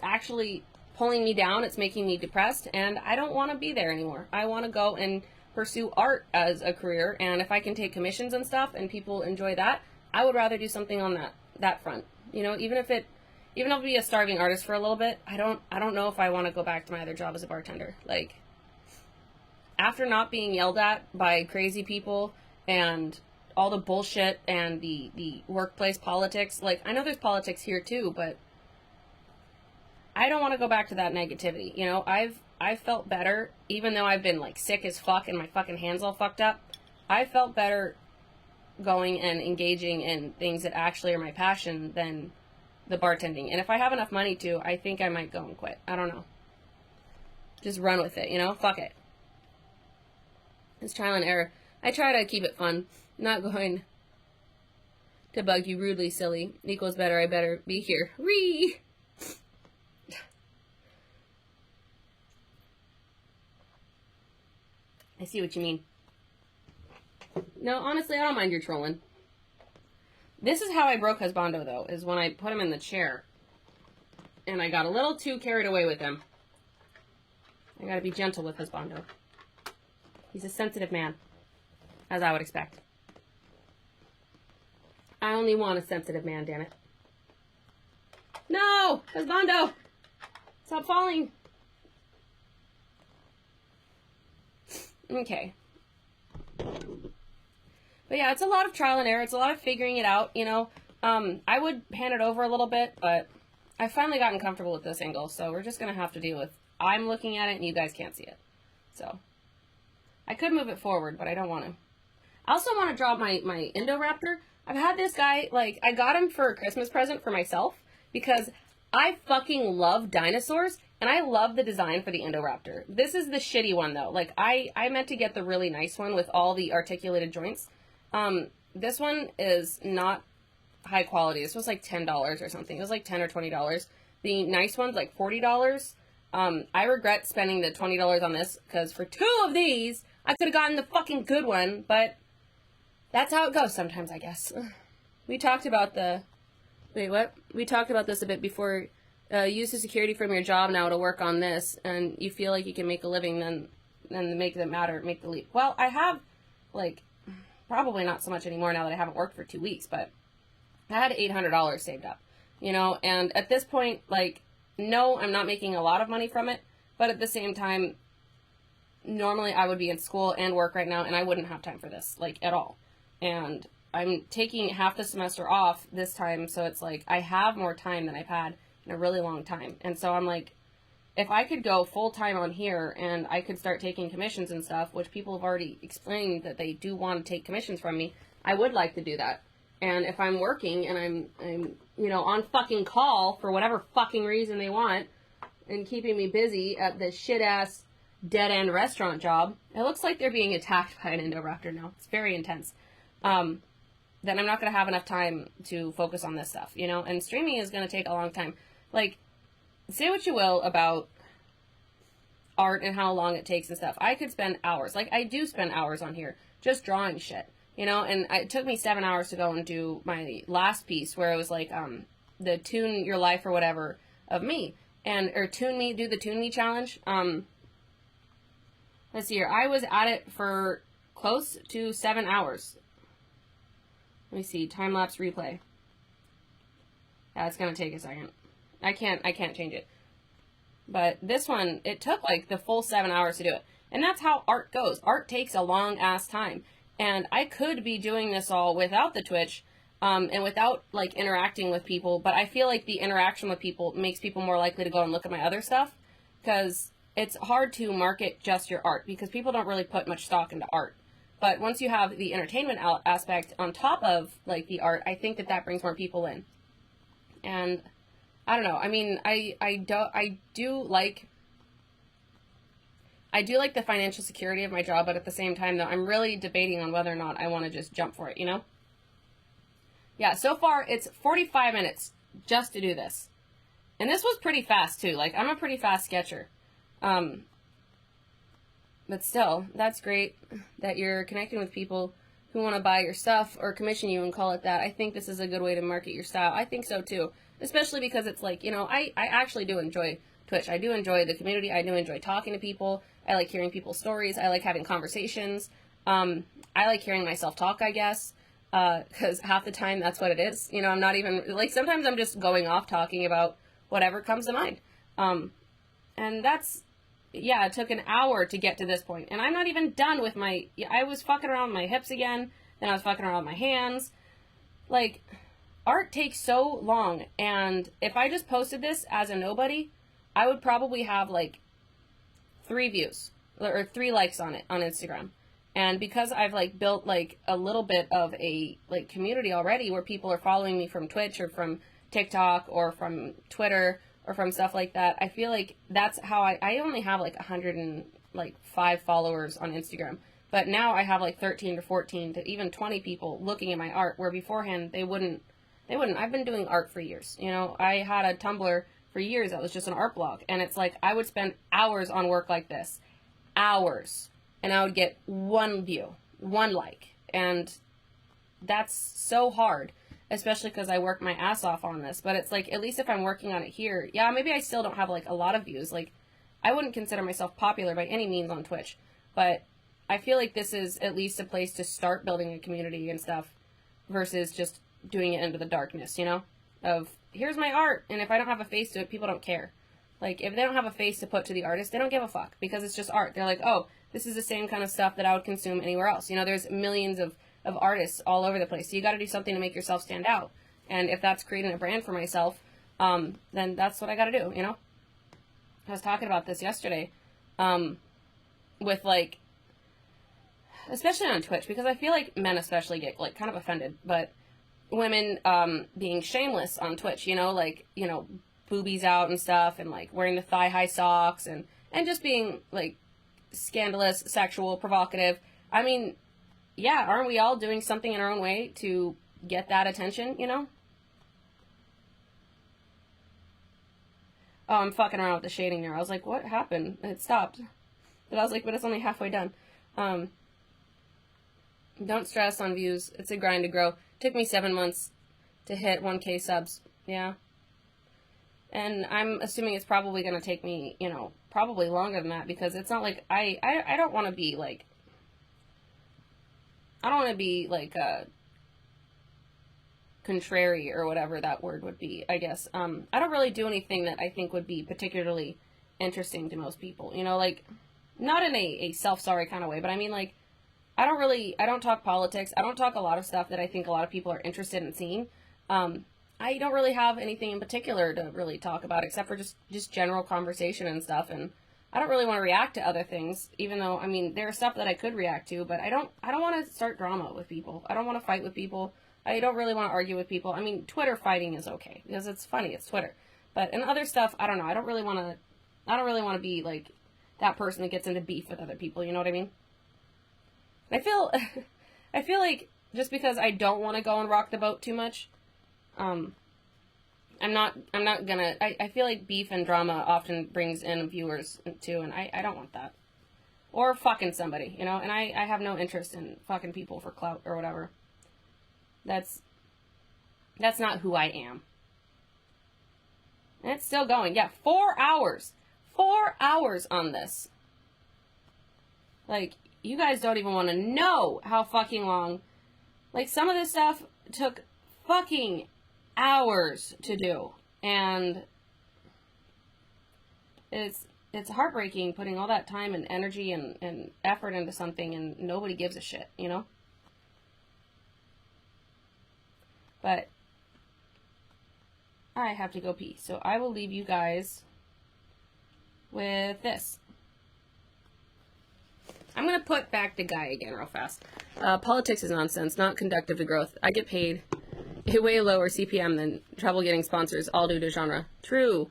[SPEAKER 1] actually pulling me down, it's making me depressed, and I don't want to be there anymore. I want to go and pursue art as a career, and if I can take commissions and stuff, and people enjoy that, I would rather do something on that front. You know, even if I'll be a starving artist for a little bit, I don't know if I want to go back to my other job as a bartender. Like, after not being yelled at by crazy people and all the bullshit and the workplace politics, like, I know there's politics here too, but I don't want to go back to that negativity. You know, I've felt better, even though I've been, like, sick as fuck and my fucking hands all fucked up. I felt better going and engaging in things that actually are my passion than the bartending. And if I have enough money to, I think I might go and quit. I don't know. Just run with it, you know? Fuck it. It's trial and error. I try to keep it fun. Not going to bug you rudely, silly. Equals better, I better be here. Ree! I see what you mean. No, honestly, I don't mind your trolling. This is how I broke Husbando, though, is when I put him in the chair. And I got a little too carried away with him. I gotta be gentle with Husbando. He's a sensitive man, as I would expect. I only want a sensitive man, damn it. No! Husbando! Stop falling! Okay. But yeah, it's a lot of trial and error. It's a lot of figuring it out, you know. I would pan it over a little bit, but I've finally gotten comfortable with this angle, so we're just going to have to deal with I'm looking at it and you guys can't see it. So, I could move it forward, but I don't want to. I also want to draw my Indoraptor. I've had this guy, like, I got him for a Christmas present for myself because I fucking love dinosaurs, and I love the design for the Indoraptor. This is the shitty one, though. Like, I meant to get the really nice one with all the articulated joints. This one is not high quality. This was like $10 or something. It was like $10 or $20. The nice one's like $40. I regret spending the $20 on this, because for 2 of these, I could have gotten the fucking good one, but that's how it goes sometimes, I guess. We talked about the... Wait, what? We talked about this a bit before. Use the security from your job now to work on this, and you feel like you can make a living, then make the leap. Well, I have, like, probably not so much anymore now that I haven't worked for 2 weeks, but I had $800 saved up, you know, and at this point, like, no, I'm not making a lot of money from it, but at the same time, normally I would be in school and work right now, and I wouldn't have time for this, like, at all. And I'm taking half the semester off this time, so it's like I have more time than I've had in a really long time. And so I'm like, if I could go full-time on here and I could start taking commissions and stuff, which people have already explained that they do want to take commissions from me, I would like to do that. And if I'm working and I'm you know, on fucking call for whatever fucking reason they want and keeping me busy at this shit-ass dead-end restaurant job, it looks like they're being attacked by an Indoraptor now. It's very intense. Then I'm not going to have enough time to focus on this stuff, you know? And streaming is going to take a long time. Like, say what you will about art and how long it takes and stuff. I could spend hours. Like, I do spend hours on here just drawing shit, you know? And it took me 7 hours to go and do my last piece where it was like, the Tune Your Life or whatever of me. Or do the Tune Me challenge. Let's see here. I was at it for close to 7 hours. Let me see, time-lapse replay. Yeah, it's gonna take a second. I can't change it. But this one, it took like the full 7 hours to do it. And that's how art goes. Art takes a long-ass time. And I could be doing this all without the Twitch, and without, like, interacting with people, but I feel like the interaction with people makes people more likely to go and look at my other stuff, because it's hard to market just your art, because people don't really put much stock into art. But once you have the entertainment aspect on top of, like, the art, I think that that brings more people in. And, I don't know, I mean, I do like the financial security of my job, but at the same time, though, I'm really debating on whether or not I want to just jump for it, you know? Yeah, so far, it's 45 minutes just to do this. And this was pretty fast, too. Like, I'm a pretty fast sketcher. But still, that's great that you're connecting with people who want to buy your stuff or commission you and call it that. I think this is a good way to market your style. I think so, too. Especially because it's like, you know, I actually do enjoy Twitch. I do enjoy the community. I do enjoy talking to people. I like hearing people's stories. I like having conversations. I like hearing myself talk, I guess. Because half the time that's what it is. You know, I'm not even, like, sometimes I'm just going off talking about whatever comes to mind. And that's, yeah, it took an hour to get to this point. And I'm not even done with I was fucking around with my hips again. Then I was fucking around with my hands. Like, art takes so long. And if I just posted this as a nobody, I would probably have, like, 3 views. Or 3 likes on it, on Instagram. And because I've, like, built, like, a little bit of a, like, community already where people are following me from Twitch or from TikTok or from Twitter or from stuff like that, I feel like that's how I only have, like, 105 followers on Instagram. But now I have, like, 13 to 14 to even 20 people looking at my art, where beforehand they wouldn't. I've been doing art for years. You know, I had a Tumblr for years that was just an art blog. And it's like, I would spend hours on work like this. Hours. And I would get 1 view, 1 like. And that's so hard, especially because I work my ass off on this. But it's like, at least if I'm working on it here, yeah, maybe I still don't have, like, a lot of views. Like, I wouldn't consider myself popular by any means on Twitch. But I feel like this is at least a place to start building a community and stuff versus just doing it into the darkness, you know? Of, here's my art, and if I don't have a face to it, people don't care. Like, if they don't have a face to put to the artist, they don't give a fuck, because it's just art. They're like, oh, this is the same kind of stuff that I would consume anywhere else. You know, there's millions of artists all over the place, so you gotta do something to make yourself stand out. And if that's creating a brand for myself, then that's what I gotta do, you know? I was talking about this yesterday, with, like, especially on Twitch, because I feel like men especially get, like, kind of offended, but women, being shameless on Twitch, you know, like, you know, boobies out and stuff, and, like, wearing the thigh-high socks, and just being, like, scandalous, sexual, provocative. I mean, yeah, aren't we all doing something in our own way to get that attention, you know? Oh, I'm fucking around with the shading there. I was like, what happened? It stopped. But I was like, but it's only halfway done. Don't stress on views. It's a grind to grow. Took me 7 months to hit 1K subs. Yeah. And I'm assuming it's probably going to take me, you know, probably longer than that, because it's not like I don't want to be like, contrary or whatever that word would be, I guess. I don't really do anything that I think would be particularly interesting to most people, you know, like, not in a self-sorry kind of way, but I mean, like, I don't talk politics. I don't talk a lot of stuff that I think a lot of people are interested in seeing. I don't really have anything in particular to really talk about, except for just general conversation and stuff, and I don't really want to react to other things, even though, I mean, there's stuff that I could react to, but I don't want to start drama with people. I don't want to fight with people. I don't really want to argue with people. I mean, Twitter fighting is okay, because it's funny, it's Twitter. But in other stuff, I don't know, I don't really want to be, like, that person that gets into beef with other people, you know what I mean? I feel like, just because I don't want to go and rock the boat too much, I'm not gonna, I feel like beef and drama often brings in viewers too, and I don't want that. Or fucking somebody, you know, and I have no interest in fucking people for clout or whatever. That's not who I am. And it's still going. Yeah, 4 hours. 4 hours on this. Like, you guys don't even want to know how fucking long. Like, some of this stuff took fucking hours to do. And it's heartbreaking putting all that time and energy and effort into something and nobody gives a shit, you know? But I have to go pee, so I will leave you guys with this. I'm going to put back the guy again real fast. Politics is nonsense, not conductive to growth. I get paid a way lower CPM than trouble getting sponsors, all due to genre. True.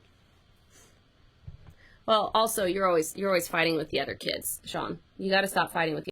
[SPEAKER 1] Well, also, you're always fighting with the other kids, Sean. You got to stop fighting with the